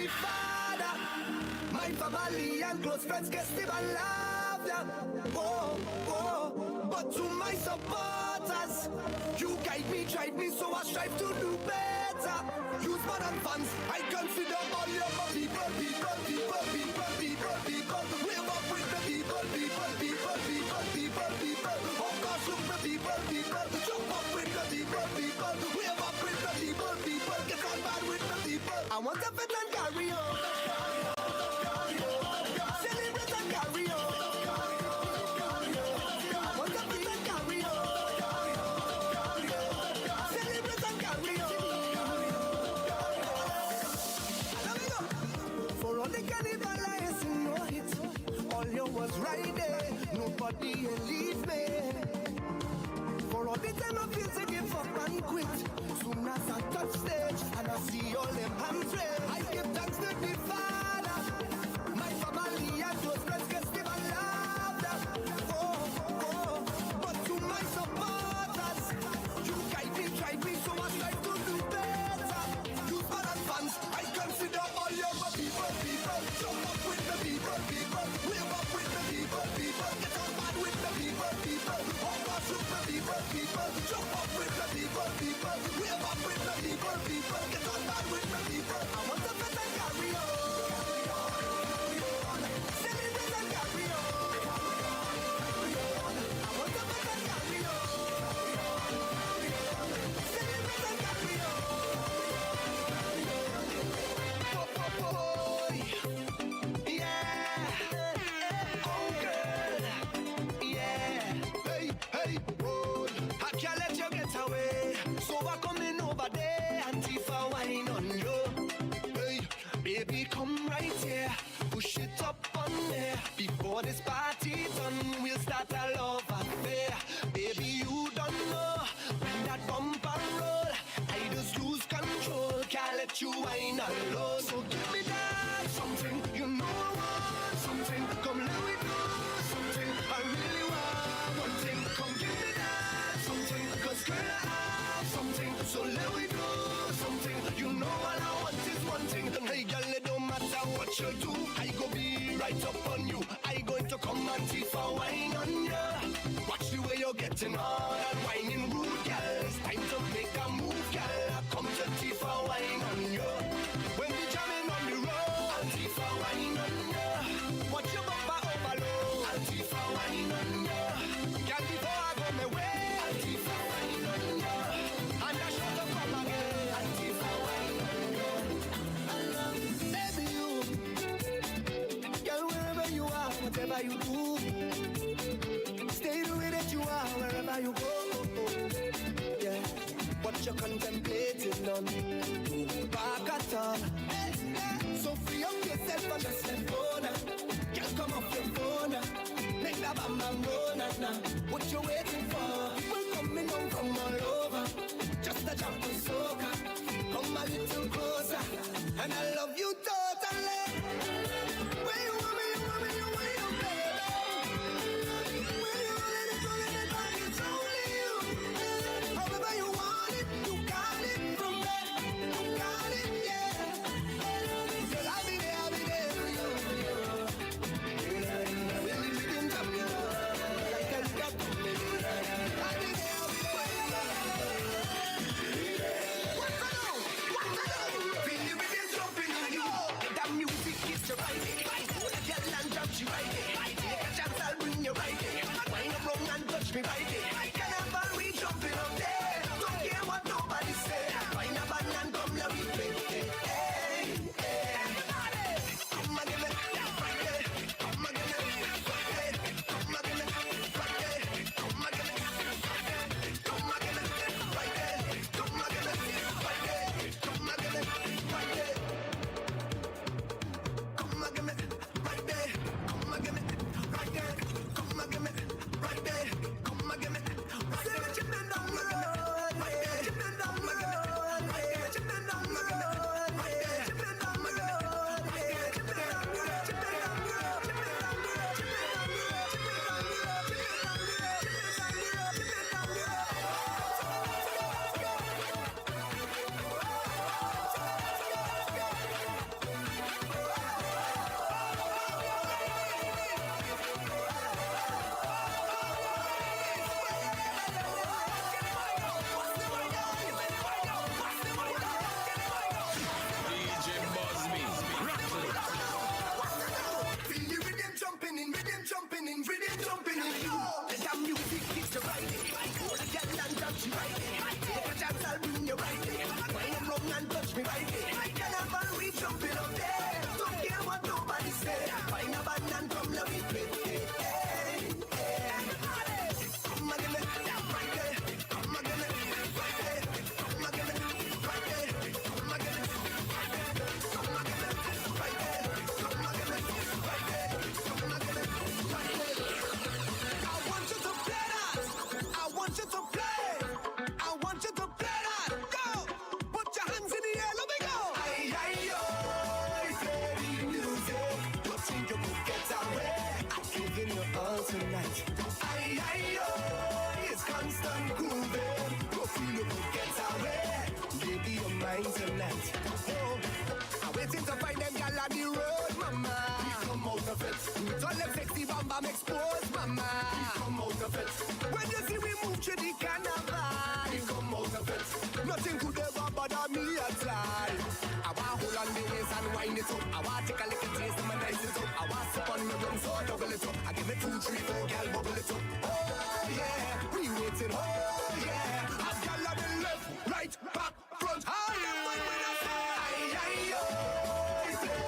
the Father. My family and close friends can still love ya. Oh, oh, but to my supporters, you guide me, tried me, so I strive to do better. Use more than funds, I consider all your people. Live up with the people. Oh gosh, look the people. Jump up with the people. Live up with the people. Get on bad with the people. I want to fit and carry on. Celebrate and carry on. I want to fit and carry on. Celebrate and carry on. For all the cannibalize in your hits, all you was right there. Nobody leave me. For all the time I feel to give up and quit, soon as I touch stage and I see all them hands raised, I give thanks to the Father. My family and close friends can still love them. Oh, oh, but to my supporters, you guide me, tried me, so I strive to do better. Use more than funds, I consider all your people. Jump up with the people. Live up with the people. Get on bad with the people. Oh gosh, look the people. Jump up with the people. Live up with the people. Get on bad with the people. I want to fit and carry on. Celebrate and carry on. I want to fit and carry on. Celebrate and carry on. Yeah. Oh girl. Yeah. Hey, boy. I can't let you get away. So we're coming over there and Tifa wine on you. Hey, baby, come right here. Push it up on there. Before this party done, we'll start a love affair. Baby, you don't know when that bumper roll, I just lose control. Can't let you wine alone. So give me that something. You know I want something. Come let me do something. I really want one thing. Come give me that something. Cause girl, I have something. So let me do something. You know all I want is one thing. Hey girl, it don't matter what you do, I go be right up on you. I going to come and see for wine on ya. Watch the way you're getting on and whining rude, girl. It's time to make a move, girl. Come to tea for wine on ya. When we jamming on the road, I'll tea for wine on ya. Watch your bumper overload, I'll tea for wine on ya. Girl, before I go my way, I'll tea for wine on ya. And I shut up from again, I'll tea for wine on ya. I love you, baby, you. Girl, wherever you are, whatever you do, stay the way that you are, wherever you go. Yeah, what you're contemplating on, don't back at all. So free up yourself and just let go now. Girl, come off your phone now. Make that bam bam roll now. What you waiting for? People coming home from all over, just a jump and soca. Come a little closer, and I love you totally. Where you want me, you want me, you want you, baby. When you let it go, it's only you. However you want it, you got it from me. You got it, yeah. Girl, I'll be there for you. When we begin to be like a duck, I'll be there. What's on? Feel the rhythm jumping on you. Get that music, it's your right. Hold a girl and drop you right. Take a chance, I'll bring you right. Wind up wrong and touch me right. Can never reach jumping up there. Don't care what nobody say. Find a band and come let me play. Hey, hey, everybody, come and give me Friday. Come and give me Friday. Come and give me Friday. Come and give me Friday. Come and give me Friday. Come and give me Friday. Come and give me Friday. Come and give me Friday. Come and give me Friday. Come and give me Friday. Come and give me bam expose mama. We come out of it. When you see we move to the carnival, we come out of it. Nothing could ever bother me at all. I want hold on the waist and wind it up. I want take a little taste and nice it up. I want sip on the rum so I double it up. I give it 2, 3, 4, girl bubble it up. Oh yeah, we waiting. Oh yeah, I've got on the left, right, back, front. I am when I say aye, oh,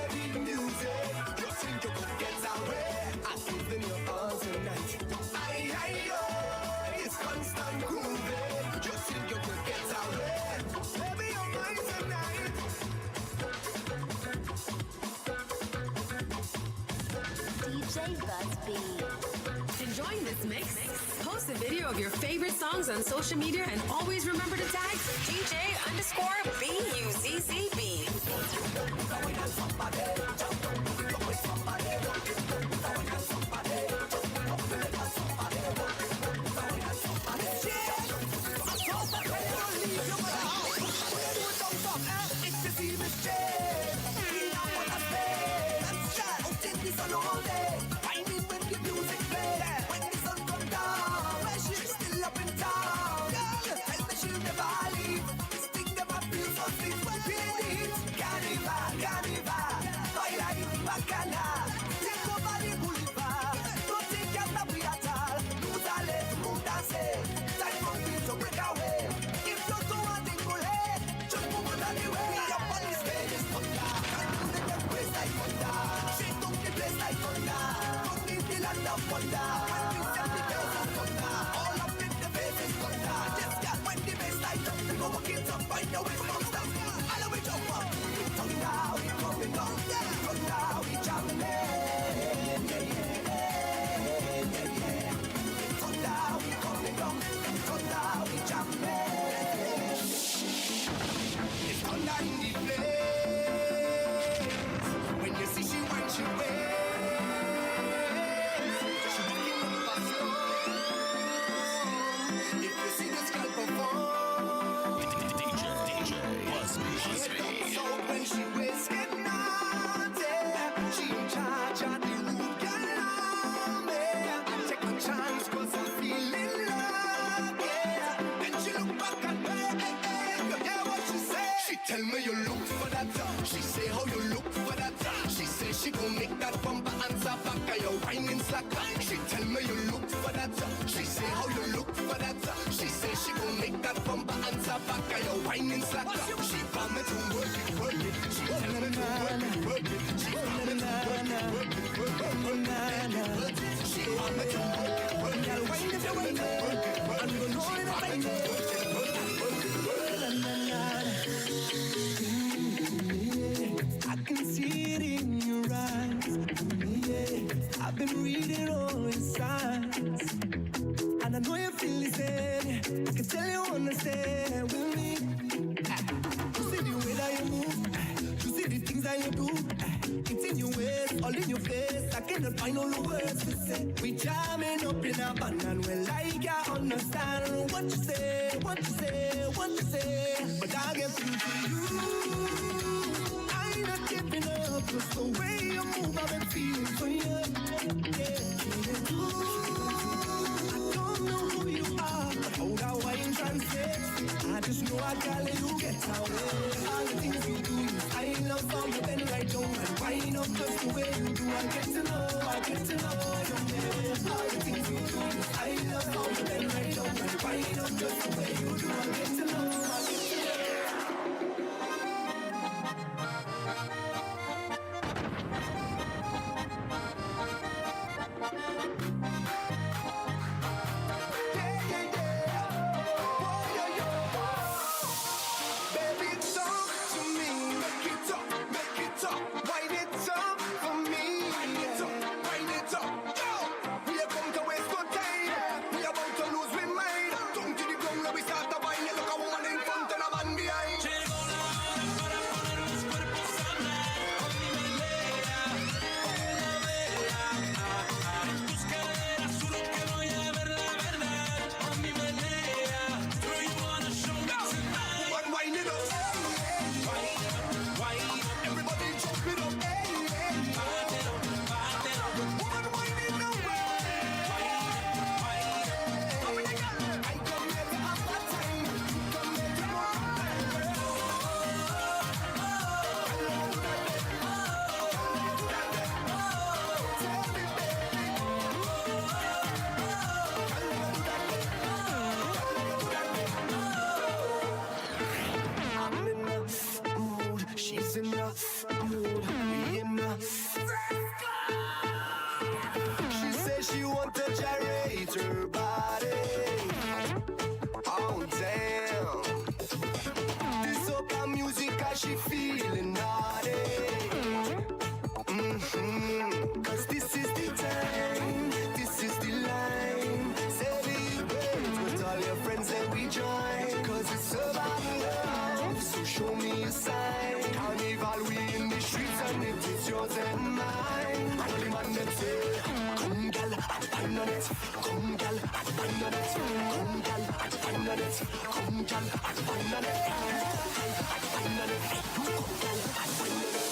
play the music. You think you could get away? I'm giving you all tonight. Aye, oh, it's constant grooving. You think you could get away? Baby, you're mine tonight. DJ Busby. Enjoying this mix? Post a video of your favorite songs on social media and always remember to tag DJ_BUZZB. Tell me you look for that. She say how you look for that. She say she gon' make that bumper answer back. Are you whining slack? She tell me you look for that. She say how you look for that. She say she gon' make that bumper answer back. Are you whining slack? She want me to work it, work it. She tell me to work it, work it. She want me to work it, work it, work it, work it. She want me to work it, work it. Girl, whine if you whine it, I'm gonna know it if I know it. I can see it in your eyes. Yeah, I've been reading all your signs, and I know you feel the same. I can tell you understand with me. You see the way that you move, you see the things that you do. It's in your ways, all in your face. I cannot find all the words to say. We jamming up in a band and we like I understand what you say, what you say, what you say. But I get through to you. I'm not giving up, just the way you move, I've been feeling for you. Yeah, I don't know who you are, but how that wine translates. I just know I can't let you get away. All the things you do, I love how you bend right down and wind up just the way you do. I get to know you. All the things you do, I love how you bend right down and wind up just the way you do. I get to know Make it up, wind it up for me. Wind it up, yours and mine. And the man them say, come girl, and wine on it. Come girl, and wine on it. Come girl, and wine on it. Come girl, and wine on it. And wine on it. Come girl, and wine on it.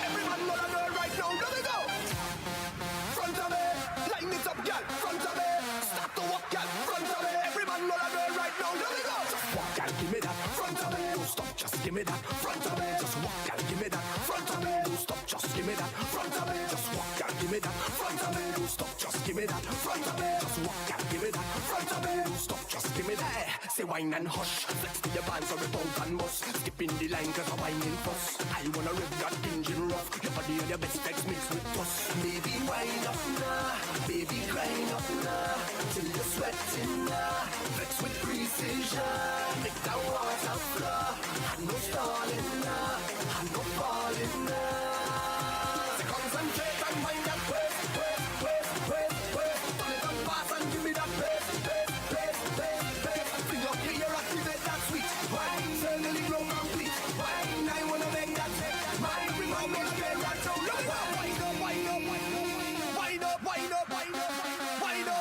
Every man know that girl right now, let me go. Front of me, line it up, girl. Front of me, start to walk, girl. Front of me, every man know that girl right now, let me go. Just walk, girl, give me that. Front of me, don't stop, just give me that. Front of me, just walk, girl, give me that. Front of me, don't stop, just give me that. Front of me, just walk, girl, give me that. Front of me, don't stop, just give me that. Front of me, just walk, girl, give me that. Front of me, don't stop, just give me that. Say wine and hush, flex to your bands or a bump and bust. Skipping the line cause I'm whining fuss. I wanna rip that engine rough. Your body and your best text mixed with dust. Baby wine up now, baby grind up now, till you're sweating now. Flex with precision, make that water flow. And no stalling now, and no falling now. So concentrate and mind that waist. Turn it on fast and give me that pace. Bring up your ear, activate that switch. Wine, certainly grow complete. Wine, I wanna make that take. Mine, bring up your ear, right so look it up.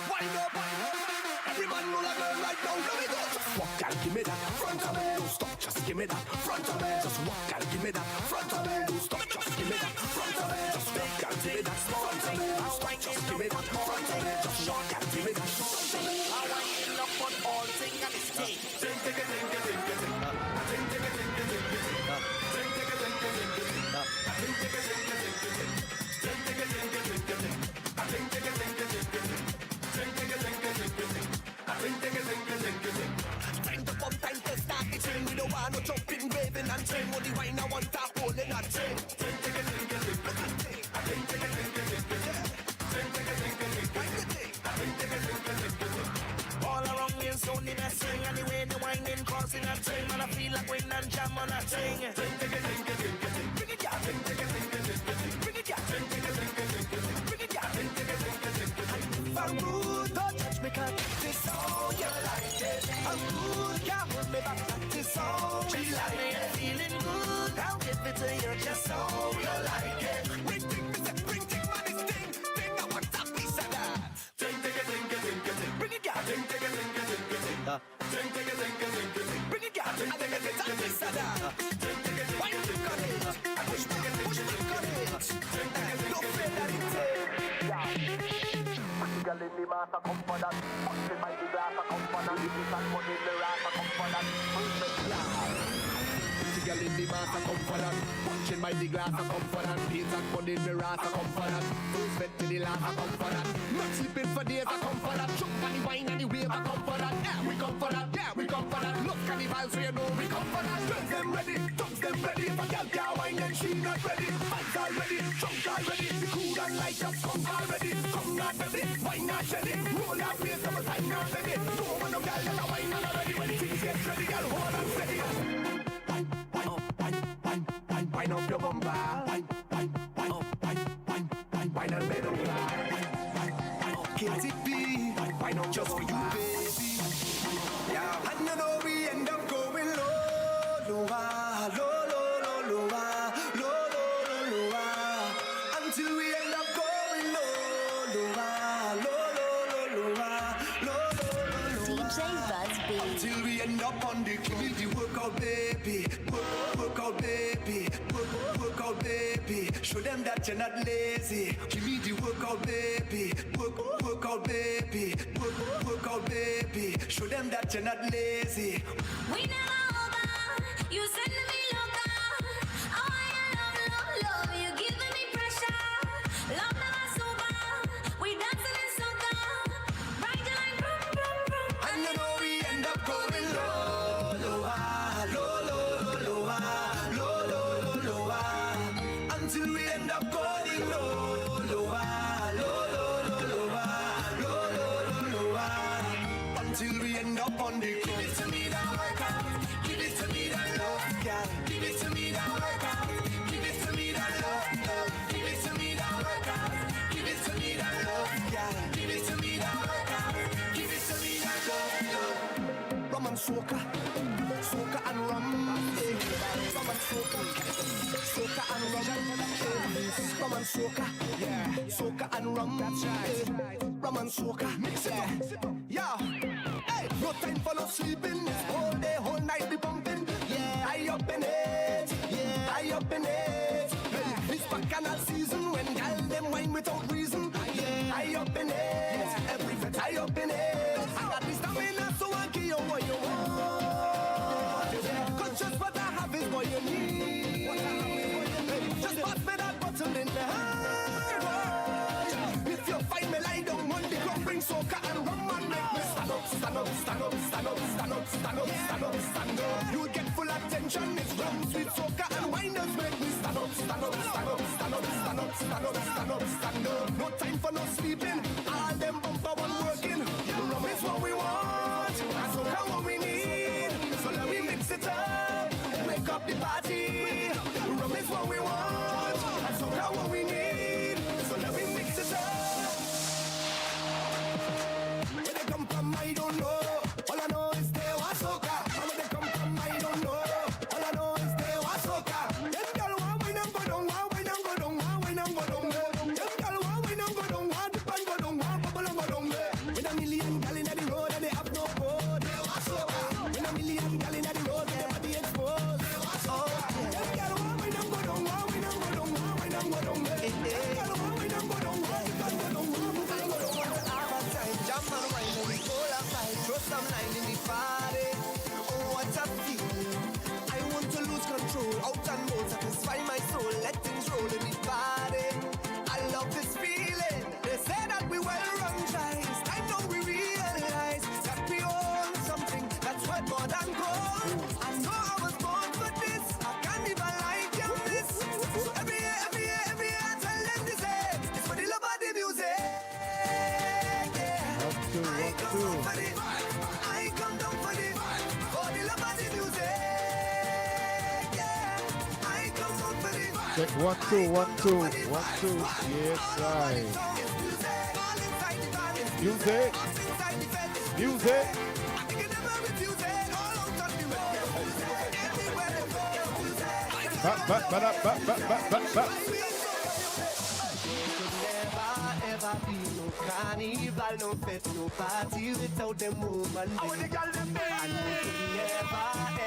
Wind up. Every man know that girl right now, let me go. Just walk, girl, give me that. Front of me, don't stop, just give me that. Front of me, just walk, girl, give me that. Front of me, don't stop, just give me that. Front of me, just walk, girl, give me that. Front of me, don't stop, just give me that. Front of me, just walk, girl, give me that. I wind up on all things and it's tea. Time to pump, time to start the train. We don't want no jumping, waving and train. Only wine I want to hold in that train. All around me is only that swing. Anyway, the wine causing a train. Man, I feel like when I'm jam on a train. Bring it down. Bring it down. Bring it down. I'm rude, don't touch me, cause this song you like it. I'm good, can't hold me back. This song you like it. Feeling good, I'll give it to you just so you like it. Bring man, this thing, I want that piece of that. Bring it down. Bring it down. I think it's that piece of that. Why you look on it? Push back on it. Don't feel that it's girl in the mass a come for that. Punching by the glass a come for that. If it's and money in the ras a come for that. Girl in the mass a come for that. Punching by the glass a come for that. Beans and money in the ras a come for that. Full spent to the last a come for that. Not sleeping for days a come for that. Chuck and the wine and the wave a come for that. Yeah, we come for that. Yeah, we come for that. Look cannibals so you know we come for that. Drugs them ready, thugs them ready. If a girl can't wine then she not ready. Fights already, chunk already. The cool and light up come already. Come not ready, wine not ready. Roll out waist up a time not ready. Don't want no girl that a wine not ready. When things get ready, girl hold on steady. Wine up your bumper. Wine and bed up. Can't it be? Wine up just for you, baby. Yeah, and you know we end up going low, lower, lower, until we end up going low, DJ Buzz B. Until we end up on the give the workout, baby. Workout, baby. Workout, baby. Show them that you're not lazy. Give me the workout, baby. Workout, baby. Workout, baby. Show them that you're not lazy. We never over. You send me loca. Oh, I love. You giving me pressure. Love never sober. We dancing in soca. Right like vroom. And you know we end up going lower. Until we end up going lower. Until we end up on the give it to me that workout. Give it to me that love, girl. Give it to me that workout. Give it to me that love. Give it to me that workout. Give it to me that love, girl. Give it to me that workout. Give it to me that love. Rum and soca and rum. Rum and soca and rum. Rum and soca, yeah. Soca and rum, that's right. Rum and soca, mix it up. Yeah. Hey, no time for no sleeping. All day, whole night be pumping. Yeah, I up in it. Yeah, I up in it. Hey, this bacchanal season when gal them wine without reason. Yeah, I up in it. Every vet I up in it. I got this stamina, so I give you what you want. Cause just what I have is what you need. Just pass me that bottle in the hand. If you find me lie down on the ground, bring soca and rum and make me stand up, stand up, stand up, stand up, stand up, stand up, stand up, stand up. You get full attention, it's rum, sweet soca and winers make me stand up, stand up, stand up, stand up, stand up, stand up, stand up, stand up. No time for no sleeping, all them bumper one working. Rum is what we want, and soca what we need. So let me mix it up, wake up the party. Rum is what we want, and soca what we need. So let me mix it up. Where they come from, I don't know. All I know is they want soca. And where they come from, I don't know. All I know is they want soca. Them girl want wine and go down, want wine and go down, want wine and go down. Them girl want wine and go down, want dip and go down, want bubble and go down. With a million gal inna the road and they have no code. They want soca. With a million gal inna the road, their body exposed. They want soca. Them girl want wine and go down, want wine and go down, want wine and go down. Them girl want wine and go down, want dip and go down, want bubble and go down. Jam and wine and we all have fight. Throw some line in the party. Oh, what a feeling. I want to lose control. Out and more, satisfy my soul. Let things roll in the party. I love this feeling. They say that we well run guys. I know we realize that we own something that's worth more than gold. I know I was born for this. I can't even like you this. So every year, I tell them this. It's for the love of the music. I come down for it. I come down for it. For the love of the music. Yeah. I come down for it. Check 1 2 1 2 1 2. Yes, right. Music. Music. Back. Never be no carnival, no fest, no party without them woman. And you could never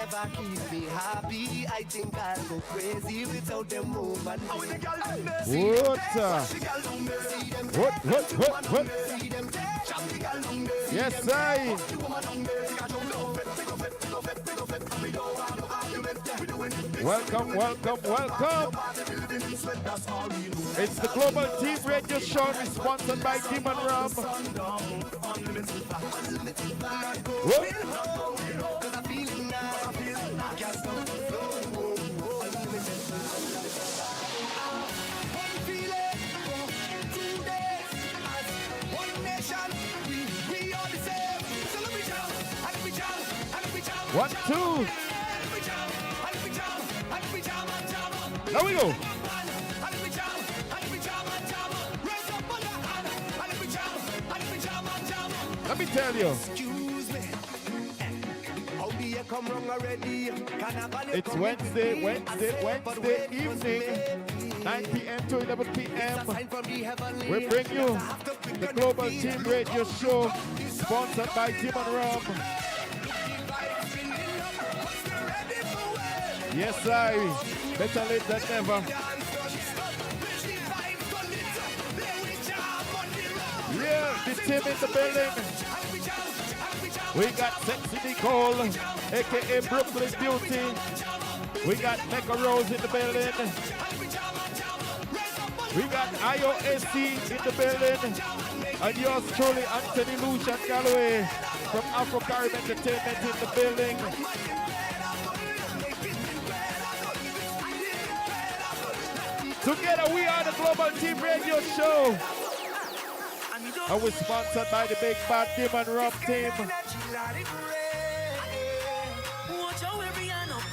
ever keep me happy. I think I'll go crazy without them woman. What? Yes, I. Welcome. It's the Global Team Radio Show, sponsored by Demon Rum. One, two. There we go. Let me tell you. It's Wednesday evening, 9 p.m. to 11 p.m. We bring you the Global Team Radio Show, sponsored by Demon Rum. Yes, I. Better late than never. Yeah, the team in the building. We got Sexy Nicole, aka Brooklyn Beauty. We got Mecca Rose in the building. We got IOSC in the building. And yours truly, Anthony Lucian Galloway from Afro Caribbean Entertainment in the building. Together we are the Global Team Radio Show. And we're sponsored by the Big Bad Demon Rum team.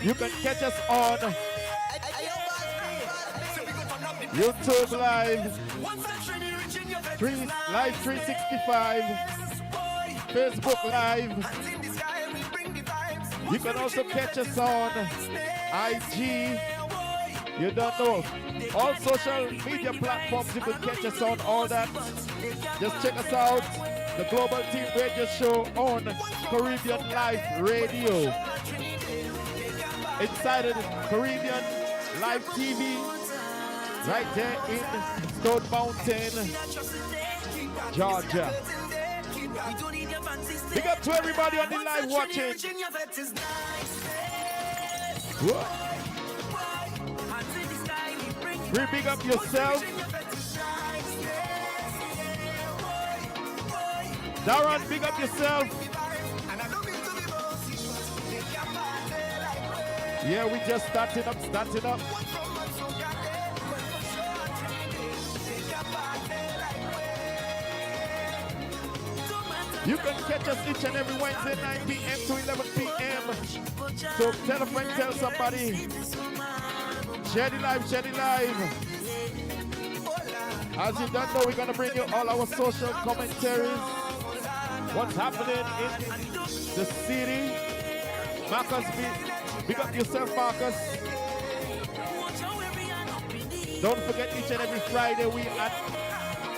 You can catch us on YouTube Live, Live 365, Facebook Live. You can also catch us on IG, You don't know. All social media platforms, you can catch us on all that. Just check us out. The Global Team Radio Show on Caribbean Life Radio. Inside of the Caribbean Live TV, right there in Stone Mountain, Georgia. Big up to everybody on the live watching. Big up yourself. Darren, big up yourself. Yeah, we just starting up. You can catch us each and every Wednesday, 9 p.m. to 11 p.m. So tell a friend, tell somebody. Share the live. As you don't know, we're going to bring you all our social commentaries. What's happening in the city. Marcus, big up yourself, Marcus. Don't forget each and every Friday we at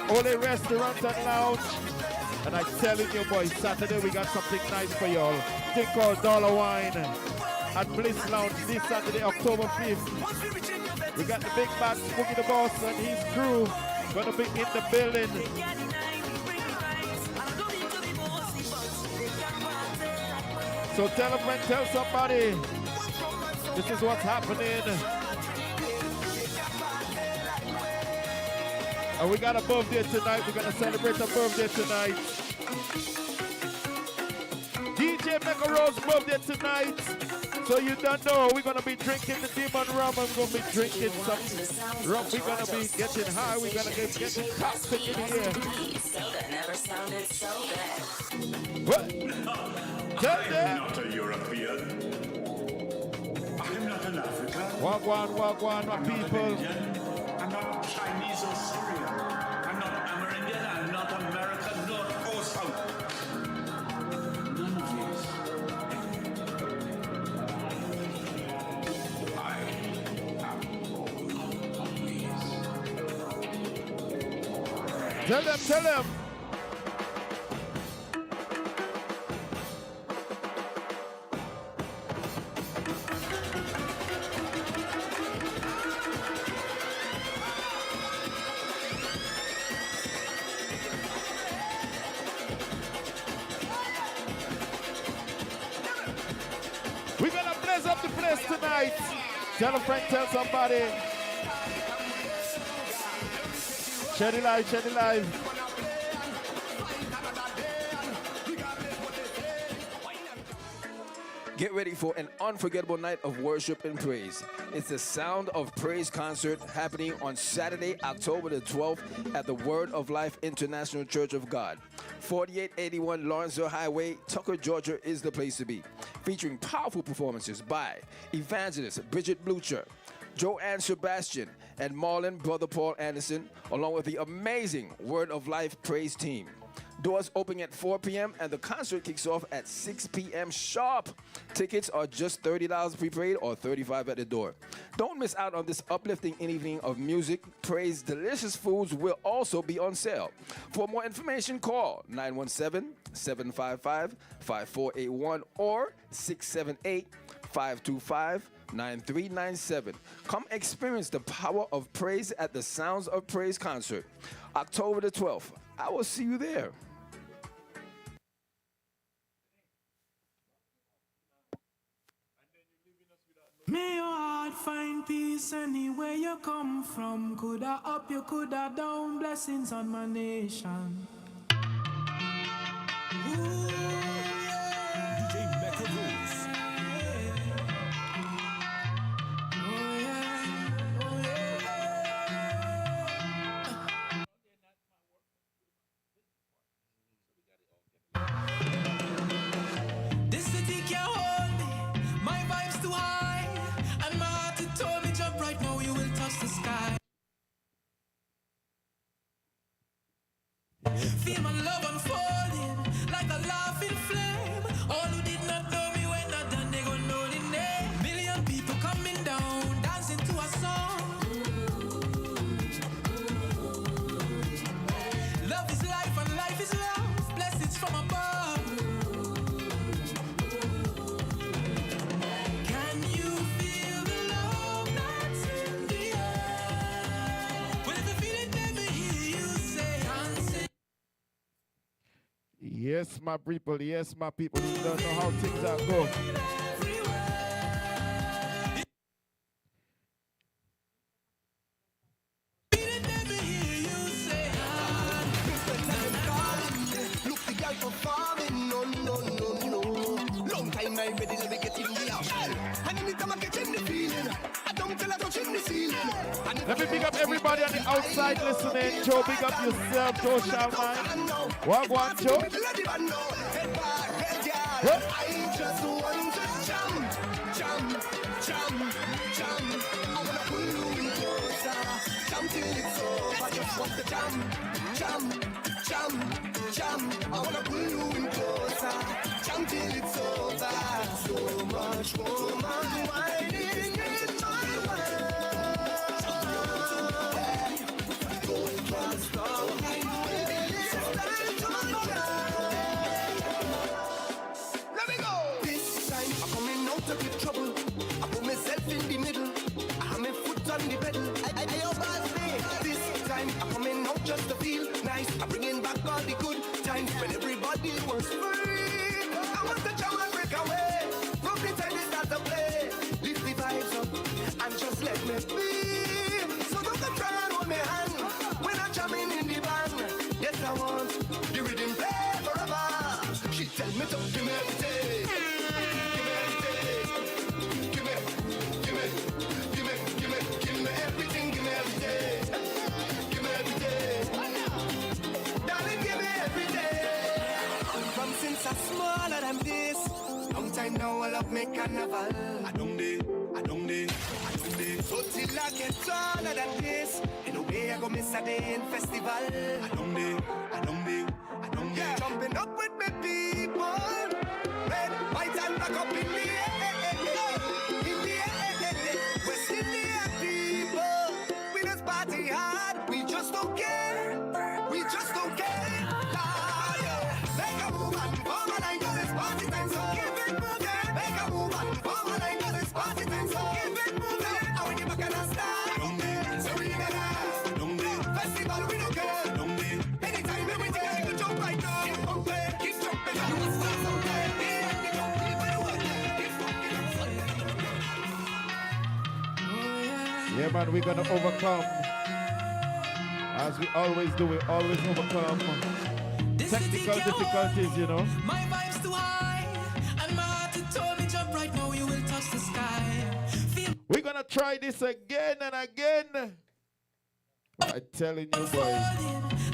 Ole Restaurant and Lounge. And I'm telling you, boys, Saturday we got something nice for y'all. Thing called Dollar Wine at Bliss Lounge this Saturday, October 5th. We got the big bad Spooky the Boss and his crew gonna be in the building. So tell a friend, tell somebody. This is what's happening. And we got a birthday tonight. We're gonna celebrate a birthday tonight. DJ Mega Rose birthday tonight. So you don't know, we're gonna be drinking the demon rum. I'm gonna be drinking some rum. We're gonna be getting high. We're gonna be getting toxic in here. Soda never sounded so good. What? Tell I'm them. not a European. I'm not an African. Wagwan, my I'm people. not an Indian. I'm not Chinese or Syrian. I'm not Amerindian. I'm not American, North or South. None of these. I am all of these. Tell them. We're gonna blaze up the place tonight. Tell a friend, tell somebody. Share the live. Get ready for an unforgettable night of worship and praise. It's the Sound of Praise concert happening on Saturday, October the 12th at the Word of Life International Church of God. 4881 Lawrenceville Highway, Tucker, Georgia is the place to be. Featuring powerful performances by evangelist Bridget Blucher, Joanne Sebastian, and Marlon Brother Paul Anderson, along with the amazing Word of Life praise team. Doors open at 4 p.m. and the concert kicks off at 6 p.m. sharp. Tickets are just $30 prepaid or $35 at the door. Don't miss out on this uplifting evening of music, praise. Delicious foods will also be on sale. For more information, call 917-755-5481 or 678-525-9397. Come experience the power of praise at the Sounds of Praise concert, October the 12th. I will see you there. May your heart find peace anywhere you come from. Coulda up, you coulda down. Blessings on my nation. This city can't hold me. My vibe's too high, and my heart it told me jump right now. You will touch the sky. Feel my love unfolding like a laughing flame. All who did not know me when I done, they gon' know the name. Million people coming down, dancing to a song. Yes, my people. Yes, my people. You don't know how things are going. Look the guy for farming, no. Long time I ready, let me get in the house. And anytime I get in the feeling, I don't tell I touch in the ceiling. Let me pick up everybody on the outside listening. Joe, pick up yourself, Joe Shalman. What, Joe? I just want to jump. I wanna pull you in closer, jump till it's over. I just want to jump. I wanna pull you in closer, jump till it's over. So much woman whining in my world. Don't trust all I know. Let me go. This time I'm coming out of the trouble. I put myself in the middle. I have my foot on the pedal. I this time I'm coming out just to feel nice. I'm bringing back all the good times when everybody was free. I want to jump and break away from the time they start to play. Lift the vibes up and just let me be. So don't come try and hold my hand when I'm jamming in the band. Yes, I want the rhythm play forever. She tell me to give me every day. Give me everything. Give me everything. Give me every day. Give me every day. Darling, give me every day. From since I'm smaller than this, long time now I love me carnival. I don't day. So till I get taller than this, in a way I go miss a day in festival. I don't day. Yeah. Jumping up with me people, red, white and black up in the air. West India people, we just party hard, we just don't care. Nah, yeah. Make a move and form and I know this party time, so keep it moving. Make a move and form and I know this party time, so keep it moving. And when you back and start, so we gonna festival, we don't care. Anytime, everything, you can jump right now. Keep jumping, you will start someday. Yeah, man, we're gonna overcome. As we always do, we always overcome technical difficulties, you know. My vibe's too high, and my heart it told me jump right now, you will touch the sky. We're gonna try this again and again. I'm telling you, boys.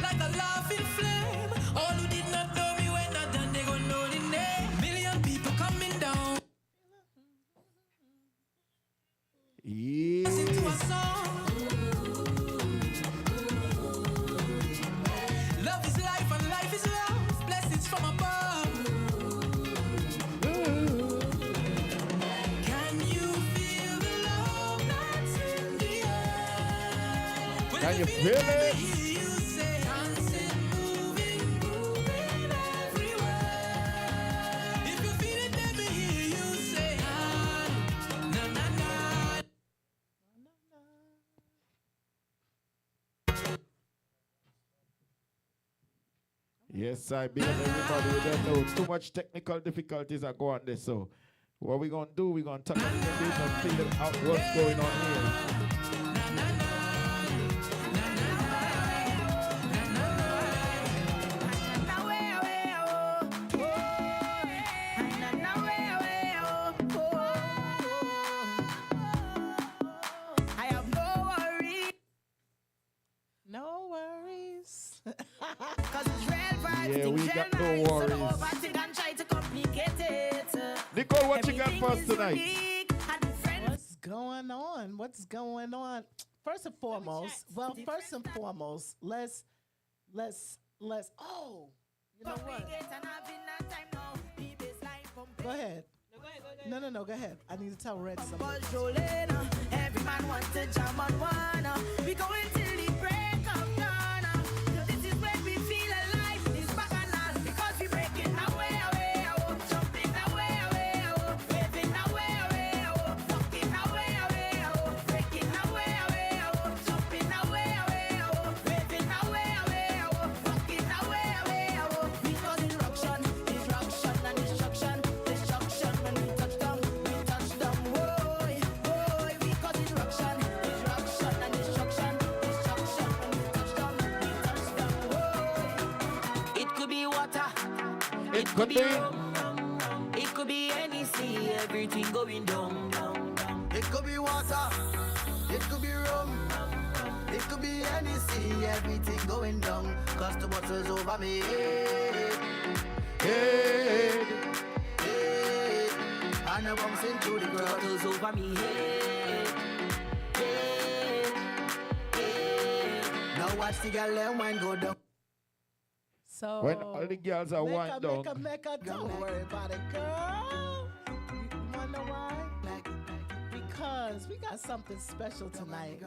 Like a laughing flame. All who did not know me when not done, they gon' know the name. Million people coming down. Yeah. Listen to a song. Love is life and life is love. Blessings from above. Can you feel the love that's in the air? Can you feel it? You say dancing, moving everywhere. If you feel it, let me hear you say na na na. Yes, I believe everybody. We don't know too much technical difficulties are going on there. So what we're gonna do, we're gonna talk about it and figure out what's going on here. No worries. Yeah, we got no worries. Nicole, what you got for us tonight? What's going on? What's going on? First and foremost, let's oh, you know what? Go ahead. No, go ahead. I need to tell Red something. Every man wants to jam on one. We going till the break of dawn. This is when we feel alive. It's back and on because we breaking away, jumping away, waving away, walking away, breaking away, jumping away, waving away, walking away. We causing ruction. Could be. It could be any sea, everything going down. It could be water, it could be rum, it could be any sea, everything going down. Cause the bottle's over me head. Hey. And I'm bouncing through the ground. Bottles over me head. Now watch the girl and wine go down. So When all the girls are wind down. Mecca, don't worry about it, girl. You wonder why? Because we got something special tonight.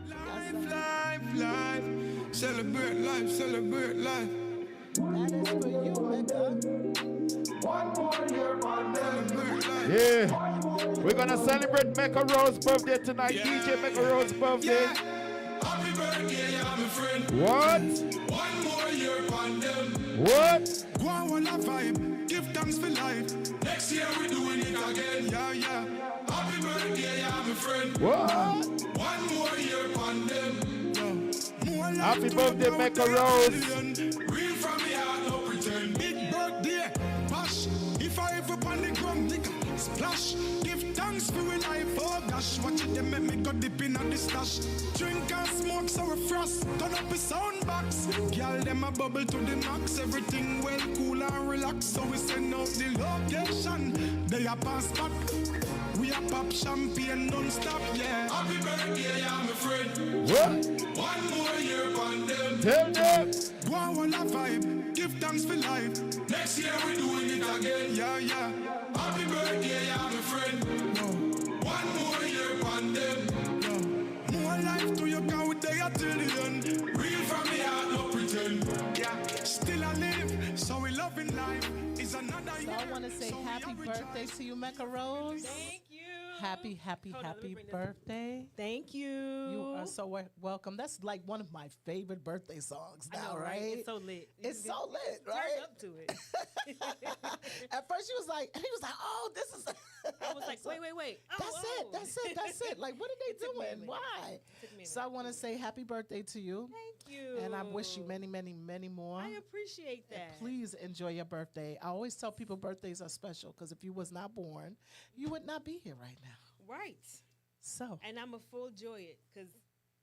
Life. Celebrate life, celebrate life. That is for you, Mecca. One more year on them. Yeah. We're gonna celebrate Mecca Rose's birthday tonight. DJ Mecca Rose's birthday. Happy birthday, yeah, my friend. What? One more year on them. What? Go on a vibe, give thanks for life. Next year we doing it again, yeah. Happy birthday, yeah, my friend. What? One more year on them. More life Happy to birthday, the Mecca count of Rose. million. Real from me heart, no pretend. Big birthday, bash. If I ever on the ground, nigga, splash. Give thanks for my life, oh gosh. Watch it, they make me go dip in on the stash. Drink and smoke, so we frost. Turn up the sound box. Girl, them a bubble to the max. Everything well, cool and relax. So we send out the location. They a pass back. We a pop champagne non-stop, yeah. Happy birthday, yeah, my friend. What? One more year on them. Tell them. Go on a vibe, give thanks for life. Next year we doing it again, yeah. Happy birthday, yeah, my friend. One more year on them. More life to your count, they are till the end. Real from me heart, no pretend. Yeah, still I live, so we loving life. Is another So year. I want to say happy birthday to you, Mecca Rose. Thank you. Happy Hold on, let me bring this- birthday. Thank you. You are so welcome. That's like one of my favorite birthday songs I now, know, right? It's so lit. It's so lit, Turn right? up to it. At first, he was like, "Oh, this is." I was like, wait. Oh, That's it. Like, what are they took me a doing? minute. Why? Took me a So I want to say happy birthday to you, Thank you. and I wish you many, many, many more. I appreciate And that. please enjoy your birthday. I always tell people birthdays are special because if you was not born, you would not be here right now. Right. So, And I'm a full joy it because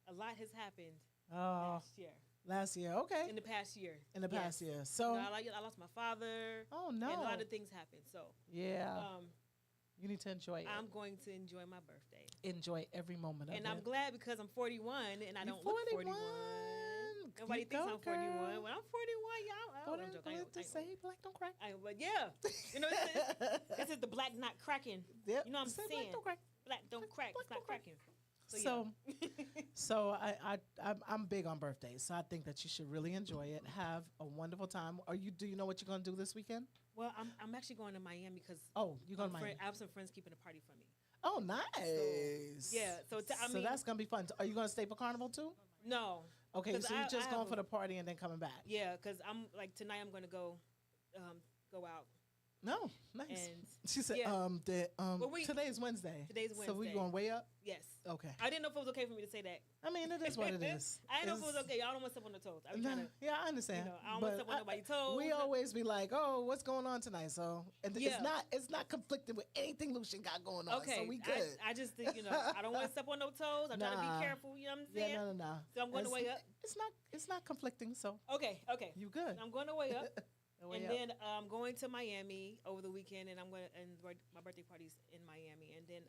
a lot has happened oh, last year. okay. In the past year. In the Yes. past year. So, I lost my father. oh no. And a lot of things happened. So Yeah. You need to enjoy it. I'm going to enjoy my birthday. Enjoy every moment of And it. I'm glad because I'm 41 and I You don't look 41. 41. Nobody You thinks go, I'm 41. girl. When I'm 41, y'all. I'm joking. I ain't- I to ain't- say black don't crack. But yeah, you know this is the black not cracking. Yep. You know what I'm Say saying? black don't crack. Black don't crack. black It's not don't crack. cracking. So, so I'm big on birthdays. So I think that you should really enjoy it. Have a wonderful time. Do you know what you're gonna do this weekend? Well, I'm actually going to Miami because You're going to Miami. I have some friends keeping a party for me. Oh, nice. Yeah, so I so mean- that's gonna be fun. Are you gonna stay for Carnival too? No. Okay, 'Cause so you're I just have going for a- the party and then coming back. Yeah, because I'm like tonight I'm going to go out. No, nice. And She said, yeah. today is Wednesday. Today's So we Wednesday. going way up? Yes. Okay. I didn't know if it was okay for me to say that. I mean, it is what it is. I didn't know if it was It's- okay. Y'all don't want to step on the toes. I'm No, trying to. yeah, I understand. You know, I don't But want to step on nobody's toes. We always be like, "Oh, what's going on tonight?" So and Yeah. it's not conflicting with anything Lucian got going on. Okay, So we good. I just think I don't want to step on no toes. I'm trying to Nah. be careful. You know what I'm saying? Yeah, no. So I'm going to It's- way up. It's not conflicting. So Okay. you good. I'm going to way up. Way And up. then I'm going to Miami over the weekend, and my birthday party's in Miami, and then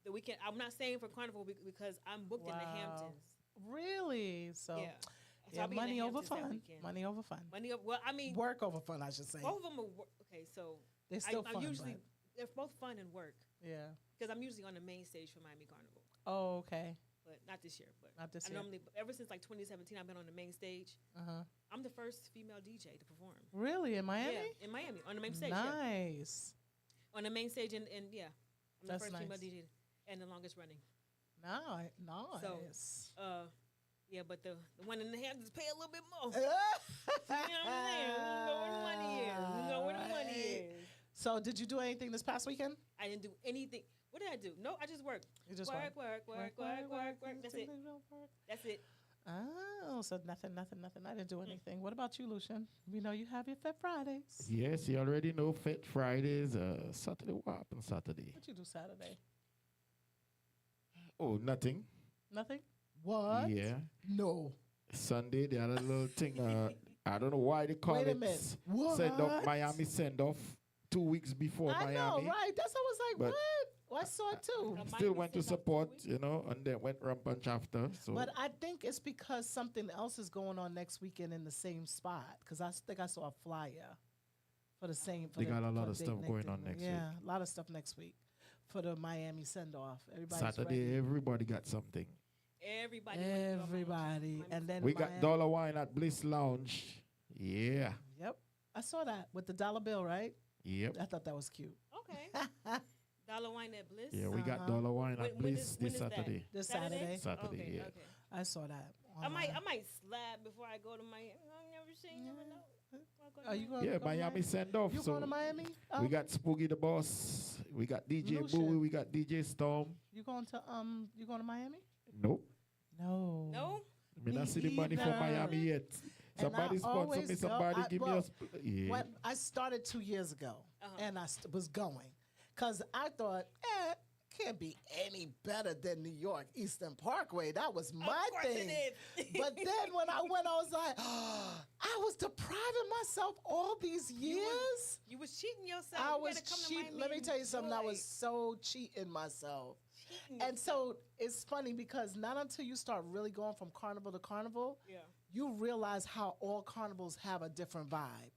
the weekend. I'm not staying for Carnival because I'm booked in the Wow. Hamptons. Really? So Yeah. So yeah, I'll be in the money over Hamptons that fun. weekend. Money over fun. Well, I mean, Work over fun, I should say. both of them are okay. So They're still I'm fun, usually but- they're both fun and work Yeah. because I'm usually on the main stage for Miami Carnival, Oh, okay. but not this year. But Not this I year. normally ever since like 2017, I've been on the main stage. Uh-huh. I'm the first female DJ to perform. Really? In Miami? Yeah, in Miami on the main stage. Yeah. Nice. On the main stage, and yeah, I'm That's the first female nice. DJ and the longest running. Nice. So, yeah, but the one in the Hamptons pay a little bit more. You know what I'm saying? We know where the money is. We know where the money is. So did you do anything this past weekend? I didn't do anything. What did I do? No, I just worked. You just work. That's it. That's it. Oh, so nothing. I didn't do anything. What about you, Lucian? We know you have your Fat Fridays. Yes, you already know Fat Fridays. Saturday, what happened Saturday? What you do Saturday? Oh, nothing. Nothing? What? Yeah. No. Sunday, they had a little thing. I don't know why they call Wait a it minute. What? send off Miami send off 2 weeks before I Miami. know, right? That's what I was like, But what? Well, I saw it too. Still went to support, you know, and then went rampant after. So But I think it's because something else is going on next weekend in the same spot. Because I think I saw a flyer for the same. They got a lot of stuff going on next week. Yeah, a lot of stuff next week for the Miami send off. Saturday, ready. everybody got something. Everybody, and then We got dollar wine at Bliss Lounge. Yeah. Yep, I saw that with the dollar bill, right? Yep. I thought that was cute. Okay. Dollar wine at Bliss. Yeah, we got dollar wine at Bliss this Saturday. This Saturday. Saturday, okay, yeah. Okay. I saw that. I might slap before I go to Miami. I've never seen. Never know. Are you going? Yeah, Miami send off. You so going to Miami? We got Spooky the Boss. We got DJ Lucian. Bowie. We got DJ Storm. You going to Miami? Nope. No. No. I mean, I see the money for Miami yet. Somebody sponsor me. Somebody give me a. Yeah. When I started 2 years ago, and I was going, because I thought, can't be any better than New York Eastern Parkway. That was my thing. But then when I went, I was like, I was depriving myself all these years. You was cheating yourself. I You was gotta come to cheating. Miami Let me and tell you something. I enjoy. was so cheating myself. Cheating And so it's funny because not until you start really going from carnival to carnival, you realize how all carnivals have a different vibe.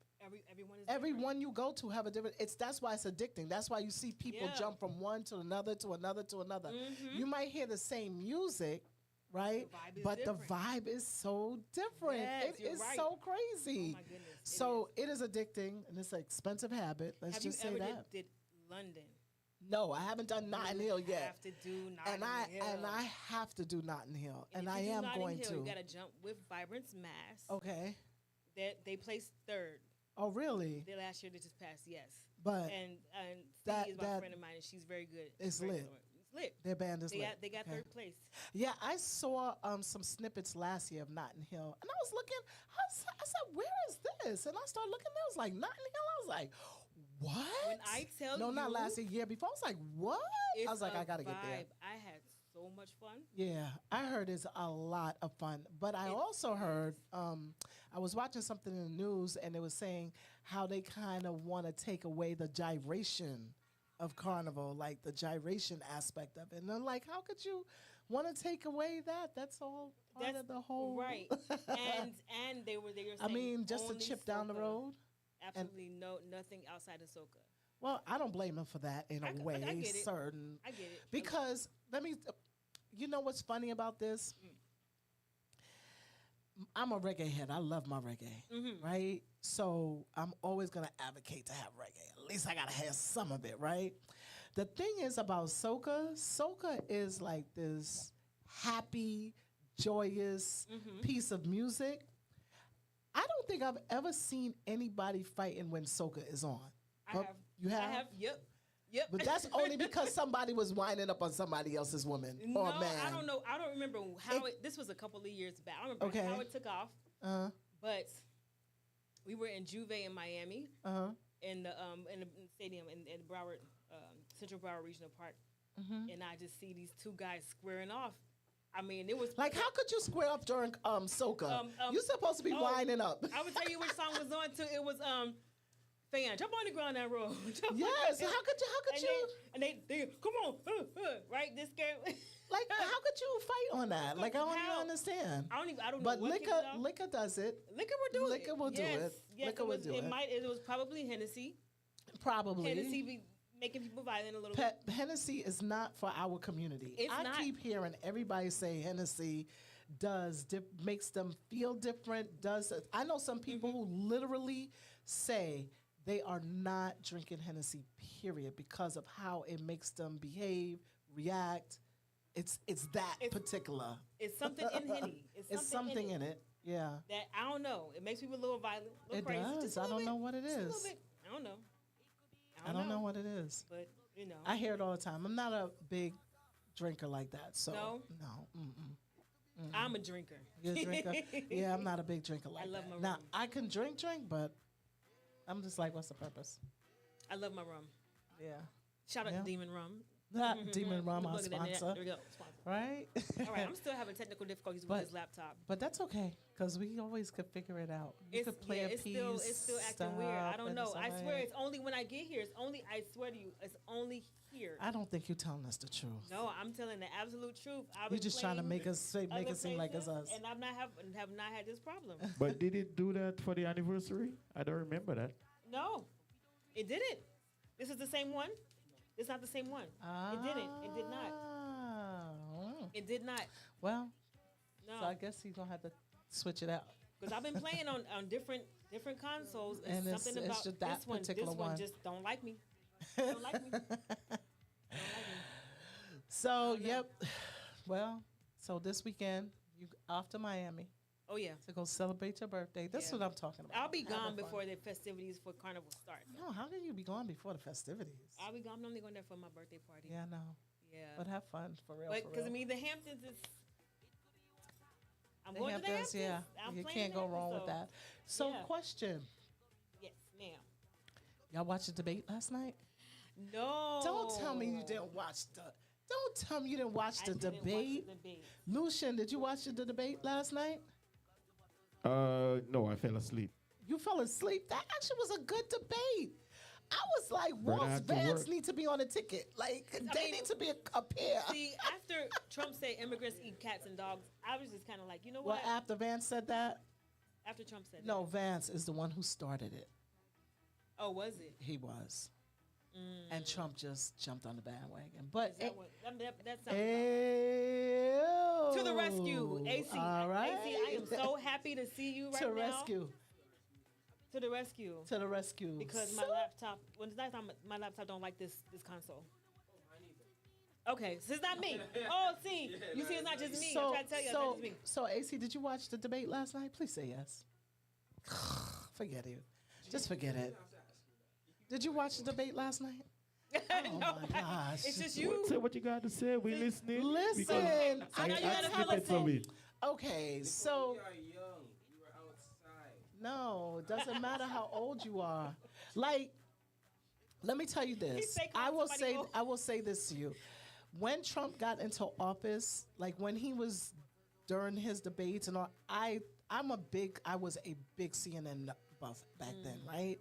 Everyone is Everyone you go to have a different. That's why it's addicting. That's why you see people jump from one to another to another to another. You might hear the same music, right? But the vibe is so different. Yes, It is so crazy. Oh my goodness. So it is addicting, and it's an expensive habit. Let's just say that. Did London? No, I haven't done Notting Hill yet. Have to do Notting Hill. And I have to do Notting Hill, and if I you do am Notting going Hill, to. You got to jump with Vibrance Mass. Okay. They placed third. Oh, really? The last year that just passed, yes. But and that Steve is my friend of mine, and she's very good. It's very lit. good. It's lit. Their band is lit. They got third place. Yeah, I saw some snippets last year of Notting Hill, and I was looking. I said, "Where is this?" And I started looking. There was like Notting Hill. I was like, "What?" When I tell no, you, not last year. Before I was like, "What?" I was like, "I gotta get there." I had so much fun. Yeah, I heard it's a lot of fun. But I also heard, I was watching something in the news, and it was saying how they kind of want to take away the gyration of Carnival, like the gyration aspect of it. And I'm like, how could you want to take away that? That's all part of the whole. Right. and they were saying, I mean, just a only chip down the soca. road. Absolutely nothing outside of soca. Well, I don't blame them for that in a way. I get it. Certain. I get it. Because you know what's funny about this? I'm a reggae head. I love my reggae, right? So I'm always going to advocate to have reggae. At least I got to have some of it, right? The thing is about soca is like this happy, joyous piece of music. I don't think I've ever seen anybody fighting when soca is on. I have. You have? I have. Yep. But that's only because somebody was winding up on somebody else's woman or man. I don't know. I don't remember how this was a couple of years back. I don't remember how it took off. But we were in Juve in Miami in the stadium in Broward Central Broward Regional Park, and I just see these two guys squaring off. I mean, it was like, how could you square up during soca? You're supposed to be winding up. I would tell you which song was on too. It was Fan, jump on the ground that road. Yes, how could you? They come on, right? This game. Like, how could you fight on that? Like, I don't even understand. I don't know. But what liquor does it. Liquor will do it. Liquor will do it. Yes, liquor will do it. It was probably Hennessy. Probably. Hennessy be making people violent a little bit. Hennessy is not for our community. It's I not. keep hearing everybody say Hennessy makes them feel different. I know some people who literally say they are not drinking Hennessy, period, because of how it makes them behave, react. It's particular. It's something in Henny. It's something in it. Yeah. That I don't know. It makes people a little violent, a little It crazy. does. I don't know what it is. Just a little bit. I don't know. I don't know what it is. But you know, I hear it all the time. I'm not a big drinker like that. So No? no. Mm-mm. I'm a drinker. You're a drinker? Yeah, I'm not a big drinker like I love that. my Now, rum. I can drink, but I'm just like, what's the purpose? I love my rum. Yeah. Shout out Yeah. to Demon Rum. Not Demon Rum, our Look at that. sponsor. There we go. Sponsor. Right? All right, I'm still having technical difficulties with this laptop. But that's okay, because we always could figure it out. You could play a it's piece. still acting weird. I don't and know. it's I all swear right. it's only when I get here. I swear to you, it's only here. I don't think you're telling us the truth. No, I'm telling the absolute truth. You're just trying to make us make it seem like it's us. And I've not have not had this problem. But did it do that for the anniversary? I don't remember that. No, it didn't. This is the same one. It's not the same one. It didn't. It did not. It did not. Well, no. So I guess he's gonna have to switch it out. Because I've been playing on different consoles, And it's something it's about just that this one. particular This one one. just don't like me. Don't like me. Don't like me. So yep. Well, so this weekend you off to Miami. Oh yeah. To go celebrate your birthday. This is what I'm talking about. I'll be Having gone fun. before the festivities for Carnival start. No, how can you be gone before the festivities? I'll be gone. I'm only going there for my birthday party. Yeah, I know. Yeah. But have fun for real. But for because real. I mean, the Hamptons is. I'm The going Hamptons, to the Hamptons. yeah. I'm You playing can't the go wrong Hamptons, with that. So, yeah. question. Yes, ma'am. Y'all watched the debate last night? No. Don't tell me you didn't watch the. Don't tell me you didn't watch the I didn't watch debate. the debate. Lucian, did you watch the debate last night? No, I fell asleep. You fell asleep. That actually was a good debate. I was like, Brother Walt's had to Vance work. need to be on a ticket. Like, they need to be a pair. See, after Trump said immigrants eat cats and dogs, I was just kind of like, you know Well, what? after Vance said that, After Trump said no, Vance is the one who started it. that. Oh, was it? He was. And Trump just jumped on the bandwagon. But Is that what, that sounds Ew. To the rescue, AC. All right. AC, I am so happy to see you right To now. rescue. To the rescue. To the rescue. Because my laptop, when it's nighttime, my laptop don't like this console. Okay, so it's not me. Oh, see, you see, it's not just me. I'm trying to tell you, it's not just me. So, AC, did you watch the debate last night? Please say yes. Forget it. Just forget it. Did you watch the debate last night? Oh No, my gosh. It's just you. Say what you got to say. We listening. Listen. Because I know you gotta snippets of it. Okay, so. No, it doesn't matter how old you are. Like, let me tell you this. I will say this to you. When Trump got into office, like when he was during his debates and all, I was a big CNN buff back then, right?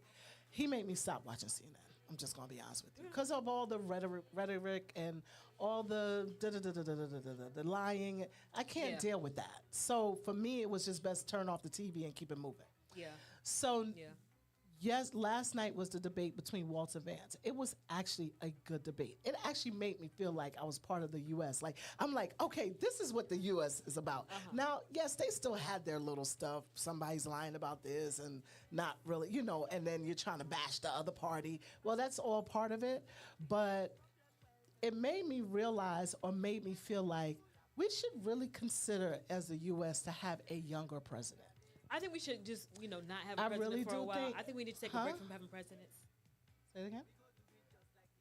He made me stop watching CNN. I'm just gonna be honest with you, because of all the rhetoric and all the lying. I can't deal with that. So for me, it was just best turn off the TV and keep it moving. Yeah. So Yeah. yes, last night was the debate between Walter Vance. It was actually a good debate. It actually made me feel like I was part of the U.S. Like, I'm like, okay, this is what the U.S. is about. Now, yes, they still had their little stuff. Somebody's lying about this and not really, and then you're trying to bash the other party. Well, that's all part of it. But it made me realize, or made me feel like, we should really consider as the U.S. to have a younger president. I think we should just, not have a I president really for a do while. think- I think we need to take Huh? a break from having presidents. Say it again?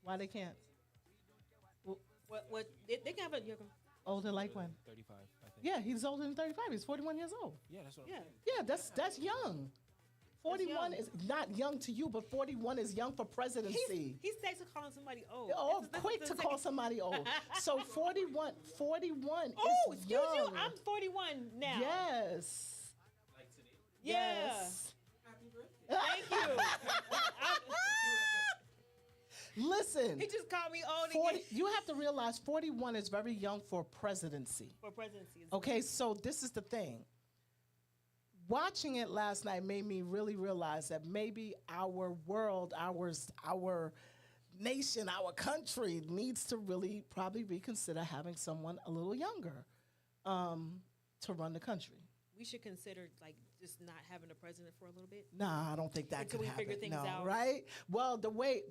Why they can't? What they can have a younger. Older like when? 35, I think. Yeah, he's older than 35. He's 41 years old. Yeah, that's what Yeah. Yeah, that's young. 41 is not young to you, but 41 is young for presidency. He stays to calling somebody old. Oh, This is quick the to second- call somebody old. So 41 Oh, is excuse young. you. I'm 41 now. Yes. Yeah. Yes. Thank you. Listen. He just called me old 40, again. you have to realize 41 is very young for presidency. For presidency. Okay, so this is the thing. Watching it last night made me really realize that maybe our world, our nation, our country needs to really probably reconsider having someone a little younger to run the country. We should consider just not having a president for a little bit. Nah, I don't think that Until could we happen. figure things no, out. right? Well, the way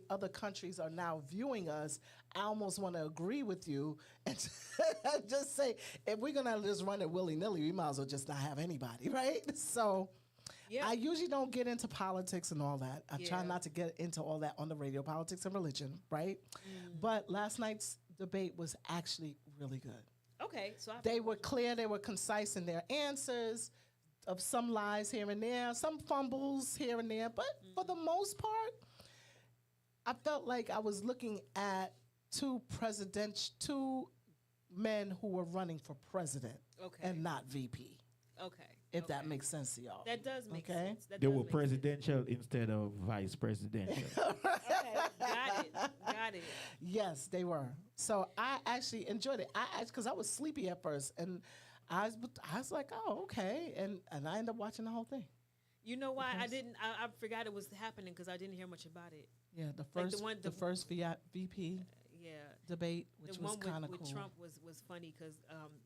other countries are now viewing us, I almost want to agree with you and just say, if we're gonna just run it willy nilly, we might as well just not have anybody, right? So. Yeah. I usually don't get into politics and all that. I try Yeah. not to get into all that on the radio, politics and religion, right? But last night's debate was actually really good. Okay, so they were clear, they were concise in their answers, of some lies here and there, some fumbles here and there, but for the most part, I felt like I was looking at two men who were running for president, and not VP. Okay. If that makes sense to y'all. That does make sense. They were presidential instead of vice presidential. Got it. Yes, they were. So I actually enjoyed it. Because I was sleepy at first, and I was like, oh, okay, and I ended up watching the whole thing. You know why I didn't? I forgot it was happening because I didn't hear much about it. Yeah, the first VP. Debate, which was kind of cool. With Trump was funny because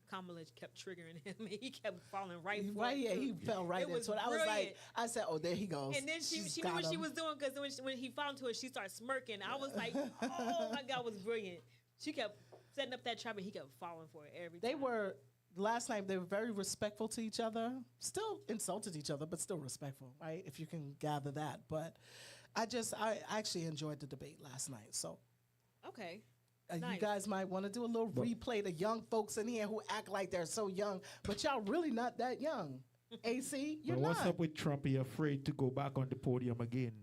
Kamala kept triggering him, and he kept falling right. He fell right into it. I was like, I said, "Oh, there he goes." And then she knew what she was doing because when he found to her, she started smirking. I was like, "Oh my God, it was brilliant." She kept setting up that trap, and he kept falling for it every time. They were last night. They were very respectful to each other. Still insulted each other, but still respectful, right? If you can gather that. But I actually enjoyed the debate last night. So okay. Nice. You guys might want to do a little replay. The young folks in here who act like they're so young, but y'all really not that young. AC, you're not. What's up with Trump? He afraid to go back on the podium again.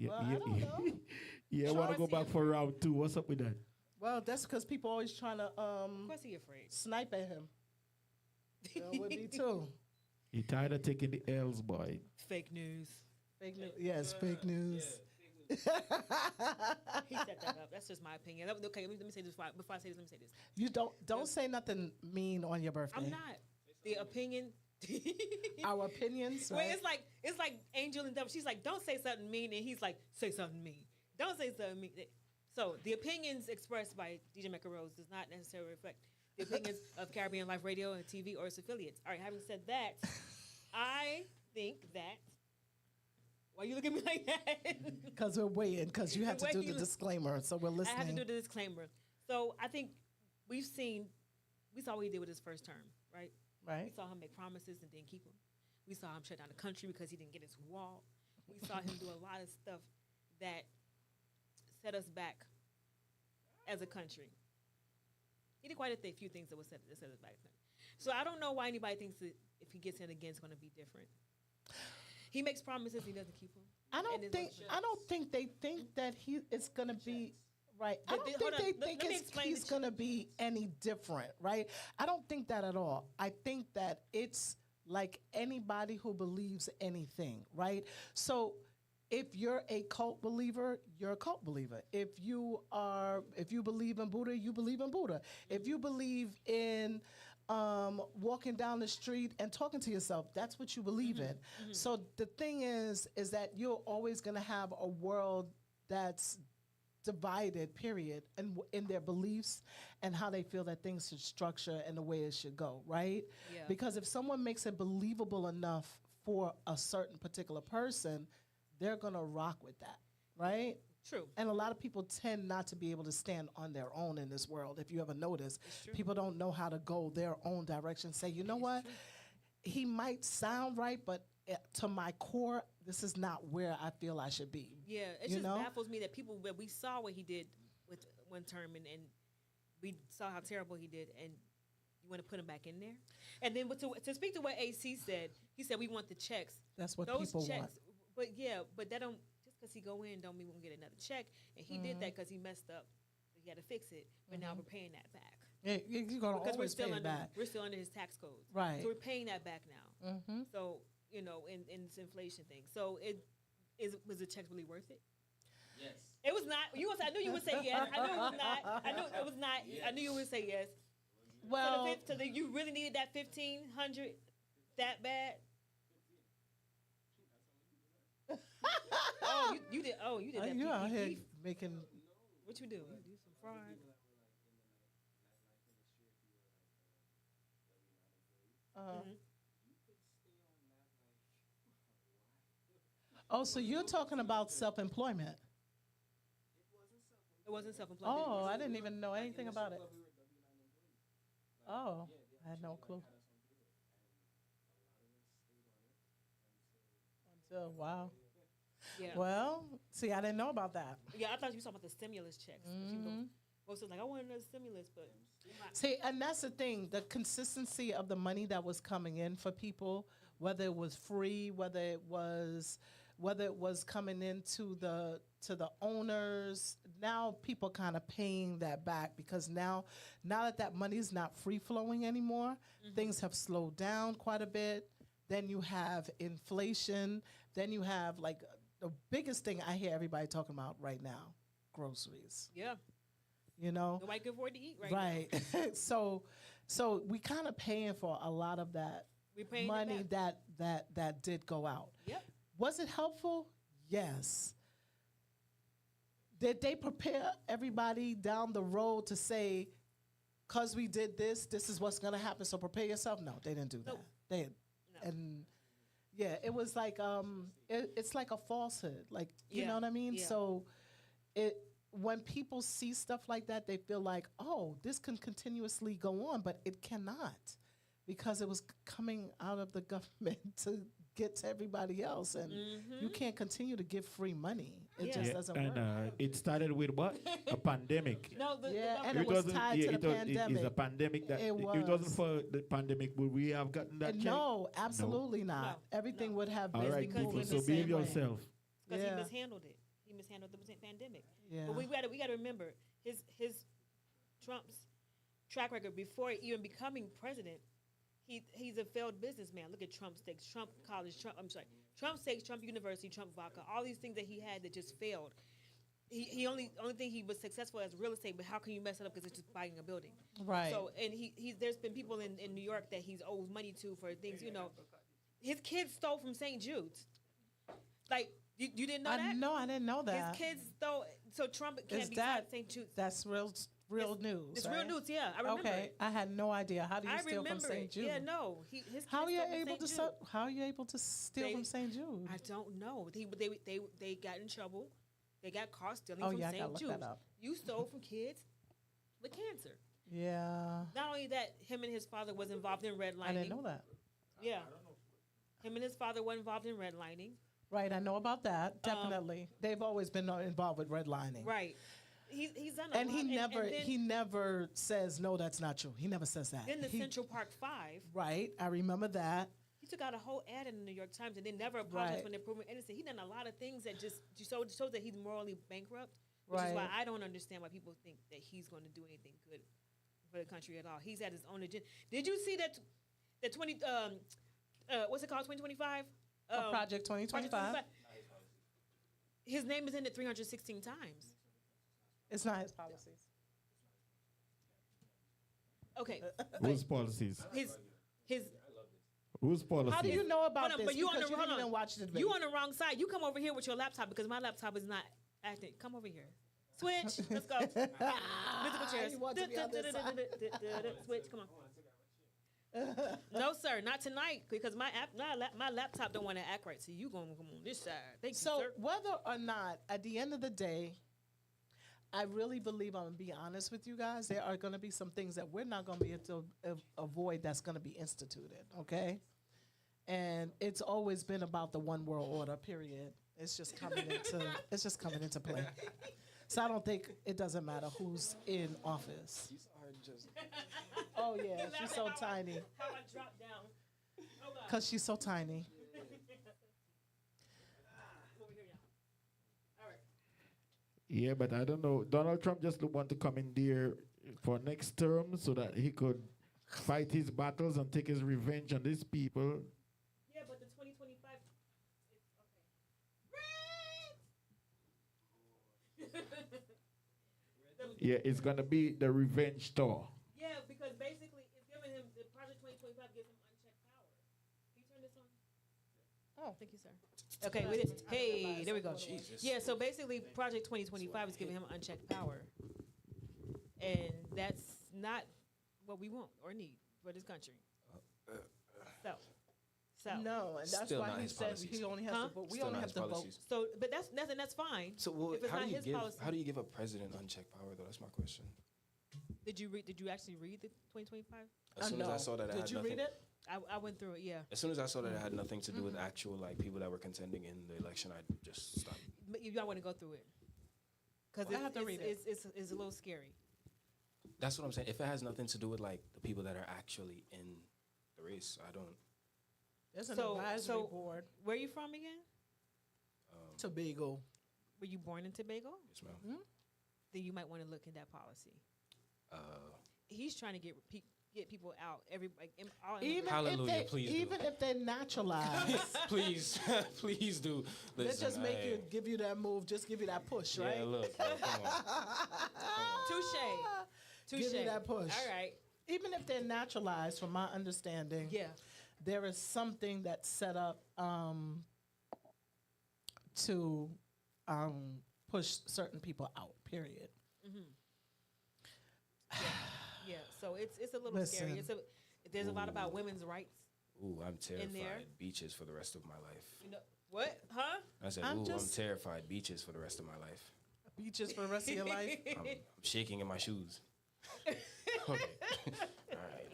I don't know. I want to go back for round 2. What's up with that? Well, that's because people always trying to of course he afraid. Snipe at him. That would be too. He tired of taking the L's, boy. Fake news. Fake news. Yes, fake news. Yeah. He set that up. That's just my opinion. Okay, let me say this before I say this. Let me say this. You don't say nothing mean on your birthday. I'm not. The opinion. Our opinions. Well, right? it's like Angel and Devil. She's like, don't say something mean, and he's like, say something mean. Don't say something mean. So the opinions expressed by DJ Mecca Rose does not necessarily reflect the opinions of Caribbean Life Radio and TV or its affiliates. All right. Having said that, I think that. Why you look at me like that? Because we're waiting. Because you have to do the disclaimer. So we're listening. I have to do the disclaimer. So I think we saw what he did with his first term, right? Right. We saw him make promises and didn't keep them. We saw him shut down the country because he didn't get his wall. We saw him do a lot of stuff that set us back as a country. He did quite a few things that set us back. So I don't know why anybody thinks that if he gets in again, it's going to be different. He makes promises, he doesn't keep them. I don't think they think that it's going to be right. I don't think they think he's going to be any different, right? I don't think that at all. I think that it's like anybody who believes anything, right? So if you're a cult believer, you're a cult believer. If you believe in Buddha, you believe in Buddha. If you believe in walking down the street and talking to yourself, that's what you believe in. Mm-hmm. So the thing is that you're always going to have a world that's divided, period, and in their beliefs and how they feel that things should structure and the way it should go, right? Yeah. Because if someone makes it believable enough for a certain particular person, they're going to rock with that, right? True. And a lot of people tend not to be able to stand on their own in this world. If you ever notice, people don't know how to go their own direction. Say, you know what? He might sound right, but to my core, this is not where I feel I should be. Yeah, it just baffles me that we saw what he did with one term and we saw how terrible he did, and you want to put him back in there? And then to speak to what AC said, he said we want the checks. That's what people want. But that don't, just because he go in don't mean we're going to get another check. And he did that because he messed up. He had to fix it. But now we're paying that back. Yeah, you're going to always pay it back. We're still under his tax codes. Right. So we're paying that back now. Mm-hmm. So, in this inflation thing. So was the check really worth it? Yes. It was not. I knew you would say yes. I knew it was not. I knew it was not. Yes. I knew you would say yes. Well, so you really needed that $1,500 that bad? You did. Oh, you did that. You out here making. What you do? You do some fraud. Mm-hmm. Oh, so you're talking about self-employment? It wasn't self-employment. Oh, I didn't even know anything about it. Oh, I had no clue. Wow. Yeah. Well, see, I didn't know about that. Yeah, I thought you were talking about the stimulus checks. Mm-hmm. Most was like, I want another stimulus, but See, and that's the thing, the consistency of the money that was coming in for people, whether it was free, whether it was coming into the owners. Now people kind of paying that back because now that money is not free flowing anymore, things have slowed down quite a bit. Then you have inflation. Then you have like the biggest thing I hear everybody talking about right now, groceries. yeah, You know, nobody can afford to eat right now. right. So we kind of paying for a lot of that We paying it money back. that did go out. Yep. Was it helpful? Yes. Did they prepare everybody down the road to say, because we did this, this is what's going to happen, so prepare yourself? No, they didn't do that. They and yeah, it was like it's like a falsehood, like you know what I mean. Yeah. So when people see stuff like that, they feel like, oh, this can continuously go on, but it cannot, because it was coming out of the government to get to everybody else, and you can't continue to give free money. It just doesn't work. And it started with what? A pandemic. No, And it was tied to the pandemic. It's a pandemic that It it wasn't was. for the pandemic. Would we have gotten that check? No, absolutely not. No, Everything would have All been right, because people. he So was behave saying- yourself. because Yeah. he mishandled it. He mishandled the pandemic. Yeah. But we got to remember his Trump's track record before even becoming president. He's a failed businessman. Look at Trump Steaks, Trump College, Trump Steaks, Trump University, Trump Vodka. All these things that he had that just failed. He only thing he was successful as real estate, but how can you mess it up because it's just buying a building? Right. So and there's been people in New York that he's owed money to for things. You know, his kids stole from St. Jude's. Like you didn't know that? No, I didn't know that. His kids stole. So Trump can't Is be that St. Jude's. That's real news. It's right? real news. Yeah, I remember. Okay, It. I had no idea. How do you I steal from remember St. it. Jude? Yeah, no. His kids How are you stole from able to St. Jude. how are you able to steal from St. Jude? I don't know. They got in trouble. They got caught stealing Oh, from yeah, I gotta St. look Jude's. that up. You stole from kids with cancer. Yeah, Not only that, him and his father was involved in redlining. I didn't know that. Yeah. Him and his father were involved in redlining. Right, I know about that. Definitely, they've always been involved with redlining. Right. He's done a And lot. he never says no. That's not true. He never says that. Then the He- Central Park 5. Right, I remember that. He took out a whole ad in the New York Times and then never apologized Right. when they're proven innocent. He done a lot of things that just shows that he's morally bankrupt, which is why Right. I don't understand why people think that he's going to do anything good for the country at all. He's at his own agenda. Did you see that? The 20 what's it called? 2025. Project 2025. His name is in it 316 times. It's not his policies. Okay. Whose policies? His. Whose policies? How do you know about Hold on, this? but you on Because the you hold didn't on. even watch the debate. You on the wrong side. You come over here with your laptop because my laptop is not acting. Come over here. Switch. Let's go. Musical chairs. You want to be on this side. Switch. Come on. No, sir, not tonight because my laptop don't want to act right. So you gonna come on this side. Thank So you, sir. whether or not, at the end of the day, I really believe, I'm going to be honest with you guys, there are going to be some things that we're not going to be able to avoid that's going to be instituted, okay? And it's always been about the one world order, period. It's just coming into play. So I don't think it doesn't matter who's in office. These are just. Oh yeah, she's so tiny. How I dropped down. Oh, God. Cause she's so tiny. Over here, y'all. All right. Yeah, but I don't know. Donald Trump just want to come in there for next term so that he could fight his battles and take his revenge on these people. Yeah, but the 2025. Yeah, it's gonna be the revenge tour. Yeah, because basically it's giving him the Project 2025 gives him unchecked power. Can you turn this on? Oh, thank you, sir. Okay, we did. Hey, there we go. Jesus. Yeah, so basically Project 2025 is giving him unchecked power, and that's not what we want or need for this country. So No, and that's Still why not he his said policies. he only has Huh? to vote. We Still only not have his to vote. policies. So, but that's fine. So well, if it's how not do you his give policy, how do you give a president unchecked power though? That's my question. did you actually read the 2025? As soon as I saw that, I had Did you nothing. read it? I went through it. Yeah, As soon as I saw that it had nothing to do with actual like people that were contending in the election, I just stopped. but you all want to go through it because I have to read it. It's a little scary. That's what I'm saying. If it has nothing to do with like the people that are actually in the race, I don't. There's an advisory board. Where are you from again? Tobago. Were you born in Tobago? Yes, ma'am. Hmm? Then you might want to look at that policy. He's trying to get people out. Even if they're naturalized. please do. Listen, Let's just give you that move. Just give you that push, right? Yeah, look. Come Touche. Give you that push. All right. Even if they're naturalized, from my understanding, there is something that's set up to push certain people out. Period. Yeah. So it's a little scary. There's a lot about women's rights. Ooh, I'm terrified. In there. Beaches for the rest of my life. You know what? Huh? I said, I'm terrified. Beaches for the rest of my life. Beaches for the rest of your life? I'm shaking in my shoes. Okay. All right.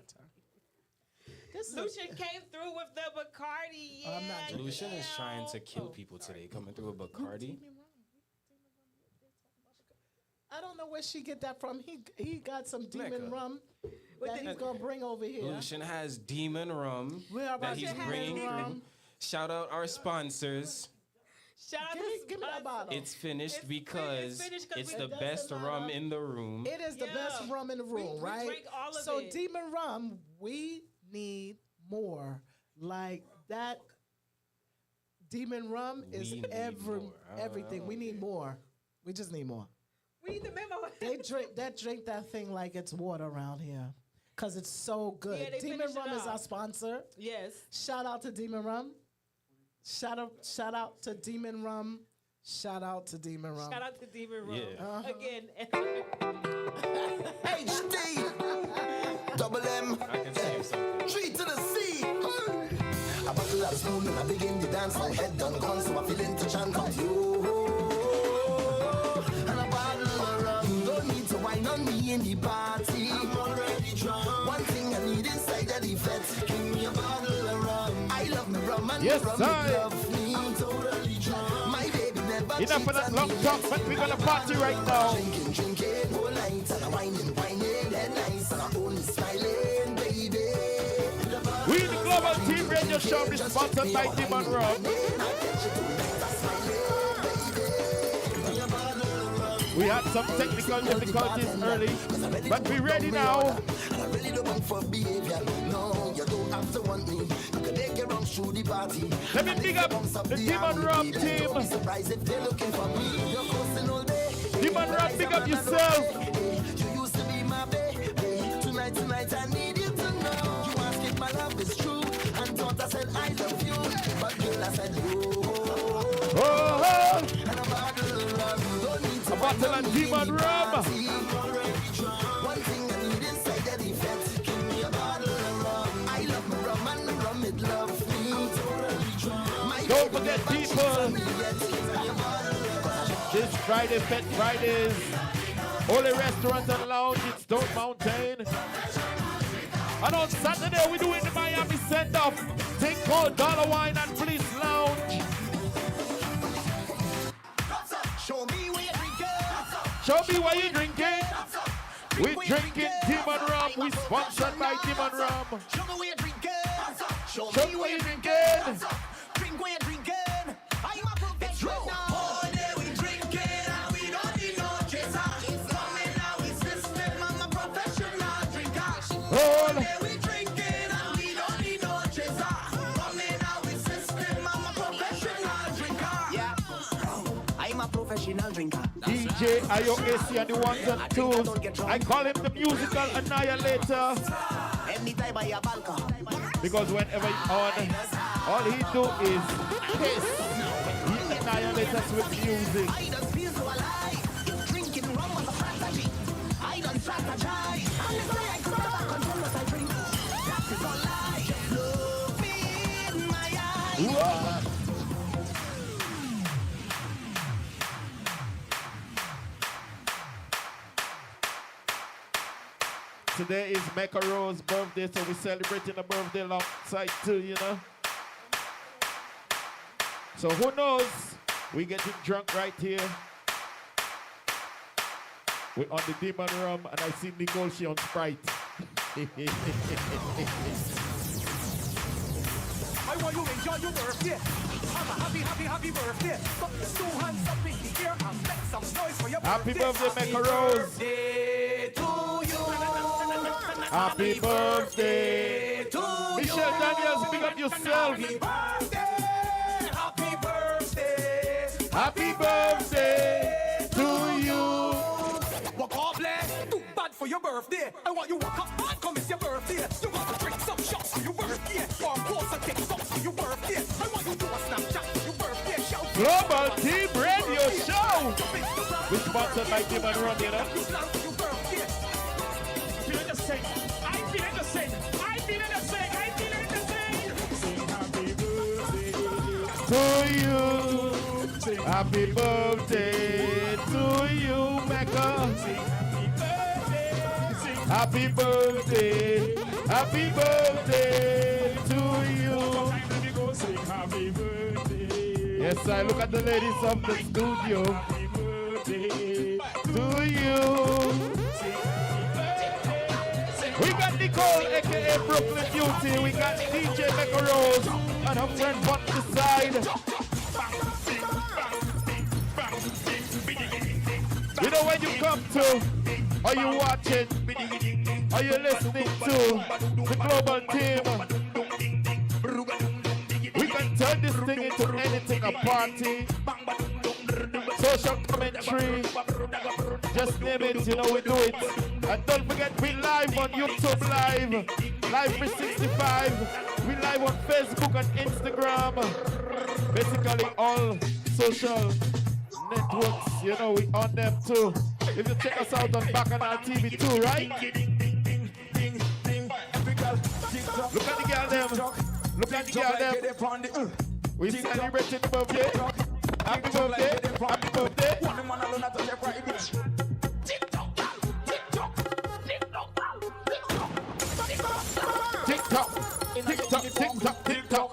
Lucian came through with the Bacardi. Yeah, Lucian is trying to kill people today, coming through with Bacardi. I don't know where she get that from. He got some demon rum that he's gonna bring over here. Lucian has demon rum that he's bringing through. Shout out our sponsors. Shout out give me that bottle. It's finished because it's the best rum in the room. It is the best rum in the room, right? We drink all of so it. demon rum, we need more. Like that demon rum is everything. We need more. We just need more. We need the memo. They drink that thing like it's water around here. Cause it's so good. Yeah, Demon Rum is our sponsor. Yes. Shout out to Demon Rum. Shout out to Demon Rum. Shout out to Demon Rum. Shout out to Demon Rum. Yeah. Again. HD. Double M. I can say something. 3 to the C. I buckle up spoon and I begin to dance. My head done gone, so I feel into chant out you. And a bottle of rum. Don't need to wine on me in the party. I'm already drunk. One thing I need inside of the fete. Give me a bottle of rum. I love me rum and yes, rum it love me. I'm totally drunk. My baby never enough of that long talk, but we're gonna party right now. Drinking, whole night. And I'm whining, head nice. And I'm only smiling, baby. We the Global Team Radio Show is sponsored by Demon Rum. We had some technical difficulties early, but we're ready now. And I really don't want for behavior. No, you don't have to want me. You can take your wrong through the party. Let me pick up the Demon Rum team. Don't be surprised if they're looking for me. You're posting all day. Demon Rum, pick up yourself. You used to be my baby. Tonight I need you to know. You ask if my love is true. And thought I said I love you. But girl, I said oh. And a bottle of rum. Don't need to a bottle of Demon Rum. One thing I need inside the defense. Give me a bottle of rum. I love my rum and the rum it loves me. Don't forget, people, this Friday, Pet Fridays, only restaurant and lounge in Stone Mountain. And on Saturday, we're doing the Miami send-off thing called Dollar Wine and Police Lounge. Show me where you're drinking. Show me what you're drinking. We're drinking Demon Rum. We're sponsored by Demon Rum. Show me where you're drinking. Show me what you're drinking. Drink where you're drinking. I'm a professional. All day we drinking and we don't need no chaser. Coming out with system. I'm a professional drinker. All day we drinking and we don't need no chaser. Coming out with system. I'm a professional drinker. Yeah, I'm a professional drinker. DJ IOAC and the ones and twos. I call him the musical annihilator. Because whenever he's on, all he do is piss. He annihilates us with music. I don't feel so alive. Drinking rum was a strategy. I don't strategize. I'm the guy I could never control what I drink. That is all lie. Look me in my eyes. What? Today is Mecca Rose's birthday, so we're celebrating a birthday alongside too, you know. So who knows? We getting drunk right here. We're on the Demon Rum, and I see Nicole, she on Sprite. I want you to enjoy your birthday. Have a happy birthday. Put your two hands up in the air and make some noise for your Happy birthday. birthday, Macarons. Birthday to you. Happy birthday to you. Michelle Daniels, big up yourself. Happy birthday. Happy birthday. Happy birthday to you. Walk up, bless. Too bad for your birthday. I want you walk up and come, it's your birthday. You want to drink some shots for your birthday. Or post and take shots for your birthday. I want you to do a Snapchat for your birthday. Shout Global Team Radio Show. We sponsored by Demon Rum, you know. Feeling the same. I'm feeling the same. I'm feeling the same. I'm feeling the same. Sing happy birthday to you. Happy birthday to you, Mecca. Happy birthday. Happy birthday to you. Yes, I look at the ladies of the studio. Happy birthday to you. We got Nicole, aka Brooklyn Beauty. We got DJ Mecca Rose and her friend on the side. You know when you come to, are you watching, are you listening to the global team? We can turn this thing into anything, a party, social commentary, just name it, you know we do it. And don't forget, we live on YouTube Live, Live 365. We live on Facebook and Instagram. Basically all social networks, you know, we on them too. If you check us out on Bacchanal TV too, right? Look at the girl them. Look at the girl them. We celebrating the birthday. Happy birthday. Happy birthday. TikTok. TikTok. TikTok. TikTok.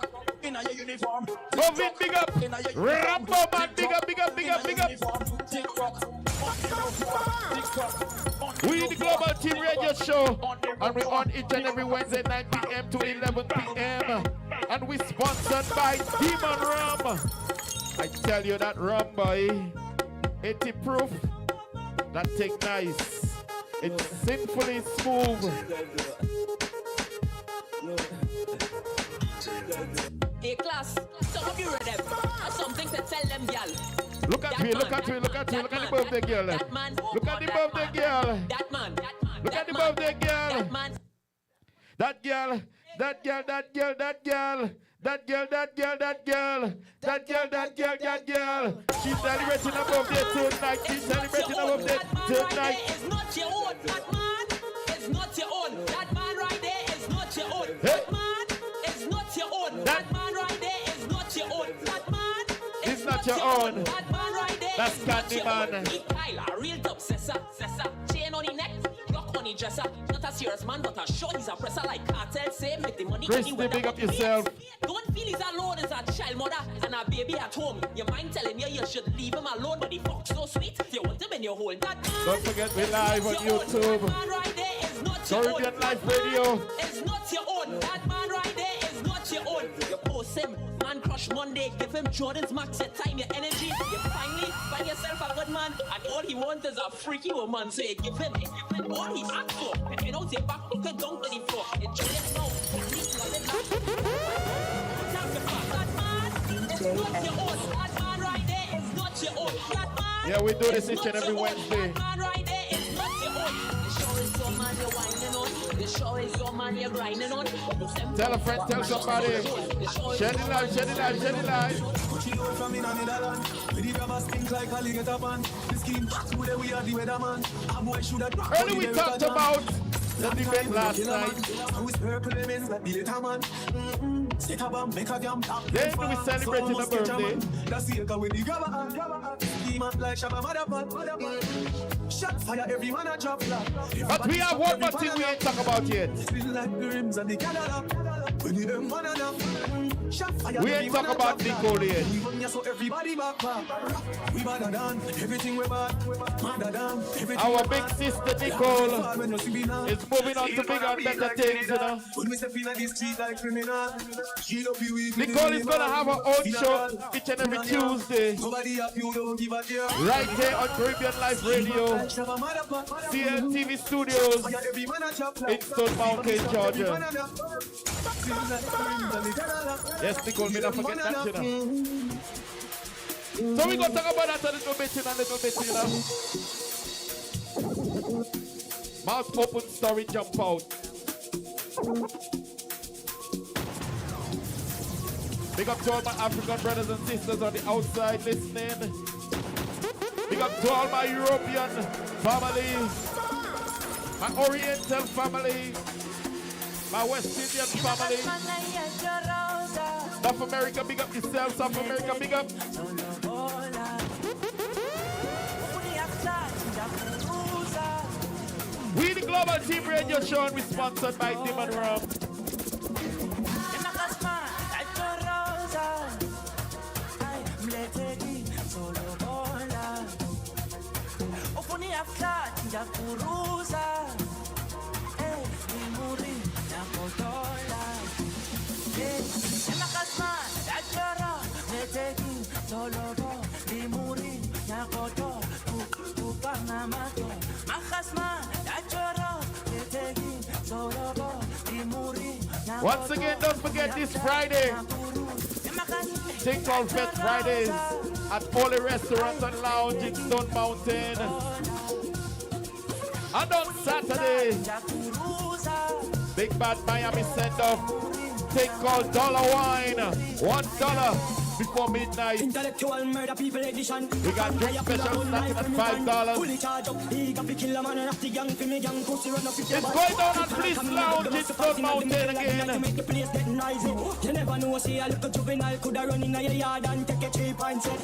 in your uniform. Moving big up. Rambo man, big up, big up, big up, big up. We the Global Team Radio Show, and we on each and every Wednesday 9 p.m. to 11 p.m. And we sponsored by Demon Rum. I tell you that rum, boy, 80 proof, that thing nice. It's sinfully smooth. Hey class, some of you read them. Something to tell them, y'all. Look at me, look at me, look at me, look at the birthday girl. Look at the birthday girl. That man. Look at the birthday girl. That girl, that girl, that girl, that girl. That girl, that girl, that girl. That girl, that girl, that girl. She's celebrating her birthday tonight. She's celebrating her birthday tonight. It's not your own. That man is not your own. That man right there is not your own. Hey. That man is not your own. That man right there is not your own. That man is not your own. That man right there that's Candyman. Kyla, real top sessa. Chain on the neck, rock on the dresser. Not a serious man, but a short he's a presser like cartel. Say, make the money. Christy, big up yourself. Don't feel he's alone as a child mother and a baby at home. Your mind telling you should leave him alone, but the fuck's so sweet. If you want him in your hole, that man. Don't forget we live on YouTube. That man right there is not Caribbeanlifetv Radio. It's not your own. That man right there is not your own. You post him, man crush Monday. Give him Jordan's max, your time, your energy. You finally find yourself a good man, and all he wants is a freaky woman. So you give him all he asks for. If you don't take back, you can dunk to the floor. Enjoy it now. Yeah, we do this each and every Wednesday. Tell a friend, tell somebody. Share the light, share the light, share the light. Earlier we talked about the debate last night. Then we celebrated the birthday. steam up like Shabba Motherpot. Shot fire, everyone a drop flat. But we have one more thing we ain't talk about yet. Feel like the rims and the Cadillac. When you M1 and up. Shot fire, we ain't talk about Nicole yet. So everybody back. We better done. Everything we bad. Madder than. Our big sister Nicole is moving on to bigger and better things, you know. When we step in the street like criminal. Nicole is gonna have her own show each and every Tuesday. Right here on Caribbean Life Radio. CLTV Studios in Stone Mountain, Georgia. Yes, Nicole, me not forget that, you know. So we gonna talk about that a little bit, you know. Mouth open, story jump out. Big up to all my African brothers and sisters on the outside listening. Big up to all my European family, my Oriental family, my West Indian family. South America, big up yourself. South America, big up. We the Global Team Radio Show and we sponsored by Demon Rum. Once again, don't forget this Friday, thing called Fest Fridays at Holy Restaurant and Lounge in Stone Mountain. And on Saturday, Big Bad Miami send off thing called Dollar Wine, $1 before midnight. Intellectual murder people edition. We got drink special starting at $5. It's going down at Bliss Lounge in Stone Mountain again. You never know, see a little juvenile could run in your yard and take a cheap and set.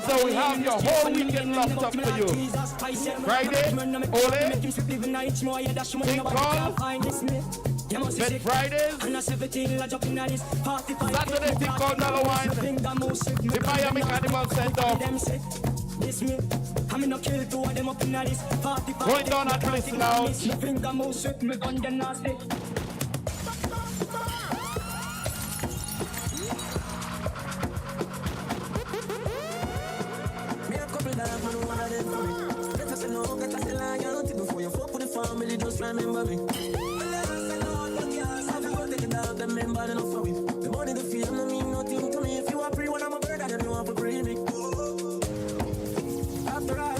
So we have your whole weekend locked up for you. Friday, Ole, thing called Bed Fridays, Saturday thing called Dollar Wine, the Miami Carnival send off. Going down at Bliss Lounge. Family, just remember me. Remember enough for me. The money, the fame, no mean nothing to me. If you are free when I'm a bird, then you want to bring me. After all, I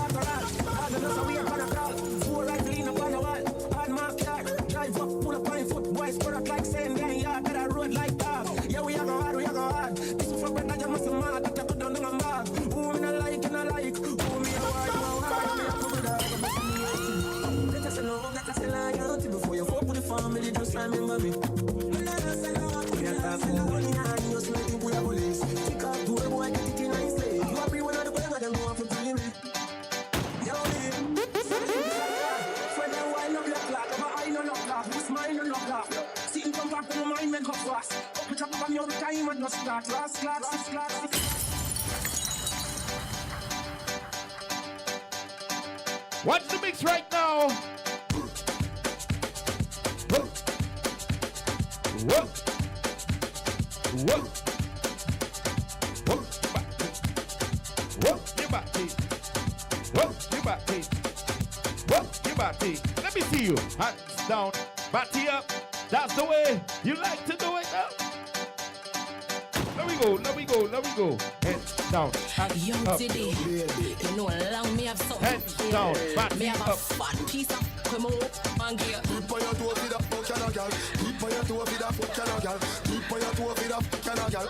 don't know so we are gonna crawl. Four right lean up on the wall. On my car, drive up, pull up on foot. Boys, put up like saying, gang, yeah, better road like that. Yeah, we are go hard. This is for when I must have mad. That I put down the mad. Who me not like, and I like. Who me a hard, me a cover that. Let us know, let us lie. Before you fuck with the family, just remember me. What's the mix right now? Whoa. Let me see you. Hands down, body up. That's the way you like to do it now. Let me go. Heads down, hands up. Today, you know, allow me have something. Heads down, body me have up. a fat piece of come on, and gear. Keep on your toe with a fuck and a gal. Keep on your toe with a fuck and a gal. Keep on your toe with a fuck and a gal.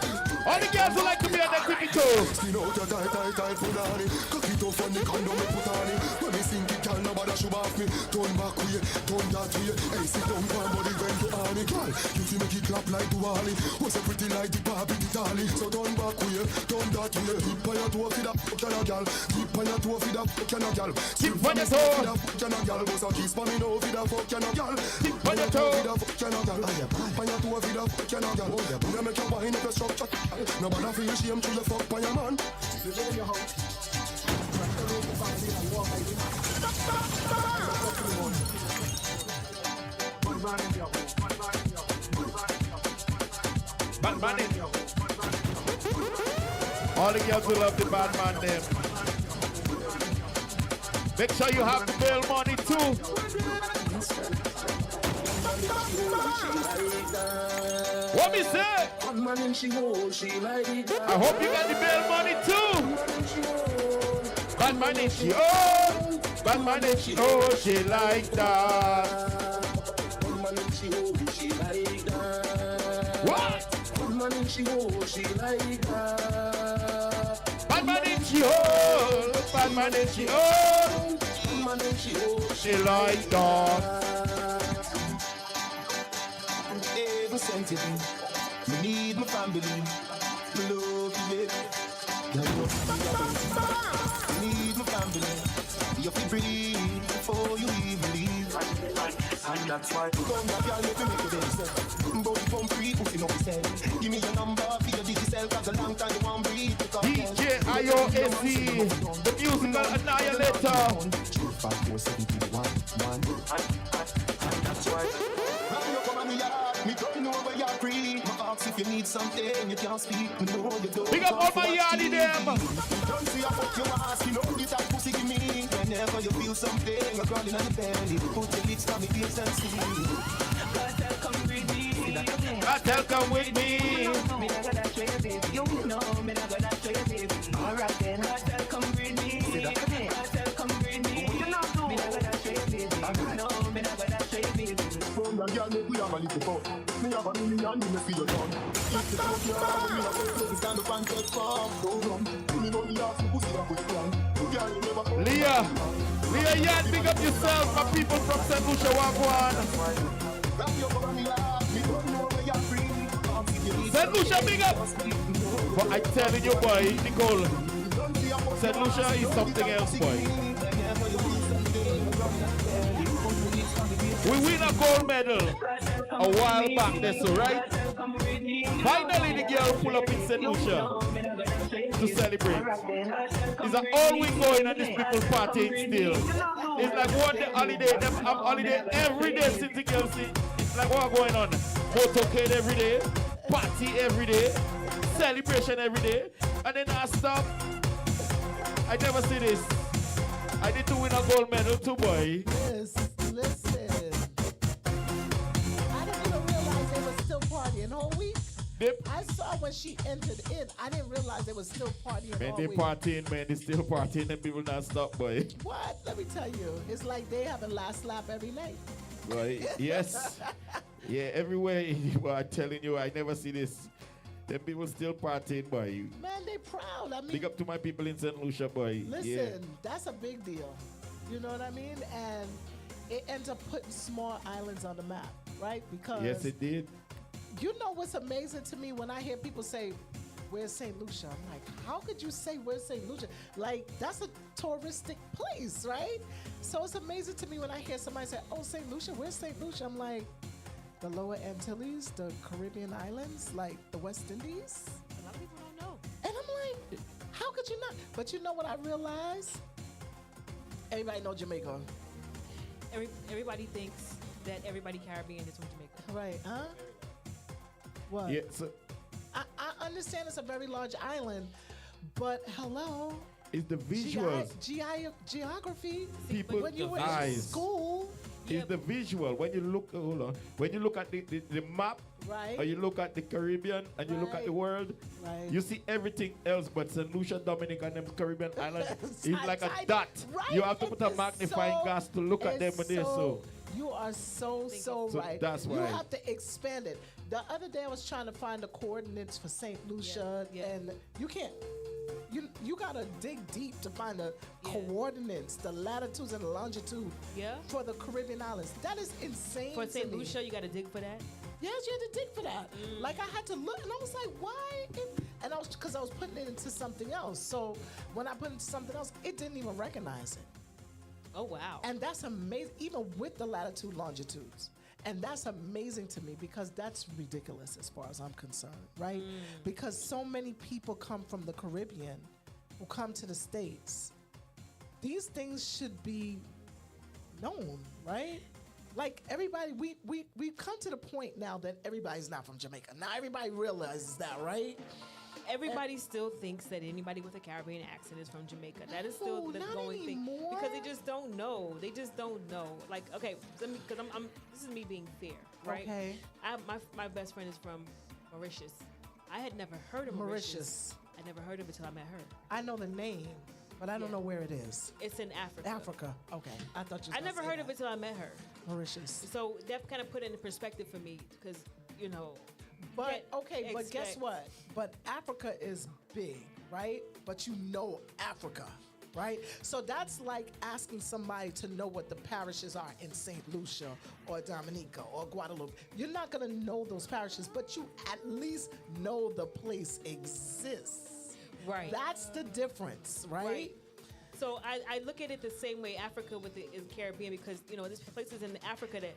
All the girls who like to be on that tippy toe. Skin out your tight, put on it. Cock it off on the condom, me put on it. When me sink it, girl, nobody should off me. Turn back way, turn that way. Hey, sit down, one body when you on it. girl. You feel make it clap like the Wally. Was a pretty like the Barbie the Dolly. So turn back way, turn that way. Keep on your toe for that fucking a girl. Keep on your toe for that fucking a girl. Keep on your toe. Fucking a girl. Was a kiss for me now for that fucking a girl. Keep on your toe. For that fucking a girl. Keep on your toe for that fucking a girl. You make your wine up your structure. No matter feel shame to your fuck by your man. You live in your house. Bad man in. All the girls who love the bad man them. Make sure you have the bail money too. What me say? I hope you got the bail money too. Bad man in she oh, bad man in she oh, she like that. What? Bad man in she oh, she like that. Bad man in she oh, bad man in she oh, she like that. Ever sensitive. Me need my family. Me love you, baby. Need my family. You feel breathe before you even leave. And that's why come back here, let me make you best. But from free, pussy no be said. Give me your number for your digital, cause a long time you won't breathe. DJ IOSC, the musical annihilator. 5, 4, 7, 2, 1, 1. And that's why. Me don't know where you're free. My ask if you need something, you can't speak. Me know you don't. Big up all my yardie them. Don't see a fuck your ass, you know this that pussy give me. Whenever you feel something, you're crawling on the belly. Put your lips on me, face and see. Cartel, come with me. Cartel, come with me. Me not gonna show you, baby. You know me not gonna show you, baby. Alright then, cartel, come with me. Cartel, come with me. You know me not gonna show you, baby. No, me not gonna show you, baby. From the girl, we have a little fun. Me have a million, you feel your gun. If you don't care, we have to stand up and take farm. Don't run. Me know the ass, pussy up with plan. Leah, Yan, big up yourself, my people from St. Lucia, Wagwan. St. Lucia, big up. But I'm telling you, boy, Nicole, St. Lucia is something else, boy. We win a gold medal a while back, that's all right. Finally, the girl pull up in St. Lucia to celebrate. It's an all week going and these people partying still. It's like one day holiday. I'm holiday every day since the girl see. It's like what going on? Motorcade every day, party every day, celebration every day, and then I stop. I never see this. I need to win a gold medal too, boy. Yes, listen. I didn't even realize they were still partying all week. I saw when she entered in. I didn't realize they were still partying man, all they week. partying, man. They still partying and people not stop, boy. What? Let me tell you. It's like they have a last lap every night. Boy, yes. Yeah, everywhere. But I'm telling you, I never see this. Them people still partying, boy. Man, they proud. I mean, big up to my people in St. Lucia, boy. Listen, that's a big deal. You know what I mean? And it ends up putting small islands on the map, right? Because yes, it did. You know what's amazing to me when I hear people say, where's St. Lucia? I'm like, how could you say where's St. Lucia? Like, that's a touristic place, right? So it's amazing to me when I hear somebody say, oh, St. Lucia, where's St. Lucia? I'm like, the Lower Antilles, the Caribbean islands, like the West Indies. A lot of people don't know. And I'm like, how could you not? But you know what I realized? Everybody know Jamaica. Everybody thinks that everybody Caribbean is from Jamaica. Right, huh? What? Yeah, so I understand it's a very large island, but hello. It's the visuals. Geography. People, when you were eyes. in school. It's the visual. When you look, hold on. When you look at the map, right, or you look at the Caribbean and you look at the world, right, you see everything else but St. Lucia, Dominic, and them Caribbean islands. It's like a dot. Right, you have to put a magnifying glass to look at them when they're so. You are so right. That's why. You have to expand it. The other day I was trying to find the coordinates for St. Lucia, and you can't. you gotta dig deep to find the coordinates, the latitudes and the longitude for the Caribbean islands. That is insane. For St. to me. Lucia, you got to dig for that? Yes, you had to dig for that. Like, I had to look, and I was like, why? And I was, because I was putting it into something else. So when I put it into something else, it didn't even recognize it. Oh, wow. And that's amazing, even with the latitude, longitudes. And that's amazing to me because that's ridiculous as far as I'm concerned, right? Because so many people come from the Caribbean who come to the States. These things should be known, right? Like everybody, we've come to the point now that everybody's not from Jamaica. Now everybody realizes that, right? Everybody still thinks that anybody with a Caribbean accent is from Jamaica. That is still the going thing because they just don't know. They just don't know. Like, okay, because I'm this is me being fair, right? Okay. My best friend is from Mauritius. I had never heard of Mauritius. I never heard of it until I met her. I know the name, but I don't know where it is. It's in Africa. Africa. Okay. I thought you. I never heard of it till I met her. Mauritius. So that kind of put it into perspective for me because you know. But but guess what? But Africa is big, right? But you know Africa, right? So that's like asking somebody to know what the parishes are in St. Lucia or Dominica or Guadeloupe. You're not gonna know those parishes, but you at least know the place exists. Right. That's the difference, right? So I look at it the same way Africa with the Caribbean because you know there's places in Africa that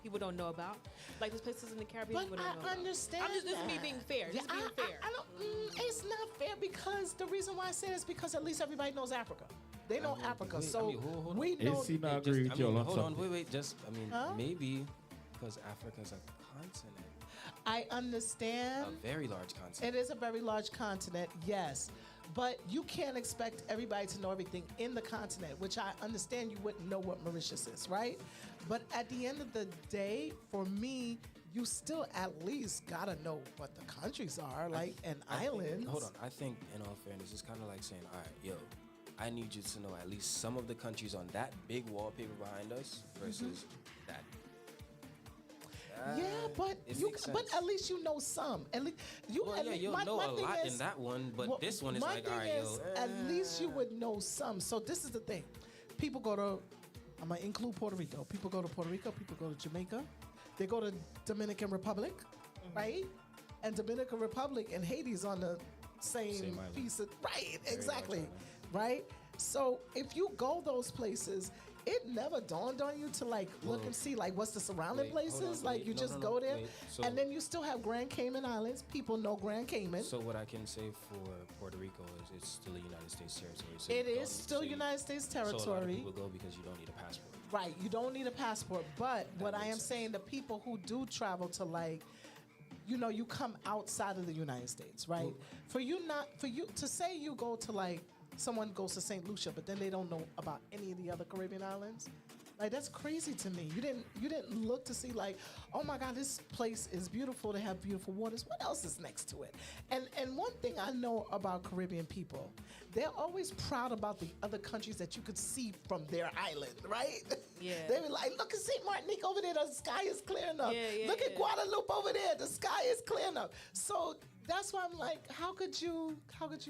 people don't know about. Like there's places in the Caribbean people don't know about. I understand. I'm just this is me being fair. Just being fair. I don't. It's not fair because the reason why I say it is because at least everybody knows Africa. They know Africa, wait, so hold on. we know. AC not agree with you on hold on, something. wait. Just maybe because Africa's a continent. I understand. A very large continent. It is a very large continent, yes. But you can't expect everybody to know everything in the continent, which I understand you wouldn't know what Mauritius is, right? But at the end of the day, for me, you still at least gotta know what the countries are, like, and islands. Hold on, I think in all fairness, it's kind of like saying, all right, yo, I need you to know at least some of the countries on that big wallpaper behind us versus that. Yeah, but at least you know some. At least you you'll know a lot in that one, but this one is like, all right, yo. At least you would know some. So this is the thing. People go to, I'm gonna include Puerto Rico. People go to Puerto Rico. People go to Jamaica. They go to Dominican Republic, right? And Dominican Republic and Haiti's on the same piece of exactly, right? So if you go those places, it never dawned on you to like look and see like what's the surrounding places. You just go there, and then you still have Grand Cayman Islands. People know Grand Cayman. So what I can say for Puerto Rico is it's still a United States territory. So it is still United States territory. So a lot of people go because you don't need a passport. Right, you don't need a passport. But what I am saying, the people who do travel to like, you come outside of the United States, right? For you to say you go to like. Someone goes to St. Lucia, but then they don't know about any of the other Caribbean islands. Like that's crazy to me. You didn't look to see like, oh my God, this place is beautiful. They have beautiful waters. What else is next to it? And one thing I know about Caribbean people, they're always proud about the other countries that you could see from their island, right? Yeah. They be like, look at St. Martinique over there. The sky is clear enough. Look at Guadeloupe over there. The sky is clear enough. So that's why I'm like, how could you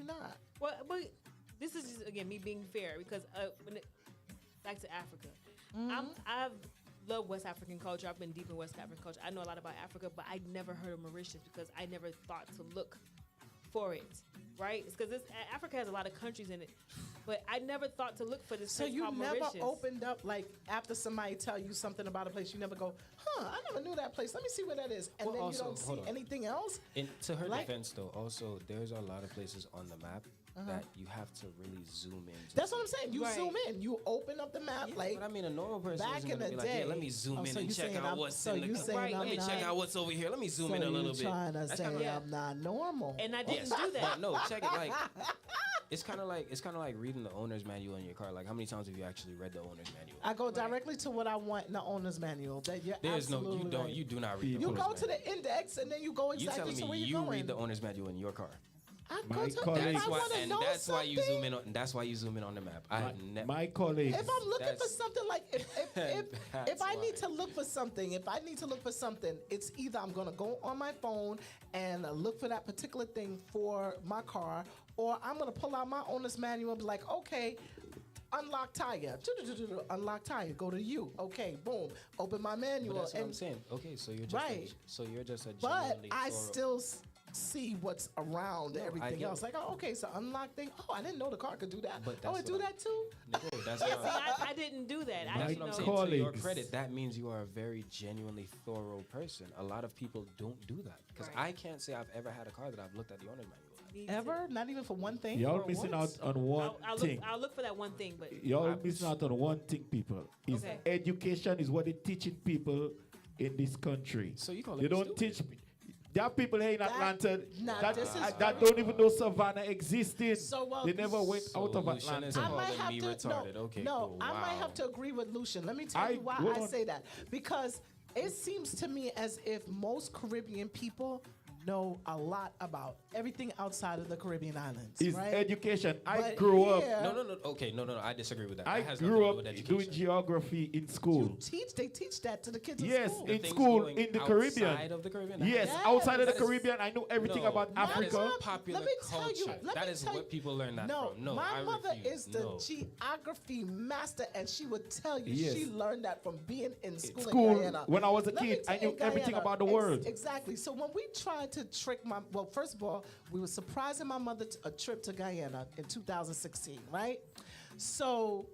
not? Well, but this is just, again, me being fair because back to Africa. I've loved West African culture. I've been deep in West African culture. I know a lot about Africa, but I never heard of Mauritius because I never thought to look for it, right? It's because Africa has a lot of countries in it, but I never thought to look for this place called Mauritius. So you never opened up, like, after somebody tell you something about a place, you never go, I never knew that place. Let me see where that is. And then also, you don't see anything else? To her defense, though, also, there's a lot of places on the map that you have to really zoom in. That's what I'm saying. You zoom in. You open up the map. But I mean, a normal person back isn't in the be day. like, yeah, let me zoom in and check out what's in the right. Let me check out what's over here. Let me zoom in a little bit. Trying to say I'm not normal. And I didn't do that. But no, check it. Like, it's kind of like reading the owner's manual in your car. Like, how many times have you actually read the owner's manual? I go directly to what I want in the owner's manual. That you do not read. You go to the index and then you go exactly to where you're going. You read the owner's manual in your car. I My go to colleagues- if That's I why, want to and know that's why you something. zoom in on. That's why you zoom in on the map. I have never. My colleagues. If I'm looking for That's- something like if That's I need why. to look for something, it's either I'm gonna go on my phone and look for that particular thing for my car, or I'm gonna pull out my owner's manual and be like, okay, unlock tire, unlock tire, go to you, okay, boom, open my But manual, that's what I'm and saying. Okay, so you're just Right. you're just a but genuinely I thorough- still see what's around No, I everything get else. it. Like, oh, okay, so unlock thing. Oh, I didn't know the car could do that. But Oh, that's it do what that too. No, that's Yeah, not. see, I didn't do that. I That's didn't what I'm know. saying. To your Colleagues. credit, that means you are a very genuinely thorough person. A lot of people don't do that because Right. I can't say I've ever had a car that I've looked at the owner's manual. Ever? Not even for one thing. Y'all Or missing once? out on one thing. I'll look for that one thing, but Y'all missing out on one thing, people. Is Okay. education is what they teaching people in this country. So you call They it don't teach. There are people here in Atlanta nah, this is that very don't even know Savannah existed. So, well, they never went So out of Lucian is Atlanta. I might calling have me to retarded. no, Okay, no. cool. I might Wow. have to agree with Lucian. Let me tell you why hold I on. say that. Because it seems to me as if most Caribbean people know a lot about everything outside of the Caribbean islands. It's right? education. I But grew here- up. No. Okay, no. I disagree with that. I That has grew nothing to do up with doing education. geography in school. They teach that to the kids Yes, in school. The in things school going in the outside Caribbean. of the Caribbean? Yes, Yes. outside of the That is- Caribbean, I know everything No, about that is Africa. popular Let me tell culture. you. Let That me is tell what you- people learn that no, from. No, my I mother refuse. is the No. geography master, and she would tell you Yes. she learned that from being in school, School, in Guyana. when I was a Let me kid, I tell you, knew everything Guyana, about the world. Exactly. So when we tried to trick first of all, we were surprising my mother a trip to Guyana in 2016, right? So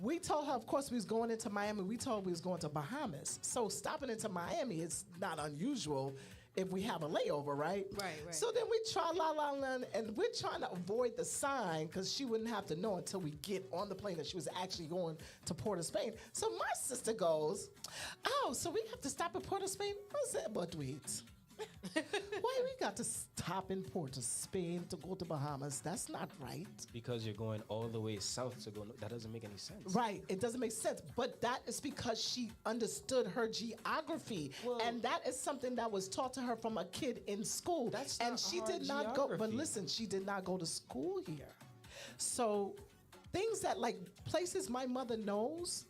we told her, of course, we was going into Miami. We told her we was going to Bahamas. So stopping into Miami is not unusual if we have a layover, right? Right. So then we try and we're trying to avoid the sign because she wouldn't have to know until we get on the plane that she was actually going to Port of Spain. So my sister goes, oh, so we have to stop at Port of Spain? I said, but wait. Why we got to stop in Port of Spain to go to Bahamas? That's not right. Because you're going all the way south to go. That doesn't make any sense. Right, it doesn't make sense, but that is because she understood her geography, and that is something that was taught to her from a kid in school. That's and not she hard did not go. But geography. listen, she did not go to school here, so things that like places my mother knows,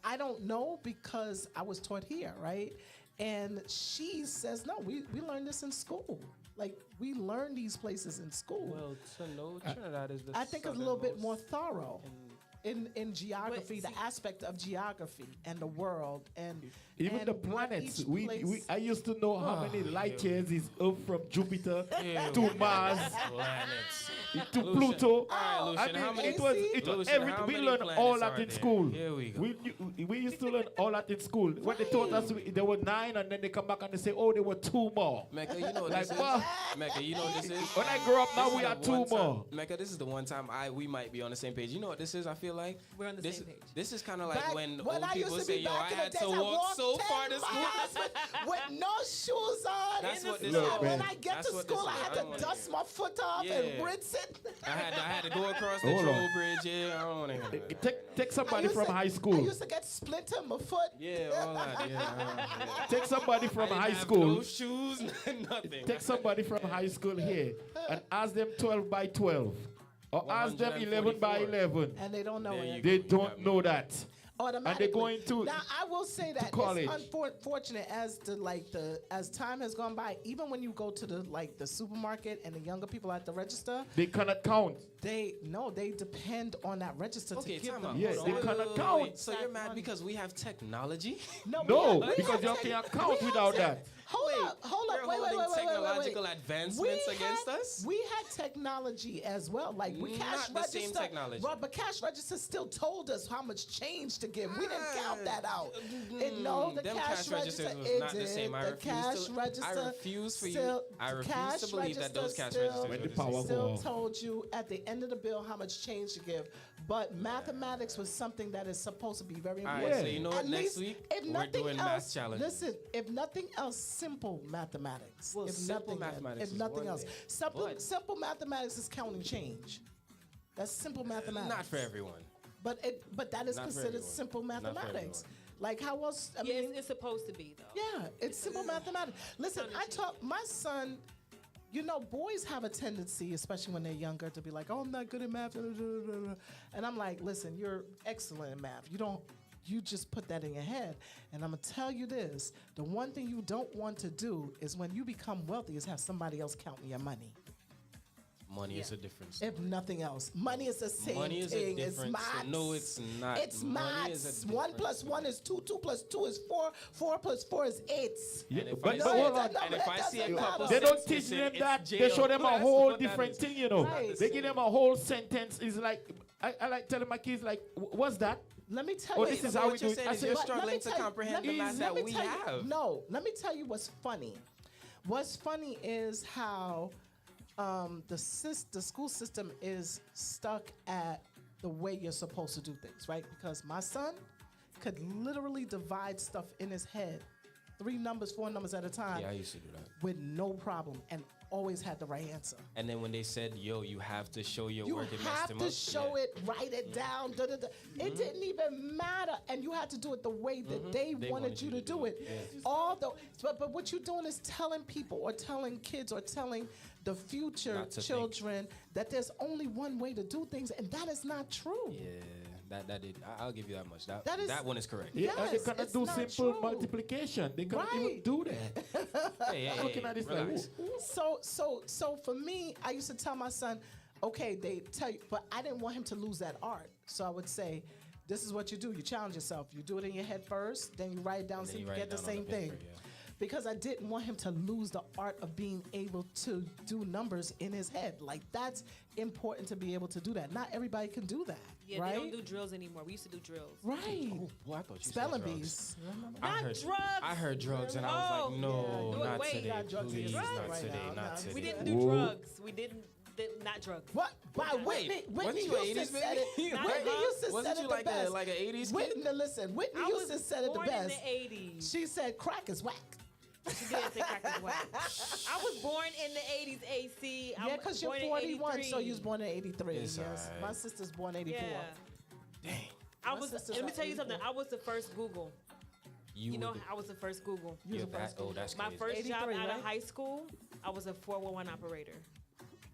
I don't know because I was taught here, right? And she says, no, we learned this in school. Like we learn these places in school. Well, to know Trinidad is the I think it's a little bit more southernmost thorough in geography, But the aspect of geography and the world and Even and the what planets. each We place- I used to know how many light years is up from Jupiter Here to we Mars planets. to Lucian. Pluto. All right, Lucian, how many- it was Lucian, everything. how We many learned planets all that are in there? school. Here we go. We used to learn all that in school. When they taught us there were 9, and then they come back and they say, oh, there were 2 more. Mecca, you know what Like, this well, is? Mecca, you know what this is? When I grew up now, This we is are the 2 one time- more. Mecca, this is the one time we might be on the same page. You know what this is? I feel like We're on the this, same page. This is kind of like Back when when old I people used to say, be "Yo, I back in the had days, to I walk walked so 10 far to school." miles with no shoes on. That's what this And is. when I get That's to what this school, I is. had I don't to wanna dust hear my foot off Yeah. and rinse it. I had to go across the Hold on. troll bridge. Yeah, I don't want to hear that. Take I somebody used from to- high I school. used to get splinter in my foot. Yeah, all that. Yeah. Take somebody from I didn't high have school. No shoes, nothing. Take somebody from high school here and ask them 12 by 12. Or ask them 11 by 11. And they don't know There it. you They go. don't know that. Automatically. And they're going to Now I will say that college. it's unfortunate as time has gone by. Even when you go to the supermarket and the younger people at the register, They cannot count. they depend on that register Okay, to give time them. out. Yes, Hold they on. cannot Wait, count. So you're mad because we have technology? No, No, we because have you tech- can't count we have without tech- that. Hold up. We're Wait, holding wait. technological advancements against us? We had technology as well. Like we cash Not the register. same technology. Right, but cash register still told us how much change to give. We didn't count that out. No, the Them cash register registers was it not the did. same. I The refuse cash to. register. I refuse for you. still- I refuse cash to believe that those register cash still- registers When were the the power same. go Still off. told you at the end of the bill how much change to give, but mathematics was something that is supposed to be very All important. right, so you know what? At Next least, week if we're nothing doing else, math challenge. Listen, if nothing else, simple mathematics. Well, if simple nothing, mathematics if is nothing one else, thing, simple but- mathematics is counting change. That's simple mathematics. Not for everyone. But that is Not for considered everyone. simple Not for mathematics. everyone. Like how else? It's supposed to be though. Yeah, it's simple mathematics. Listen, I taught my son you know, boys have a tendency, especially when they're younger, to be like, "Oh, I'm not good at math," and I'm like, "Listen, you're excellent at math. You just put that in your head." And I'm gonna tell you this: the one thing you don't want to do is when you become wealthy, is have somebody else counting your money. Money is a different story. If nothing else, money is the same Money is thing. a It's different maths. No, it's not. It's Money maths. is a 1 different plus 1 is 2. 2 plus 2 is 4. 4 plus 4 is 8. Yeah, And if but I hold see- on. and if I see a couple They don't cents teach missing, them it's that. They jail. show them a That's whole what that different is. thing, you know. Right. They give them a whole sentence. Is like, I like telling my kids, like, what's that? Let me tell Oh, you. this is so how what we do you're it. saying I is said, you're but struggling let me to tell you- comprehend the let me- math let that me we tell you- have. No, let me tell you what's funny. What's funny is how the school system is stuck at the way you're supposed to do things, right? Because my son could literally divide stuff in his head, 3 numbers, 4 numbers at a time, Yeah, I used to do that. with no problem, and always had the right answer. And then when they said, "Yo, you have to show your You work," it messed have him to up. show it, write it down. Da, da, da. It didn't even matter, and you had to do it the way that they wanted you to do it. But what you're doing is telling people, or telling kids, or telling the future Not to children that there's only one way to do things, and that is not true. Yeah, that did. I'll give you that much. That is- That one is correct. Yeah, and they Yes, cannot it's do not simple true. multiplication. They cannot even Right. do that. Hey, Looking at this like, relax. ooh. So for me, I used to tell my son, okay, they tell you, but I didn't want him to lose that art. So I would say, this is what you do. You challenge yourself. You do it in your head first, then you write it down And so then you you write get it the down on same the thing. paper, yeah. Because I didn't want him to lose the art of being able to do numbers in his head. Like, that's important to be able to do that. Not everybody can do that, Yeah, right? they don't do drills anymore. We used to do drills. Right. Oh, boy, I thought you Spelling said drugs. bees. I heard drugs. I heard drugs, and I was like, no, Yeah. not Wait, today. not drugs Please, drugs? not Right today, now, not no. today. We didn't do drugs. We didn't. Not drugs. What? By Whitney. Whitney used to said it. Whitney used to said it the best. like an 80s Whitney, listen, Whitney I used was to said it the born best. in the 80s. She said crack is whack. She didn't say crack is whack. I was born in the 80s, AC. Yeah, because you're born in 41, 83. so you was born in 83. It's Yes. alright. My sister's born 84. Yeah. Dang. Let me tell you something. I was the first Google. You know, were I was the first Google. Yeah, that's My crazy. first job 83, out right? of high school, I was a 411 operator.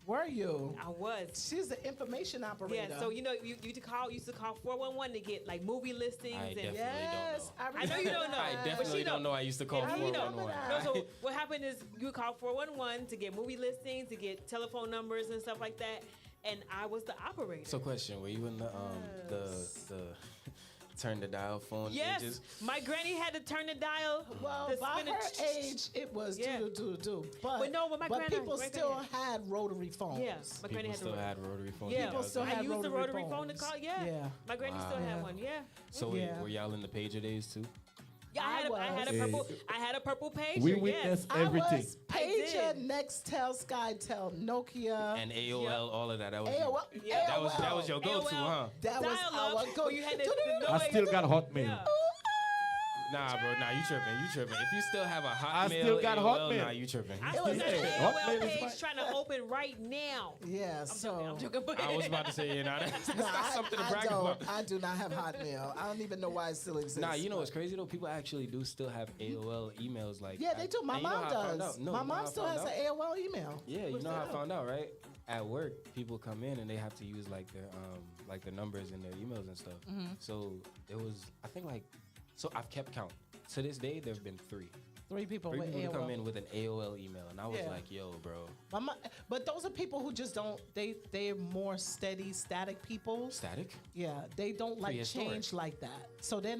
Were you? I was. She's the information operator. Yeah, so you know, you used to call 411 to get like movie listings. I and definitely yes, don't know. I know you don't know. I but definitely you know, don't know. I used to call Yeah, you know. 411. No, so what happened is you would call 411 to get movie listings, to get telephone numbers and stuff like that, and I was the operator. So, question: were you in the turn the dial phone? Yes, ages? my granny had to turn the dial. Well, to by spin her it. age, it was Yeah. do. But my but granny- people my still granny- had rotary phones. Yeah, my granny People had still the had rotary phones. Yeah, People still I had used the rotary rotary phone to phones. call. Yeah, Yeah. my granny still Wow. had one. Yeah. So, Yeah. were y'all in the pager days too? Yeah, I had a purple pager. We yes. witnessed I everything. was I pager, did. Nextel, SkyTel, Nokia. And AOL, all of that. That was AOL. you. That was your go-to, AOL. huh? That was Dial-up, our go. where you had the I noise. still got Hotmail. Yeah. Nah, bro. Nah, you tripping. If you still have a Hotmail, I still got AOL, Hotmail. Nah, you tripping. I still got the Hey, AOL Hotmail is page fine. trying to open right now. Yeah, so. I'm joking. I was about to say, you know, that's No, not something to I brag don't. about. I do not have Hotmail. I don't even know why it still exists. Nah, you know what's crazy though? People actually do still have AOL emails. Like, Yeah, they do. My and you know mom how I found does. out? No, My you know how mom I still found has out? an AOL email. Yeah, you know how I found out, right? At work, people come in and they have to use like their numbers in their emails and stuff. Mm-hmm. So it was, I think so I've kept count. To this day, there have been three. Three people Three with people AOL. come in with an AOL email, and I was Yeah. like, "Yo, bro, But those are people who just don't. They're more steady, static people. static." Yeah, they don't like Prehistoric. change like that. So they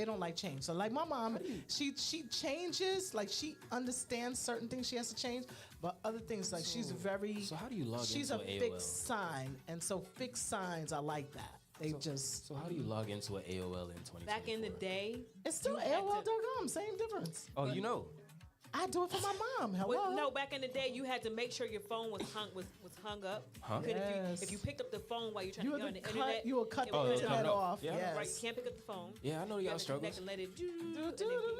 don't like change. So like my mom, she changes, like she understands certain things she has to change, but other things like she's very. So how do you log She's into a AOL? fixed sign, and so fixed signs are like that. They just. So how do you log into an AOL in 2024? Back in the day, It's still you had to- AOL.com, same difference. Oh, you know. I do it for my mom. Hello. well, no, back in the day, you had to make sure your phone was hung up. Huh? You couldn't- Yes. if you picked up the phone while you're trying You to get would on the cut- internet, you would cut it the would cut internet it off, Yeah. yes. Right, you can't pick up the phone. Yeah, I know You y'all have to connect struggles. and let it do.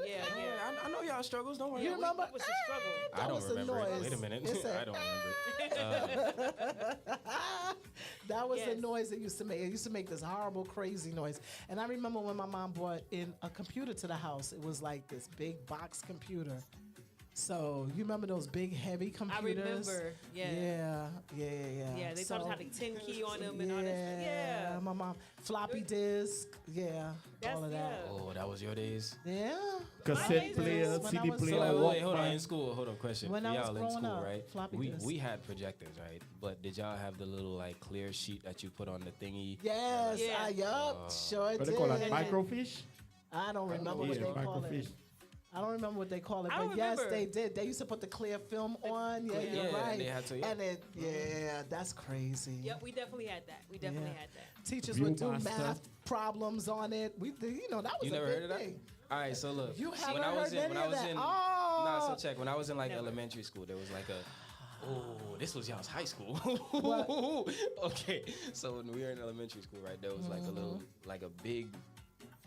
Yeah, Yeah. I know y'all struggles. Don't worry. You remember? It was a struggle. I That don't was the remember it. noise. Wait a minute. It's a- I don't remember it. That was the Yes. noise it used to make. It used to make this horrible, crazy noise. And I remember when my mom brought in a computer to the house. It was like this big box computer. So you remember those big heavy computers? I remember. Yeah. Yeah, they taught us how to 10 key on them and all that. Yeah, my mom floppy disk. Yeah, all of that. Oh, that was your days. Yeah. Cassette player, CD player. So wait, hold on. In school, hold on. Question When for I was y'all in growing school, up, right? floppy disk. We had projectors, right? But did y'all have the little like clear sheet that you put on the thingy? Yes, yup, sure What did. they call that? Microfiche? I don't remember what they call it. I don't remember what they call it, but yes, they did. They used to put the clear film on. Yeah, you're right. They had to, And it, that's crazy. Yep, we definitely had that. We definitely had that. Teachers would do math problems on it. That was you a never big heard of that? thing. All right, so look. You haven't heard any of that? So check. When I was in like elementary school, there was like this was y'all's high school. Okay, so when we were in elementary school, right, there was like a little, like a big.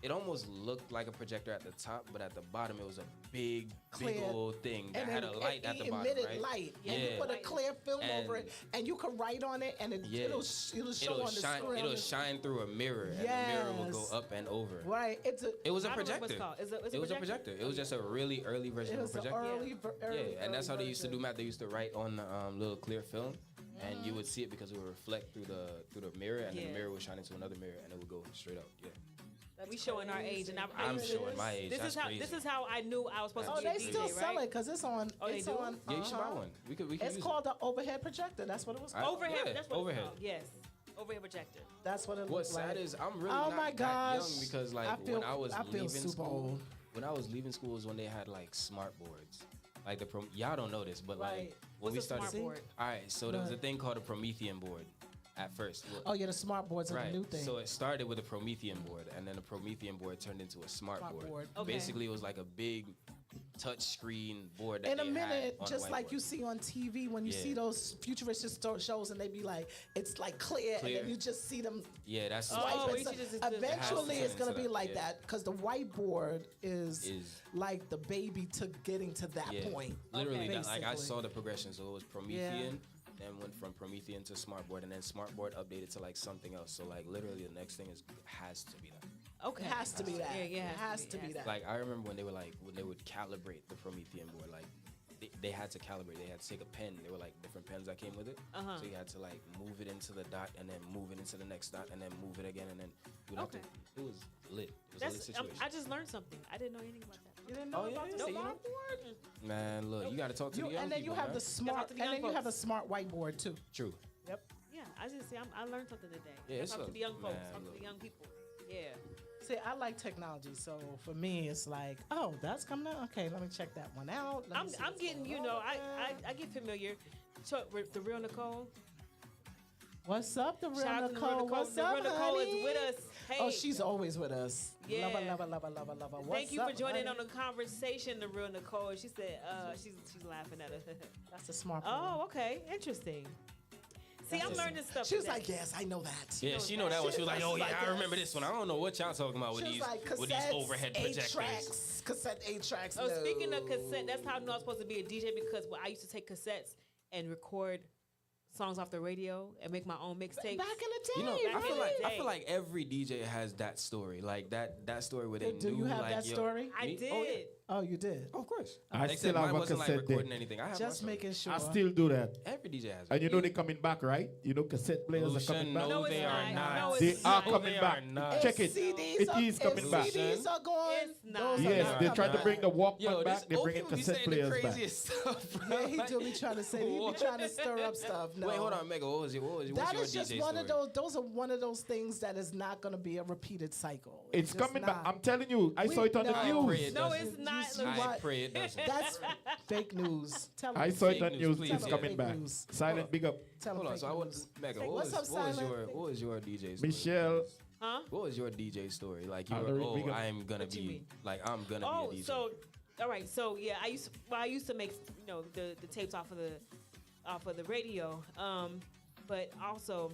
It almost looked like a projector at the top, but at the bottom it was a big old thing that had a light at the bottom, right? Light. And you put a clear film over it, and you can write on it, and it'll show on the screen. It'll shine through a mirror, and the mirror will go up and over. Right. It was a projector. It was a projector. It was just a really early version of a projector. And that's how they used to do math. They used to write on the little clear film. And you would see it because it would reflect through the mirror, and then the mirror would shine into another mirror, and it would go straight up. Yeah. We showing our age, and I'm showing my age. That's crazy. This is how I knew I was supposed to be a DJ, they still sell it because it's on. Oh, it's they do? on. Yeah, you should buy one. We could It's called the overhead projector. That's what it was called. Overhead. That's what overhead. it's called. Yes. Overhead projector. That's what it What's looks like. sad is I'm really oh not my that gosh. young because like when I was leaving school, when I was leaving school was when they had like smart boards. Like y'all don't know this, but like when we started. All right, so there was a thing called a Promethean board. At first. Oh, yeah, the smart boards are the new thing. So it started with a Promethean board, and then the Promethean board turned into a smart board. Okay. Basically, it was like a big touch screen board that in a they minute, had just like you see on TV when you see those futuristic shows and they be like, it's like clear. And then you just see them swipe. Eventually, it's going to be like that because the whiteboard is like the baby to getting to that point. Literally, like I saw the progression. So it was Promethean. Then went from Promethean to Smartboard, and then Smartboard updated to like something else. So like literally the next thing has to be that. Okay, it has to be that. Yeah, it has to be that. Like I remember when they would calibrate the Promethean board, like they had to calibrate. They had to take a pen. There were like different pens that came with it. So you had to like move it into the dot, and then move it into the next dot, and then move it again, and then you would have to. It was lit. It was a lit situation. I just learned something. I didn't know anything about that. You didn't know about the smart board? Man, look, you got to talk to the young and then people, you have man. the smart, and then you have the smart whiteboard too. True. Yep. Yeah, I just see. I learned something today. Yeah, talk to the young folks. Talk to the young people. Yeah. See, I like technology, so for me, it's like, oh, that's coming out. Okay, let me check that one out. I'm getting, I get familiar. So, the real Nicole. What's up, the real Shout out to Nicole? the real Nicole. What's the up, real Nicole honey? is with us. Hey. Oh, she's always with us. Yeah. Love her. Thank you for joining on the conversation, the real Nicole. She said, she's laughing at us. That's a smart. Oh, okay, interesting. See, I'm learning stuff. She was like, yes, I know that. Yeah, she know that one. She was like, oh yeah, I remember this one. I don't know what y'all talking about with these overhead projectors. Cassette 8-tracks. Oh, speaking of cassette, that's how I know I was supposed to be a DJ because I used to take cassettes and record songs off the radio and make my own mixtapes. Back in the day, I feel like every DJ has that story, like that story where they do knew. you have like, that story? I did. Oh, yeah. Oh, you did? Oh, of course. I Except still have mine a wasn't cassette like recording there. anything. I have Just making sure. I still do that. Every DJ has. And you know they're coming back, right? You know cassette players are coming back. No, they are not. They are coming back. Check it. It is coming back. CDs are going. It's not. Yes, they're trying to bring the Walkman back. They're bringing Open be cassette saying the players back. craziest stuff, bro. Yeah, he do be trying to say. He be trying to stir up stuff. No. Wait, hold on, Mega. What's your That is DJ just story? one of those. Those are one of those things that is not going to be a repeated cycle. It's just coming back. not. I'm telling you. I saw it on the news. No, it's not. I pray it doesn't. That's fake news. Tell him. I saw it on Fake news. news, It's please. coming Fake back. news. Silent, big up. Tell Hold him on, so I fake want news. Mega. What's up, Silent? What was your DJ story? Michelle. Huh? What was your DJ story? Like you Valerie, were, big up. I'm gonna What you be mean? like I'm gonna be a DJ. So, all right. So yeah, I used to make the tapes off of the radio. But also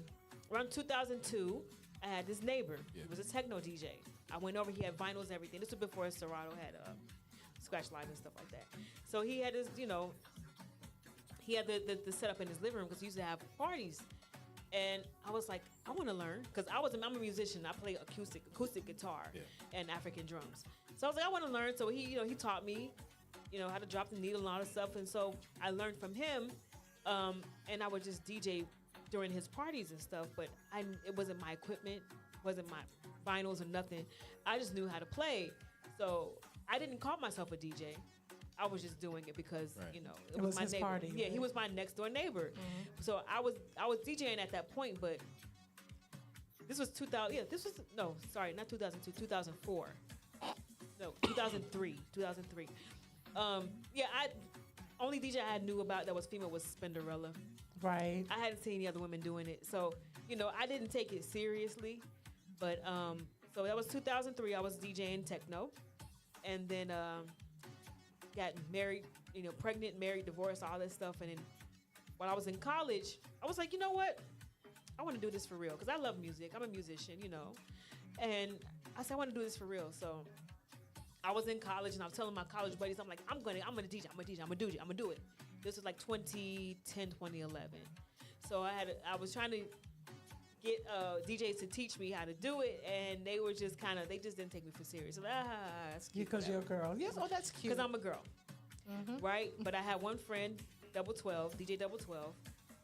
around 2002, I had this neighbor. Yeah. He was a techno DJ. I went over. He had vinyls and everything. This was before Serato had Scratch Live and stuff like that. So he had this, he had the setup in his living room because he used to have parties. And I was like, I want to learn because I'm a musician. I play acoustic guitar and African drums. So I was like, I want to learn. So he taught me, how to drop the needle and all that stuff. And so I learned from him, and I would just DJ during his parties and stuff. But it wasn't my equipment, wasn't my vinyls or nothing. I just knew how to play. So I didn't call myself a DJ. I was just doing it because it was my his neighbor. party. Yeah, Right? he was my next door neighbor. So I was DJing at that point, but this was 2000. Yeah, this was not 2002, 2004. No, 2003. 2003. Only DJ I knew about that was female was Spinderella. Right. I hadn't seen any other women doing it, so I didn't take it seriously. But so that was 2003. I was DJing techno, and then got married. Pregnant, married, divorced, all that stuff. And then when I was in college, I was like, you know what? I want to do this for real because I love music. I'm a musician, and I said I want to do this for real. So I was in college and I was telling my college buddies, I'm like, I'm gonna DJ, I'm gonna do it. This was like 2010, 2011. So I was trying to get DJs to teach me how to do it, and they were just they just didn't take me for serious. So, that's cute. Because you're a girl. Yes, that's cute. Because I'm a girl, right? But I had one friend, Double 12, DJ Double 12,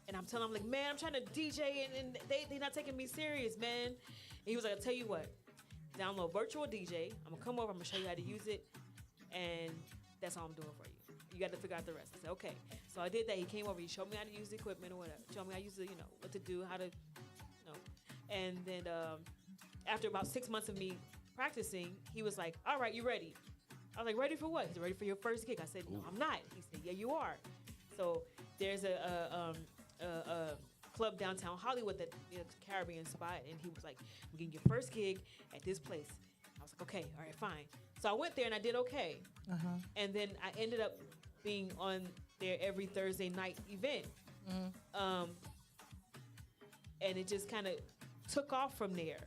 and I'm telling him, like, man, I'm trying to DJ, and they not taking me serious, man. And he was like, I'll tell you what, download Virtual DJ. I'm gonna come over, I'm gonna show you how to use it, and that's all I'm doing for you. You got to figure out the rest. I said, okay. So I did that. He came over, he showed me how to use the equipment or whatever. Showed me how to use it, what to do, how to, And then after about 6 months of me practicing, he was like, all right, you ready? I was like, ready for what? He said, ready for your first gig? I said, no, I'm not. He said, yeah, you are. So there's a club downtown Hollywood that Caribbean spot, and he was like, I'm getting your first gig at this place. I was like, okay, all right, fine. So I went there and I did okay. And then I ended up being on their every Thursday night event. And it just kind of took off from there.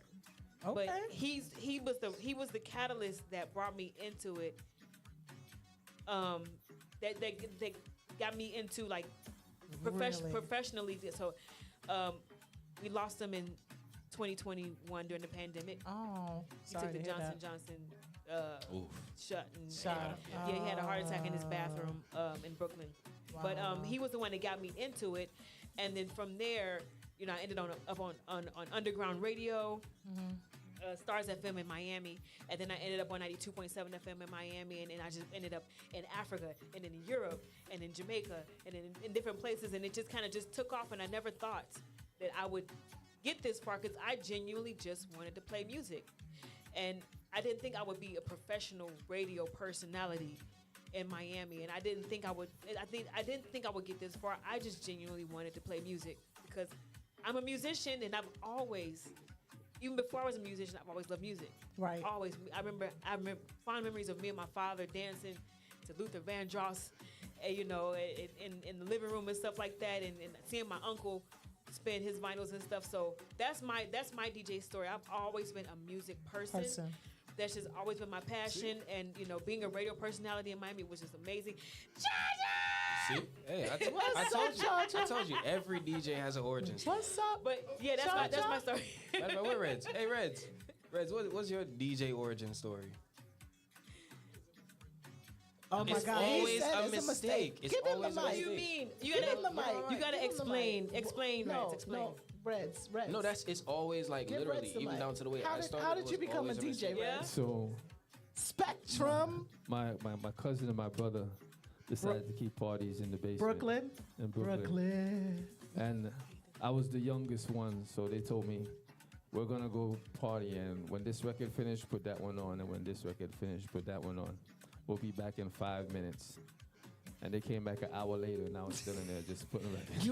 Okay. But he was the catalyst that brought me into it. That got me into like professionally. So we lost him in 2021 during the pandemic. Oh, he took the Johnson shot. Yeah, he had a heart attack in his bathroom in Brooklyn. Wow. But he was the one that got me into it, and then from there, I ended up on underground radio, Stars FM in Miami, and then I ended up on 92.7 FM in Miami, and then I just ended up in Africa, and then in Europe, and in Jamaica, and in different places, and it just kind of just took off, and I never thought that I would get this far because I genuinely just wanted to play music, and I didn't think I would be a professional radio personality in Miami, and I didn't think I would get this far. I just genuinely wanted to play music because I'm a musician, and I've always, even before I was a musician, I've always loved music. Right. Always. I remember fond memories of me and my father dancing to Luther Vandross, in the living room and stuff like that, and seeing my uncle spin his vinyls and stuff. So that's my DJ story. I've always been a music person. That's just always been my passion, and being a radio personality in Miami was just amazing. See, hey, I told you, every DJ has an origin story. What's up? But yeah, that's my story. Where Reds? Hey, Reds, what's your DJ origin story? Oh my it's God! Always a mistake. It's Give him always the a mic. mistake. What do you mean? You gotta explain. Explain, Reds. Explain. No, Reds. No, it's always like Give literally, Reds the even mic. down to the way I started. How did you become a DJ, Reds? So, Spectrum. my cousin and my brother decided to keep parties in the basement. Brooklyn. In Brooklyn. And I was the youngest one, so they told me, we're gonna go party, and when this record finished, put that one on, and when this record finished, put that one on. We'll be back in 5 minutes. And they came back an hour later, and I was still in there just putting a record.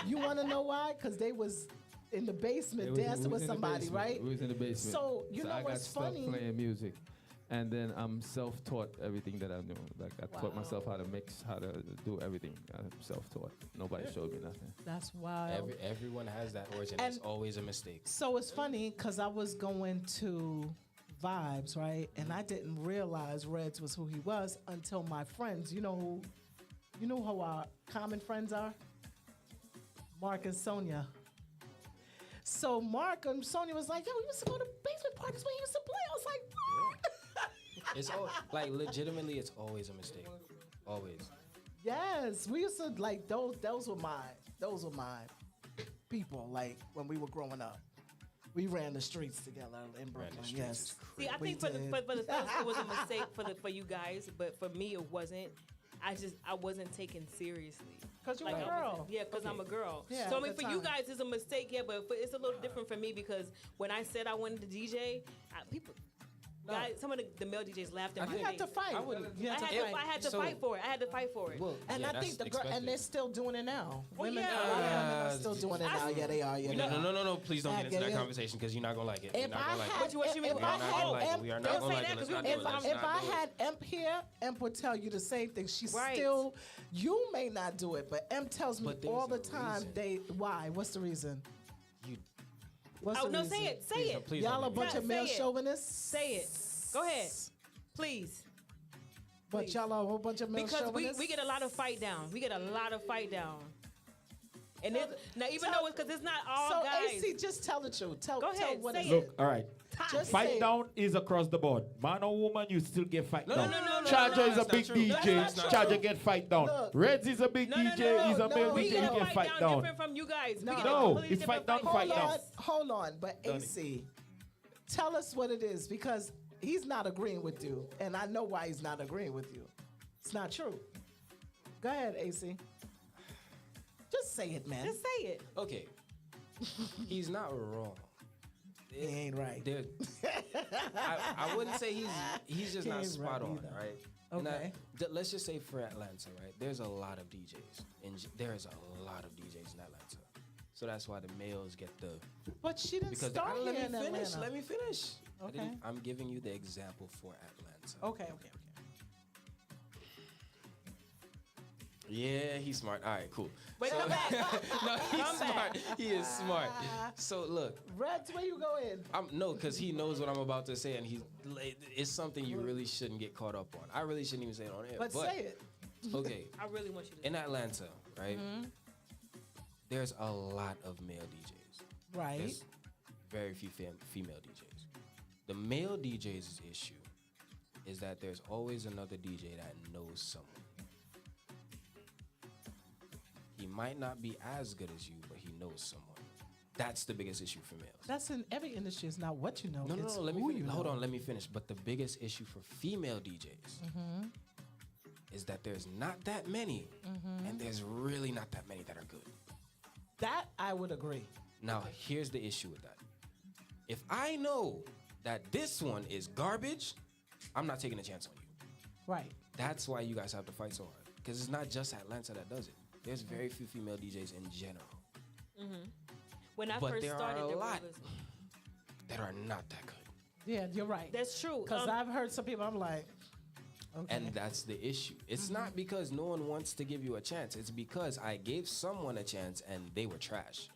You wanna know why? Because they was in the basement dancing with somebody, right? We was in the basement. So you know what's funny? I got stuck playing music. And then I'm self-taught everything that I knew. Like I taught myself how to mix, how to do everything. I'm self-taught. Nobody showed me nothing. That's wild. Everyone has that origin. It's always a mistake. So it's funny because I was going to Vibes, right? And I didn't realize Reds was who he was until my friends. You know who our common friends are? Mark and Sonia. So Mark and Sonia was like, yo, we used to go to basement parties when he used to play. I was like, what? It's all like legitimately, it's always a mistake. Always. Yes, we used to like those. Those were my people. Like when we were growing up, we ran the streets together in Brooklyn. Yes. See, I think for the fellas, it was a mistake for you guys, but for me, it wasn't. I wasn't taken seriously. Cause you're a girl. Because I'm a girl. Yeah, so I mean, at the for you time. guys, it's a mistake. Yeah, but it's a little different for me because when I said I wanted to DJ, people. Guys, some of the male DJs laughed at my face. You had to fight. I had to fight for it. I had to fight for it. Well, And yeah, I think that's the girl, and expected. they're still doing it now. Well, Women, yeah. a lot of women are still doing it now. Yeah, they are. Yeah, No. Please don't get into that Yeah. conversation because you're not gonna like it. You're If not I gonna like had, it. What you mean? if We are I not gonna like it. had We are Imp, not gonna say like that it. Let's 'cause not we- do it. Let's if not I do it. had Imp here, Imp would tell you the same thing. She Right. still, you may not do it, but Imp tells me But there's all the a time. reason. Why? What's the reason? You- What's Oh the no, reason? say it. Say Please it. don't- please Y'all a don't bunch Say of male it. chauvinists. Say it. Go ahead, please. But y'all are a whole bunch of male Because chauvinists. we get a lot of fight down. We get a lot of fight down. And now even though it's because it's not all So guys. AC, just tell the truth. Tell, Go tell ahead, what say it it. is. Look, all right. Just say Fight it. down is across the board. Man or woman, you still get fight down. no, Charger is a that's big not true. DJ. That's not Charger true. get fight down. Look. Reds is a big DJ. He's a male we DJ. get He a get fight down. different from you guys. We get a No, completely it's fight different down, fight down. Hold on. But AC, tell us what it is because he's not agreeing with you, and I know why he's not agreeing with you. It's not true. Go ahead, AC. Just say it, man. Just say it. Okay. He's not wrong. He ain't right. I wouldn't say he's just He not ain't spot right on, either. right? Okay. Let's just say for Atlanta, right? There's a lot of DJs, and there's a lot of DJs in Atlanta. So that's why the males get the. But she didn't Because start let here me in finish. Atlanta. Let me finish. Okay. I'm giving you the example for Atlanta. Okay. Yeah, he's smart. All right, cool. Wait, come back. No, he's Come smart. back. He is smart. So look, Reds, where you going? no, because he knows what I'm about to say, and it's something you really shouldn't get caught up on. I really shouldn't even say it on air. But say it. Okay. I really want you to. In Atlanta, right? There's a lot of male DJs. Right. There's very few female DJs. The male DJ's issue is that there's always another DJ that knows someone. He might not be as good as you, but he knows someone. That's the biggest issue for males. That's in every industry. It's not what you know. No, it's let me who finish. you Hold know. on, let me finish. But the biggest issue for female DJs is that there's not that many, and there's really not that many that are good. That I would agree. Now, here's the issue with that. If I know that this one is garbage, I'm not taking a chance on you. Right. That's why you guys have to fight so hard. Because it's not just Atlanta that does it. There's very few female DJs in general. When I But first there started, are a there lot was. that are not that good. Yeah, you're right. That's true. Because I've heard some people, I'm like, okay. And that's the issue. It's not because no one wants to give you a chance. It's because I gave someone a chance and they were trash.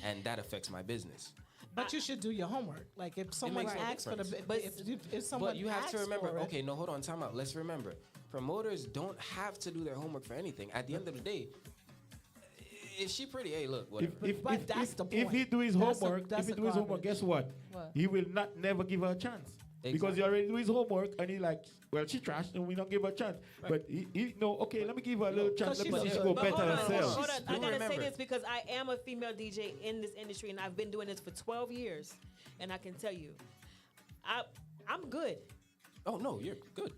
And that affects my business. But you should do your homework. Like if someone makes no asks for the, difference. if someone But you have to asks remember, for it- okay, no, hold on, time out. Let's remember, promoters don't have to do their homework for anything. At the end of the day, if she pretty, hey, look, whatever. If he do his homework, guess what? He will not never give her a chance. Because he already do his homework and he like, well, she trashed and we don't give her a chance. Right. But he know, okay, let me give her a little chance. Let me see she go But better hold on, herself. hold on. I gotta say this because I am a female DJ in this industry and I've been doing this for 12 years, and I can tell you, I'm good. Oh no, you're good.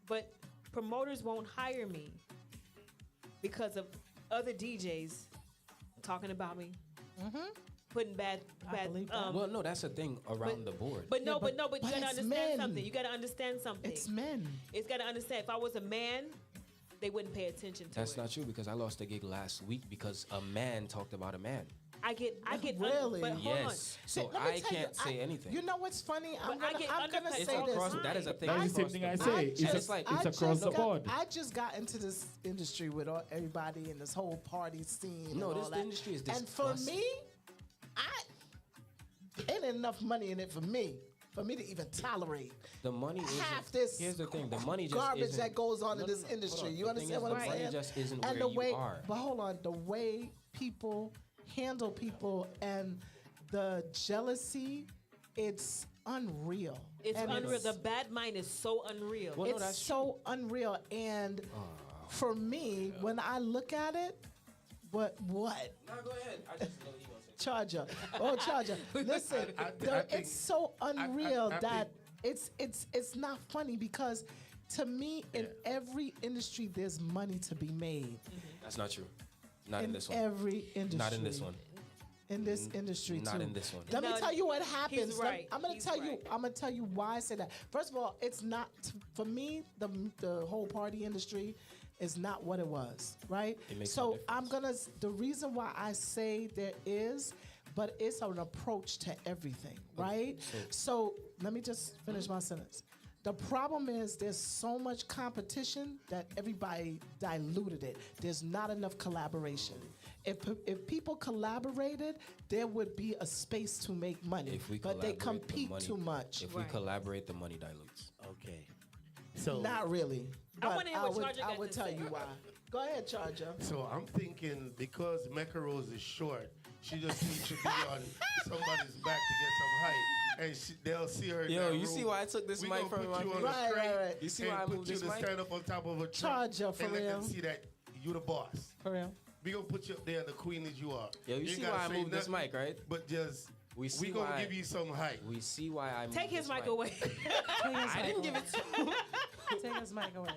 But promoters won't hire me because of other DJs talking about me, putting bad. Well, no, that's a thing around the board. But you gotta it's understand men. something. You gotta understand something. It's men. It's gotta understand. If I was a man, they wouldn't pay attention to That's it. not true because I lost a gig last week because a man talked about a man. I get Really? but hold on. Yes. So Let me I tell you, can't say anything. You know what's funny? I'm But I gonna, get I'm gonna undercut say all this. the Across, that is a thing. That's the across same thing I board. say. And it's like it's across the board. I just got into this industry with everybody in this whole party scene. No, and this all that. industry is And for disgusting. me, ain't enough money in it for me to even tolerate The money half isn't. this Here's the thing: the money just garbage isn't, that goes on No, in no, this no, industry. hold on. You The thing understand is, what the I'm money saying? just isn't and where the way, you are. but hold on, the way people handle people and the jealousy, it's unreal. It's And unreal. The bad mind is so unreal. Well, no, it's that's so unreal, and for me, when I look at it, what? No, go ahead. I just know you gonna say. Charger. Oh, Charger. Listen, it's so unreal that it's not funny because to me, in every industry, there's money to be made. That's not true. Not in this one. Every industry. Not in this one. In this industry too. Not in this one. Let me tell you what happens. He's right. I'm gonna tell you why I say that. First of all, it's not for me. The whole party industry is not what it was, right? It makes so no the reason why I say there is, but it's an approach to everything, right? So let me just finish my sentence. The problem is there's so much competition that everybody diluted it. There's not enough collaboration. If people collaborated, there would be a space to make money. But they compete too much. If we collaborate, the money dilutes. Okay. So not really. I But wanna hear what Charger I got would to tell say. you why. Go ahead, Charger. So I'm thinking because Mecca Rose is short, she just needs to be on somebody's back to get some height. And they'll see her in Yo, that you room. see why I took this We mic gonna from put my you on face? a crate Right. You see and why I put moved you this to mic? stand up on top of a truck Charger, for and let them real. see that you the boss. For real. We gonna put you up there, the queen as you are. Yo, you ain't see gotta why I say moved this nothing, mic, right? But just We see gonna why- give you some height. We see why I moved Take his this mic away. I didn't give it to Take his mic away.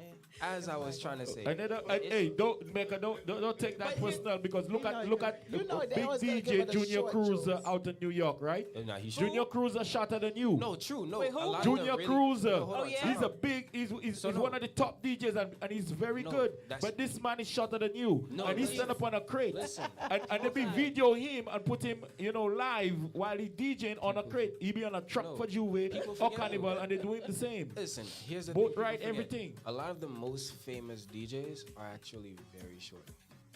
As I was trying to say. And then, hey, don't take that personal because look at you know the they big always gonna give DJ her the Junior short Cruiser jokes. out in New York, right? Nah, he's Junior Cruiser shorter than you. No, true. No, Wait, who? a lot of Junior them really- Cruiser. No, hold on, yeah? time He's a out. big. He's So no. one of the top DJs and he's very No, good. that's- But this man is shorter than you, No, and he listen. stand up on a crate. Listen. And they be video him and put him, live while he DJing on a crate. He be on a truck No. for Juve People or forget Carnival, that. and they doing the same. Listen, here's the Boat thing. people ride, forget. everything. A lot of the most famous DJs are actually very short.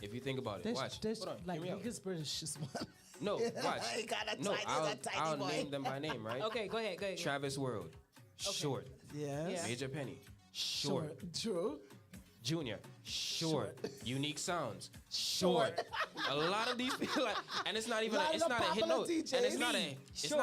If you think about it, watch. Hold on, like hear me out. biggest British is one. No, watch. He got a No, tiny- I'll, a tiny I'll boy. name them by name, right? Okay, go ahead. Travis World, short. Yes. Yeah. Major Penny, short. True. Junior, short. Unique Sounds, short. A lot of these people, and it's not even, Lot of it's the not a hit. popular No, and it's DJs. not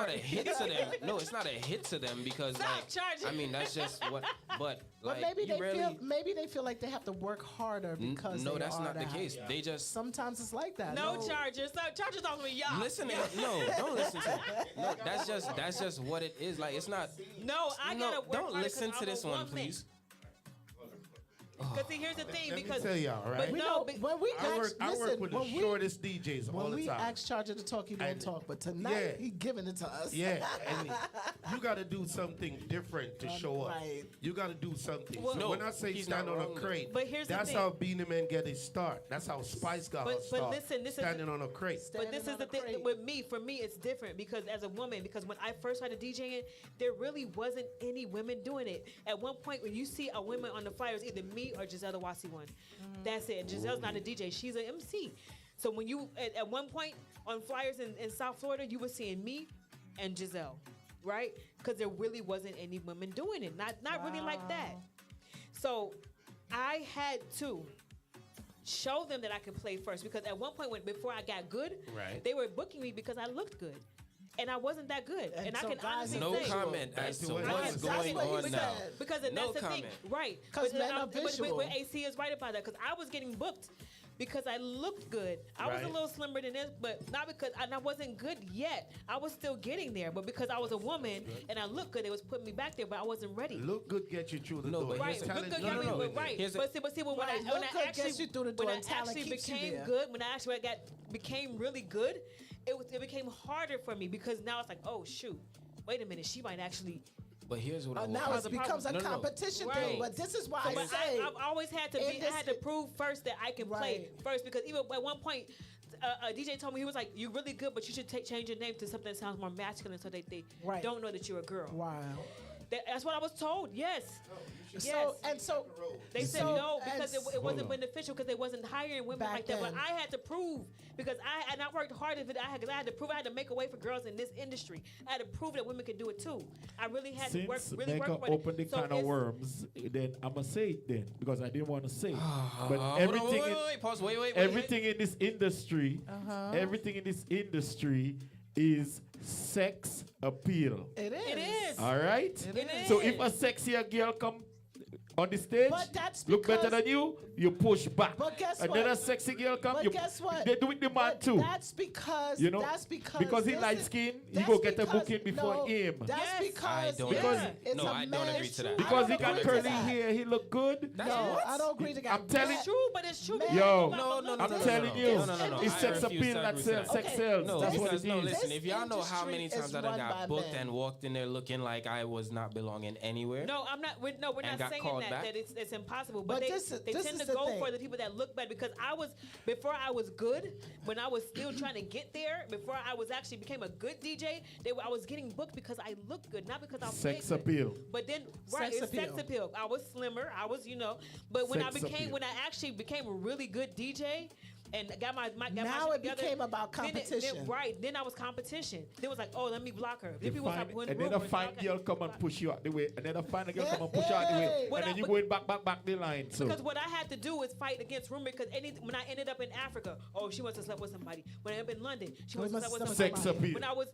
a hit to them. No, it's not a hit to them because, Stop like, charging. I mean, that's just what. But But like, maybe you rarely. maybe they feel like they have to work harder because No, they that's are not the that. case. They just Sometimes it's like that. No Chargers. No Chargers talking to y'all. listen. No, don't listen to. No, that's just what it is. Like, it's not. No, I gotta work don't harder listen 'cause to I'm a this one, woman. please. Because see, here's the thing. Let me Because tell y'all, right? But We no, know but, when we I work listen, with the when we- shortest DJs all When the we time. ask Charger to talk, he don't And- talk. But tonight, yeah. he giving it to us. Yeah, and you got to do something different to show up. right. You got to do something. Well, so No, when I say he's stand not on a wrong, though. crate, But here's the that's thing. how Beanie Man get his start. That's how Spice got her But start. listen, this is- standing on a crate. But this is the thing with me. For me, it's different because as a woman, because when I first started DJing, there really wasn't any women doing it. At one point, when you see a woman on the flyers, either me or Giselle the Wasi one, that's it. Giselle's not a DJ; she's an MC. So when you at one point on flyers in South Florida, you were seeing me and Giselle, right? Because there really wasn't any women doing it. Not really like that. So I had to show them that I could play first because at one point before I got good, Right. they were booking me because I looked good. And I wasn't that good. And I so can guys honestly No say comment as to That's what's what going he on now. said. because No that's the comment. thing. Right. 'Cause men are but visual. AC is right about that because I was getting booked because I looked good. I was a Right. little slimmer than this, but not because I wasn't good yet. I was still getting there, but because I was a woman and I looked good, they was putting me back there, but I wasn't ready. Look good get you through the No, door. but Right, here's the- look Talent good, you get me, know but it. right. Here's the- But see, when Right, I look good actually gets you through the door when I and talent actually keeps you became there. good, when I actually became really good, it became harder for me because now it's like, oh shoot, wait a minute, she might actually. But here's what I want. Now it the becomes a No, no, no. competition Right. thing. But this is why So, I but say I've always had to in I this- had to prove first that I can play Right. first because even at one point. A DJ told me, he was like, "You're really good, but you should change your name to something that sounds more masculine, so they Right. don't know that you're a girl." wow. That's what I was told. Yes. So and so They said so- no because and it wasn't beneficial because they wasn't hiring women Back like that. But then. I had to prove because I worked hard at it. Because I had to prove I had to make a way for girls in this industry. I had to prove that women could do it too. I really had to work Since really Mecca work for it. opened the So can of it's- worms, then I'ma say it then because I didn't want to say it. But Hold on, everything, wait, pause, wait. everything in this industry, everything in this industry is sex appeal. it is. It is. All right. It is. So if a sexier girl come on the stage, But that's look better because- than you push back. But guess what? Another sexy girl come, But you, guess what? they do it the man But too. That's because You know, because he this light is- skin, he that's go get a because- booking before no, him. That's Yes. because I don't Because- agree. it's No, a I don't man- agree to that. Because he I don't got agree to curly that. hair, he look good. No, I don't agree to that. I'm telling It's true, but it's true. Man, because Yo, it's No, about no, the no, I'm no, look. telling no, you, no, no, no, it's I sex refuse appeal to that agree to sells. that. Sex Okay. sells. No, That's what because it no, is. listen. This If y'all know how many industry times is that I run got by booked men. and walked in there looking like I was not belonging anywhere. No, I'm not. We're And not got saying called that. back? That it's impossible. But But, they this tend is to the go thing. for the people that look bad because before I was good, when I was still trying to get there, before I was actually became a good DJ, I was getting booked because I looked good, not because I'm Sex big. appeal. But then, right, Sex it's sex appeal. appeal. I was slimmer. I was, But when Sex appeal. when I actually became a really good DJ. And got my got Now my shit it together, became about competition. Right. Then I was competition. Then it was like, oh, let me block her. Then people start putting And then a rumors. fine girl come and push you out the way. And then a fine girl come and push you out the way. What And then I- you going back the line. So Because what I had to do was fight against rumor. Because when I ended up in Africa, oh, she wants to sleep with somebody. When I ended up in London, she wants to sleep with somebody. Sex appeal. When I was,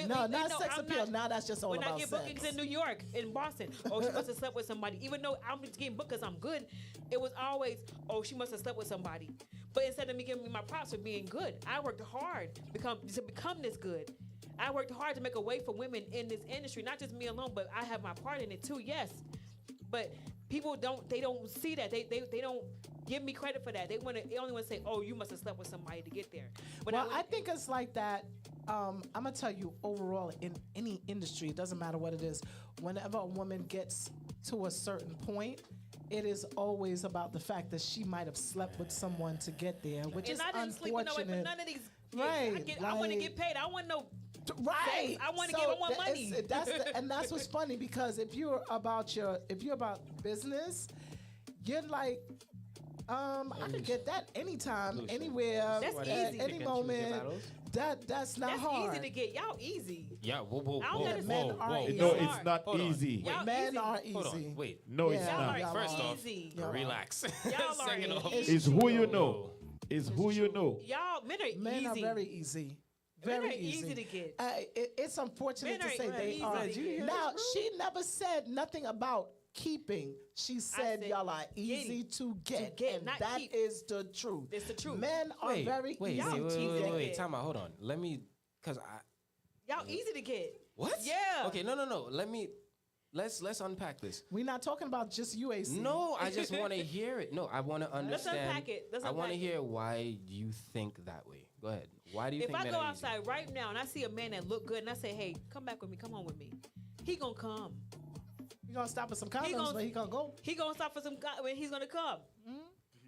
No, not sex I'm appeal. Now that's just all when about I get sex. bookings in New York, in Boston, oh, she must have slept with somebody. Even though I'm just getting booked because I'm good, it was always, oh, she must have slept with somebody. But instead of me giving me my props for being good, I worked hard to become this good. I worked hard to make a way for women in this industry, not just me alone, but I have my part in it too. Yes, but people don't see that. They don't give me credit for that. They only want to say, oh, you must have slept with somebody to get there. But Well, I think it's like that. I'm gonna tell you overall in any industry, it doesn't matter what it is. Whenever a woman gets to a certain point, it is always about the fact that she might have slept with someone to get there, which and is I didn't sleep with unfortunate. no way, but none of these. Right, I want to like- get paid. I want no. Right. I want to give. I want money. And that's what's funny because if you're about business, you're like, I could get that anytime, anywhere, That's at easy. any moment. That's not That's hard. easy to get. Y'all easy. Yeah, whoa. I don't gotta Men are easy. No, it's not Hold on. easy. Y'all Men easy. are Hold easy. on, wait. No, it's Yeah, not. y'all First are. off, Y'all are. relax. Y'all are Second off, It's who you know. It's who you know. Y'all men are Men easy. are very easy. Men Very are easy to get. It's unfortunate Men to are say they easy are. to get. Now, she never said nothing about keeping. She said said y'all are easy to get, and not that keep. is the truth. It's the truth. Men are very wait, easy to get. wait. Time out. Hold on. Let me, cause Y'all easy to get. what? Yeah. Okay, no. Let's unpack this. We're not talking about just UAC. No, I just want to hear it. No, I want to understand. unpack it. Let's I want to unpack hear why you think that way. Go ahead. Why do you If think I men go are easy? outside right now and I see a man that look good and I say, hey, come back with me, come home with me, he gonna come. You're going to stop at some He condoms, gonna- but he going to go. He gonna stop for some guy when he's gonna come.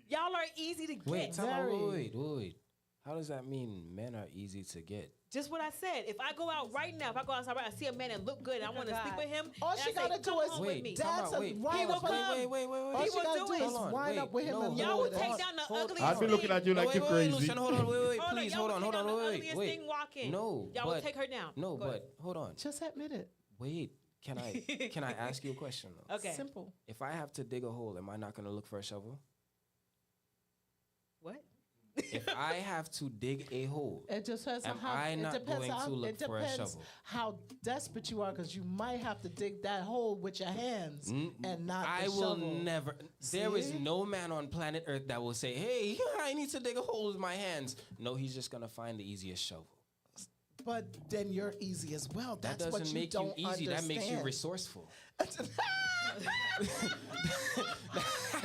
Y'all are easy to get. Wait, time out. Wait. How does that mean men are easy to get? Just what I said. If I go out right now, if I go outside right, I see a man that look good and I want to sleep with him. All and she I say, gotta do come is home with me. dance and He wind will up with him. come. Wait. All He she will gotta do do it. is wind up with him. and Y'all do will it. take down the ugliest I've been looking at you like you're crazy. Lucian, hold on, wait, Hold on, please, y'all hold will on, take down the wait. ugliest thing walking. No, Y'all will but- take her down. No, Go ahead. but hold on. Just admit it. Wait, can I ask you a question though? Okay. Simple. If I have to dig a hole, am I not gonna look for a shovel? What? If I have to dig a hole, It just depends am how. I it not depends going how, to look it for a depends shovel? how desperate you are, because you might have to dig that hole with your hands and not. I the will shovel. never. There is See? no man on planet Earth that will say, "Hey, I need to dig a hole with my hands." No, he's just gonna find the easiest shovel. But then you're easy as well. That That's what doesn't you make you don't easy. That makes you understand. resourceful. That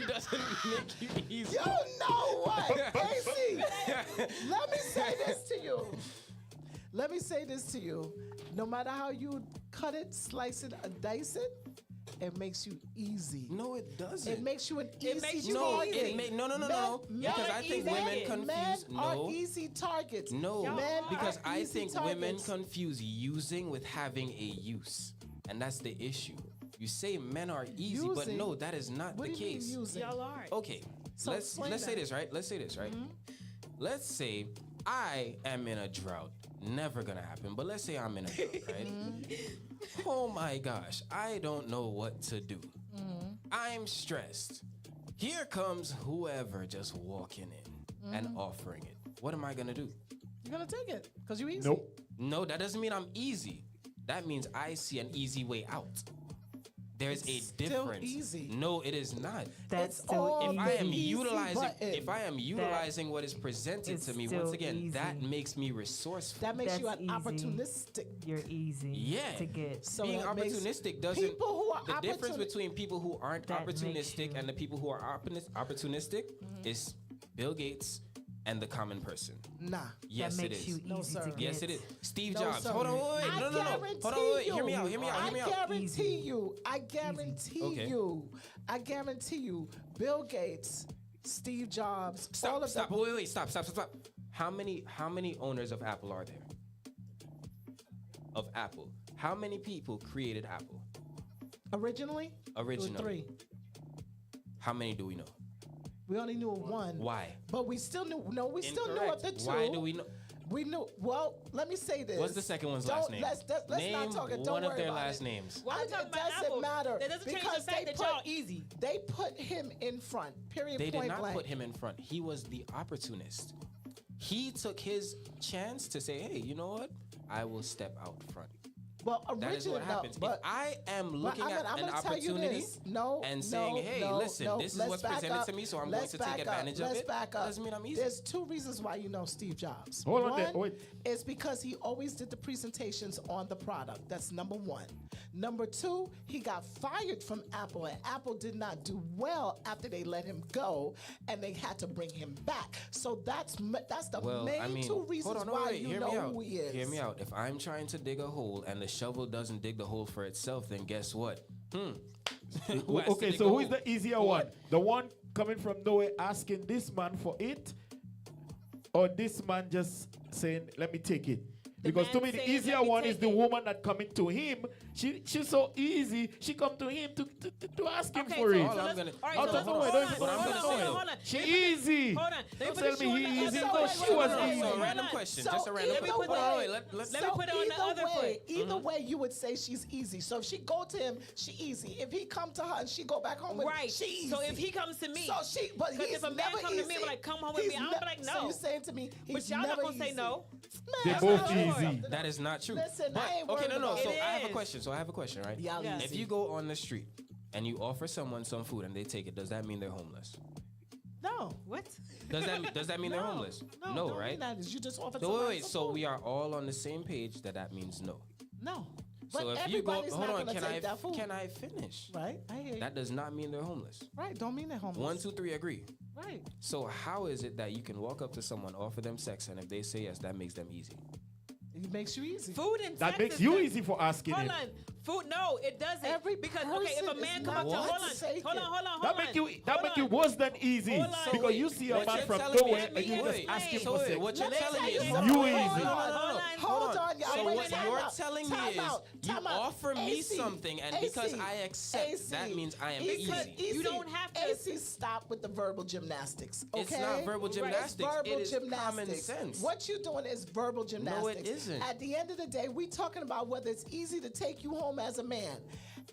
doesn't make you easy. You know what, Casey? Let me say this to you. Let me say this to you. No matter how you cut it, slice it, or dice it, it makes you easy. No, it doesn't. It makes you an easy makes you target. easy. No. Men Because I think women confuse. are No. easy targets. No, Men because are I easy think women targets. confuse using with having a use. And that's the issue. You say men are easy, but Using? no, that is not What the do you mean case. using? Y'all are. Okay, So let's explain say that. this, right? Let's say this, right? Let's say I am in a drought. Never gonna happen, but let's say I'm in a drought, right? Oh my gosh, I don't know what to do. I'm stressed. Here comes whoever just walking in and offering it. What am I gonna do? You're gonna take it because you're easy. Nope. No, that doesn't mean I'm easy. That means I see an easy way out. There's It's a still difference. easy. No, it is not. That's It's all If I am the easy utilizing button. what is presented is to me, still once again, easy. that makes me resourceful. That makes you That's an easy. opportunistic. You're easy Yeah. to get. So Being that makes opportunistic doesn't. people who are the difference opportuni- between people who aren't That makes opportunistic you- and the people who are opportunistic is Bill Gates and the common person. Nah. Yes, that it makes is. you No, easy sir. to get. Yes, it is. Steve No, Jobs. sir. Hold on, wait. I No. Hold on, guarantee wait. Hear me out. I guarantee you. I guarantee Okay. you. I guarantee you. Bill Gates, Steve Jobs, all of Stop. them. Wait. Stop. How many owners of Apple are there? Of Apple. How many people created Apple? Originally? There were Originally. 3. How many do we know? We only knew of 1. Why? But we still knew. No, we still knew of the 2. Why do we know? We knew. Well, let me say this. What's the second one's Don't- last name? Let's Name not talk it. Don't one of worry their about last it. names. Why are we It talking about doesn't Apple? matter. That doesn't change the because fact that y'all easy. They put him in front. Period. They point did not blank. put him in front. He was the opportunist. He took his chance to say, hey, you know what? I will step out front. Well, That is what originally, happens. no, If I am looking I'm at gonna an tell you opportunity this. No, and saying, no, hey, no, listen, no, this is let's what's back presented up. to me, so I'm going Let's to take back up. advantage of Let's it. back up. Doesn't mean I'm easy. There's 2 reasons why you know Steve Jobs. Hold on one there, wait. is because he always did the presentations on the product. That's number 1. Number 2, he got fired from Apple, and Apple did not do well after they let him go, and they had to bring him back. So that's the main 2 reasons hold on, why wait, you hear know me out. who he is. Hear me out. If I'm trying to dig a hole and the shovel doesn't dig the hole for itself, then guess what? Who has to Okay, dig so the who is hole? the easier one? The one coming from nowhere asking this man for it, or this man just saying, "Let me take it"? Because to man me, the saying, easier "Let me one is take the it." woman that coming to him. She's so easy. She come to him to ask him Okay, for so it. let's- all right, Out so of let's- nowhere, hold don't on, even put hold her on, on. hold on. She Let me put- easy. hold on. Let me Don't put tell this me on he the easy other because foot. she was Hold on, easy. hold on. Random question. Just a random either question. Hold on, wait. Let's Let me put it on the either other way, foot. either way, you would say she's easy. So if she go to him, she easy. If he come to her and she go back home with Right. she easy. So if he comes to me, so she, but because he's if a man never come to me easy. and like come home with me, I'm gonna be like, So no. you're saying to me, he's But y'all not never gonna say easy. no. They're Man, both I'm not easy. worried. That is not true. Listen, But, I ain't okay, worried no. about So it. I have a is. question. right? Y'all Yeah. easy. If you go on the street and you offer someone some food and they take it, does that mean they're homeless? No. What? Does that mean they're homeless? No, don't right? mean that. You just offered So somebody wait. some So food. we are all on the same page that means no. No. But So if you go, everybody's hold not on. gonna Can take that food. I finish? Right, I hear you. That does not mean they're homeless. Right, don't mean they're homeless. 1, 2, 3, agree. Right. So how is it that you can walk up to someone, offer them sex, and if they say yes, that makes them easy? It makes you easy. Food and That sex makes is you the- easy for asking Hold him. on. Food, no, it doesn't. Because okay, if a person man is come not up to going hold to on, take hold on, it. hold on, That hold make you on. you worse than easy. Hold on. Because you see a what man you're from telling me- nowhere and you Let just me ask him explain. for So sex. what you're Let me telling me tell is you You something. easy. Hold No, on. no, no, no. Hold on, y'all. So Wait, what time you're out. telling me Time is out. you Time out. offer me AC, something, and because AC, I accept, that means I am Because easy. You don't have to- AC, stop with the verbal gymnastics. Okay? It's not verbal It's gymnastics. verbal It is gymnastics. common sense. What you're doing is verbal gymnastics. isn't. At the end of the day, we talking about whether it's easy to take you home as a man.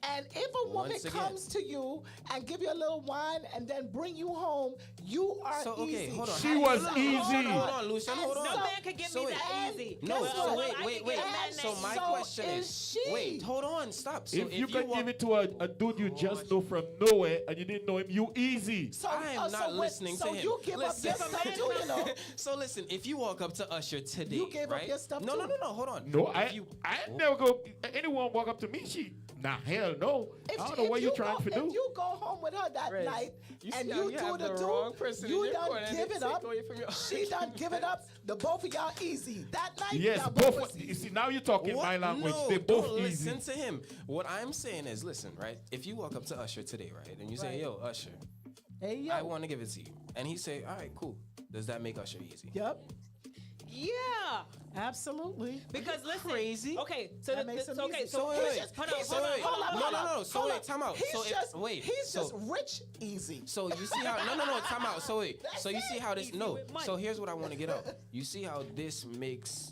And if a woman Once again. comes to you and give you a little wine and then bring you home, you are So, okay, easy. hold on. She was And easy. Hold on, Lucian, And hold on. No so- man could give So me wait. that easy. No, Guess so what? wait. I can get a man So that my so question is is, she. wait, hold on, stop. So If you can walk- give it to a dude you just know from nowhere and you didn't know him, you easy. So, I am not listening so to him. you give Listen, up your stuff too, you know. So listen, if you walk up to Usher today, You gave up right? your stuff no, too. No, hold on. No, If I never go. Anyone walk up to me, nah, hell no. I don't know what you trying to do. If you go home with her that Reg, night you and see how you you do have the the do, wrong person in you your done corner and give they it take up. away from your- She done give it up. The both of y'all easy. That night, Yes, y'all both. was You easy. see, now you're talking What? my language. No, They're both don't easy. listen to him. What I'm saying is, listen, right? If you walk up to Usher today, right, and you say, Right. "Yo, Usher, Hey, yo. I want to give it to you," and he say, "All right, cool." Does that make Usher easy? Yep. Yeah. Absolutely. Because listen. Crazy. Okay, so That makes him okay, easy. so wait, he's wait. just hold He's on, just- hold up, No, hold no, up, no. So hold wait, up. time out. He's So if- just, wait, He's so- just rich easy. So you see how no, time out. So wait. That's So you see how this Easy no. with money. So here's what I want to get out. You see how this makes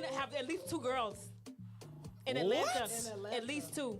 men have at least 2 girls in Atlanta. At least 2.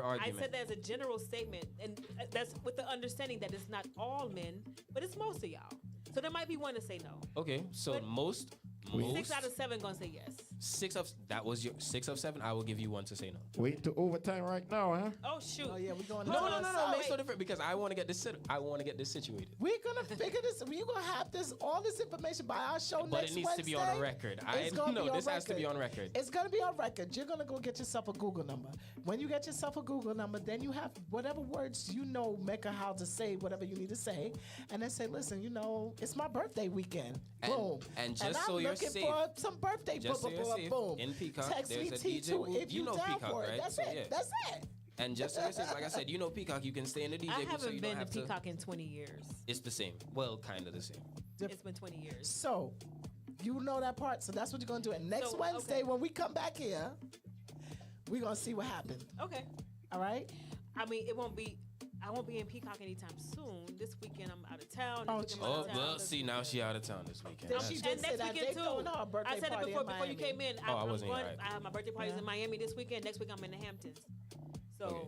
her argument. I said that as a general statement, and that's with the understanding that it's not all men, but it's most of y'all. So there might be one to say no. Okay, so But- most Most, 6 out of 7 gonna say yes. 6 of 7. I will give you one to say no. Wait to overtime right now, huh? Oh shoot! Oh yeah, we're going. No. Makes no difference because I want to get this. I want to get this situated. We're gonna figure this. We're gonna have all this information by our show But next it needs Wednesday. to be on record. This has to be on record. It's gonna be on record. You're gonna go get yourself a Google number. When you get yourself a Google number, then you have whatever words you know, Mecca, how to say whatever you need to say, and then say, listen, it's my birthday weekend. Boom. And just and so I'm you're looking safe. for some birthday. Just so you're safe. Boom. In Peacock, Text there's me a T2 DJ booth. if You know down Peacock, for it. right? That's So, it. yeah. That's it. And just so you're safe, like I said, Peacock, you can stay in the DJ I booth. So haven't you been don't to have Peacock in 20 years. It's the same. Well, kind of the same. It's been 20 years. So, you know that part. So that's what you're gonna do. And next Wednesday, when we come back here, we're gonna see what happened. Okay. All right. I mean, I won't be in Peacock anytime soon. This weekend I'm out of town. Well, see, now she out of town this weekend. She did say next that weekend they too. throwing her birthday I said it party before in you came in. I wasn't here, I have my birthday parties in Miami this weekend. Next week I'm in the Hamptons.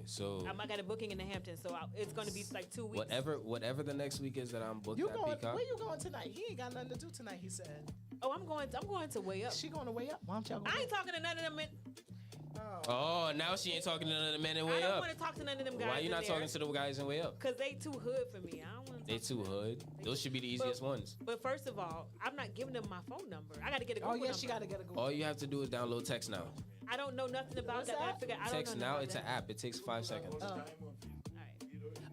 So I got a booking in the Hamptons. So it's going to be like 2 weeks. Whatever the next week is that I'm booked You at going? Peacock. Where you going tonight? He ain't got nothing to do tonight. He said. Oh, I'm going to Way Up. She going to Way Up? Why don't y'all go? I ain't talking to none of them. Oh, now she ain't talking to none of the men in Way I don't Up. want to talk to none of them guys. Why you not talking to the guys in Way Up? Because they too hood for me. I don't want to. They too hood. Those should be the easiest ones. But first of all, I'm not giving them my phone number. I got to get a Google number. She got to get a Google. All you have to do is download Text Now. I don't know nothing about that. I figure I don't Text know Now, about it's that. an app. It takes 5 seconds.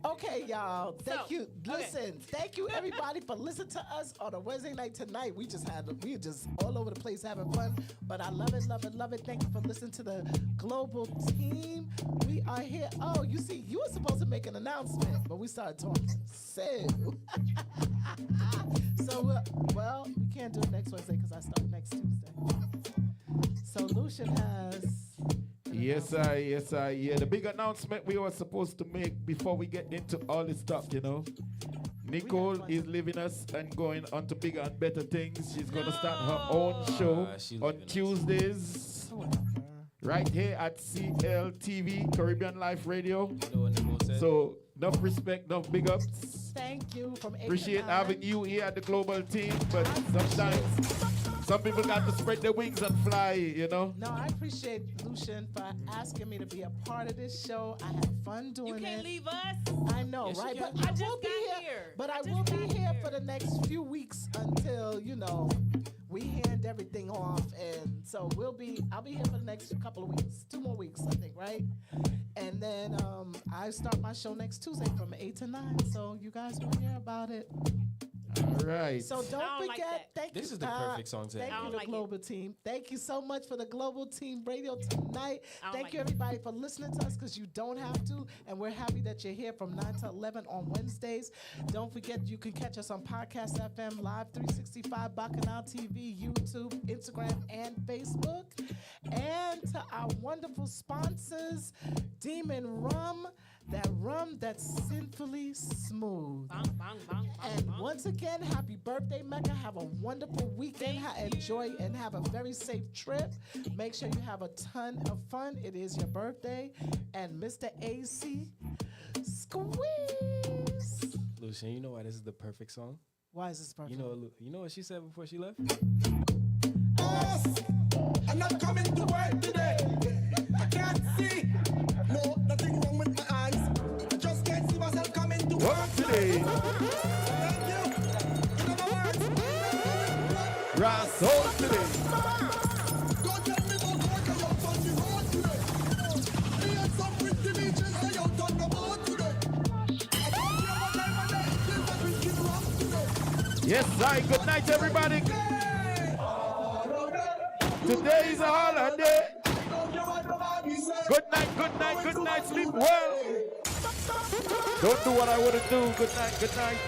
Okay, y'all. Thank you. Listen, thank you everybody for listening to us on a Wednesday night tonight. We just all over the place having fun. But I love it, love it, love it. Thank you for listening to the global team. We are here. Oh, you see, you were supposed to make an announcement, but we started talking. Well, we can't do it next Wednesday because I start next Tuesday. So Lucian has. Yes, I. Yeah, the big announcement we were supposed to make before we get into all this stuff, Nicole is leaving us and going on to bigger and better things. She's going to start her own show on Tuesdays. Right here at CLTV, Caribbean Life Radio. So, enough respect, enough big ups. Thank you from 8 Appreciate having you here at the global team, but sometimes some people got to spread their wings and fly, No, I appreciate Lucian for asking me to be a part of this show. I had fun doing it. You can't leave us. I know, Yes, right? you But can. I will be here. But I will be here for the next few weeks until, we hand everything off. And so I'll be here for the next couple of weeks. 2 more weeks, I think, right? And then I start my show next Tuesday from 8 to 9. So you guys will hear about it. All right. So don't forget, thank you. This is the perfect song to Thank have. you, the Global Team. Thank you so much for the Global Team Radio tonight. Thank you, everybody, for listening to us because you don't have to. And we're happy that you're here from 9 to 11 on Wednesdays. Don't forget, you can catch us on Podcast FM, Live 365, Bacchanal TV, YouTube, Instagram, and Facebook. And to our wonderful sponsors, Demon Rum, that rum that's sinfully smooth. Bang, bang, bang, and once again, happy birthday, Mecca. Have a wonderful weekend. Enjoy and have a very safe trip. Make sure you have a ton of fun. It is your birthday. And Mr. AC, squeeze. Lucian, you know why this is the perfect song? Why is this perfect? You know what she said before she left? I'm not coming to work today. I can't see. No, nothing wrong with my eyes. I just can't see myself coming to work today. Thank you. In other words, Rassol today. don't tell me about work I out on the road today. Me and some pretty bitches I out on the boat today. I don't care what time of day it is, but we get wrong today. Yes, I. Good night, everybody. Today is a holiday. Good night, good night, good night. Sleep well. Don't do what I wouldn't do. Good night, good night.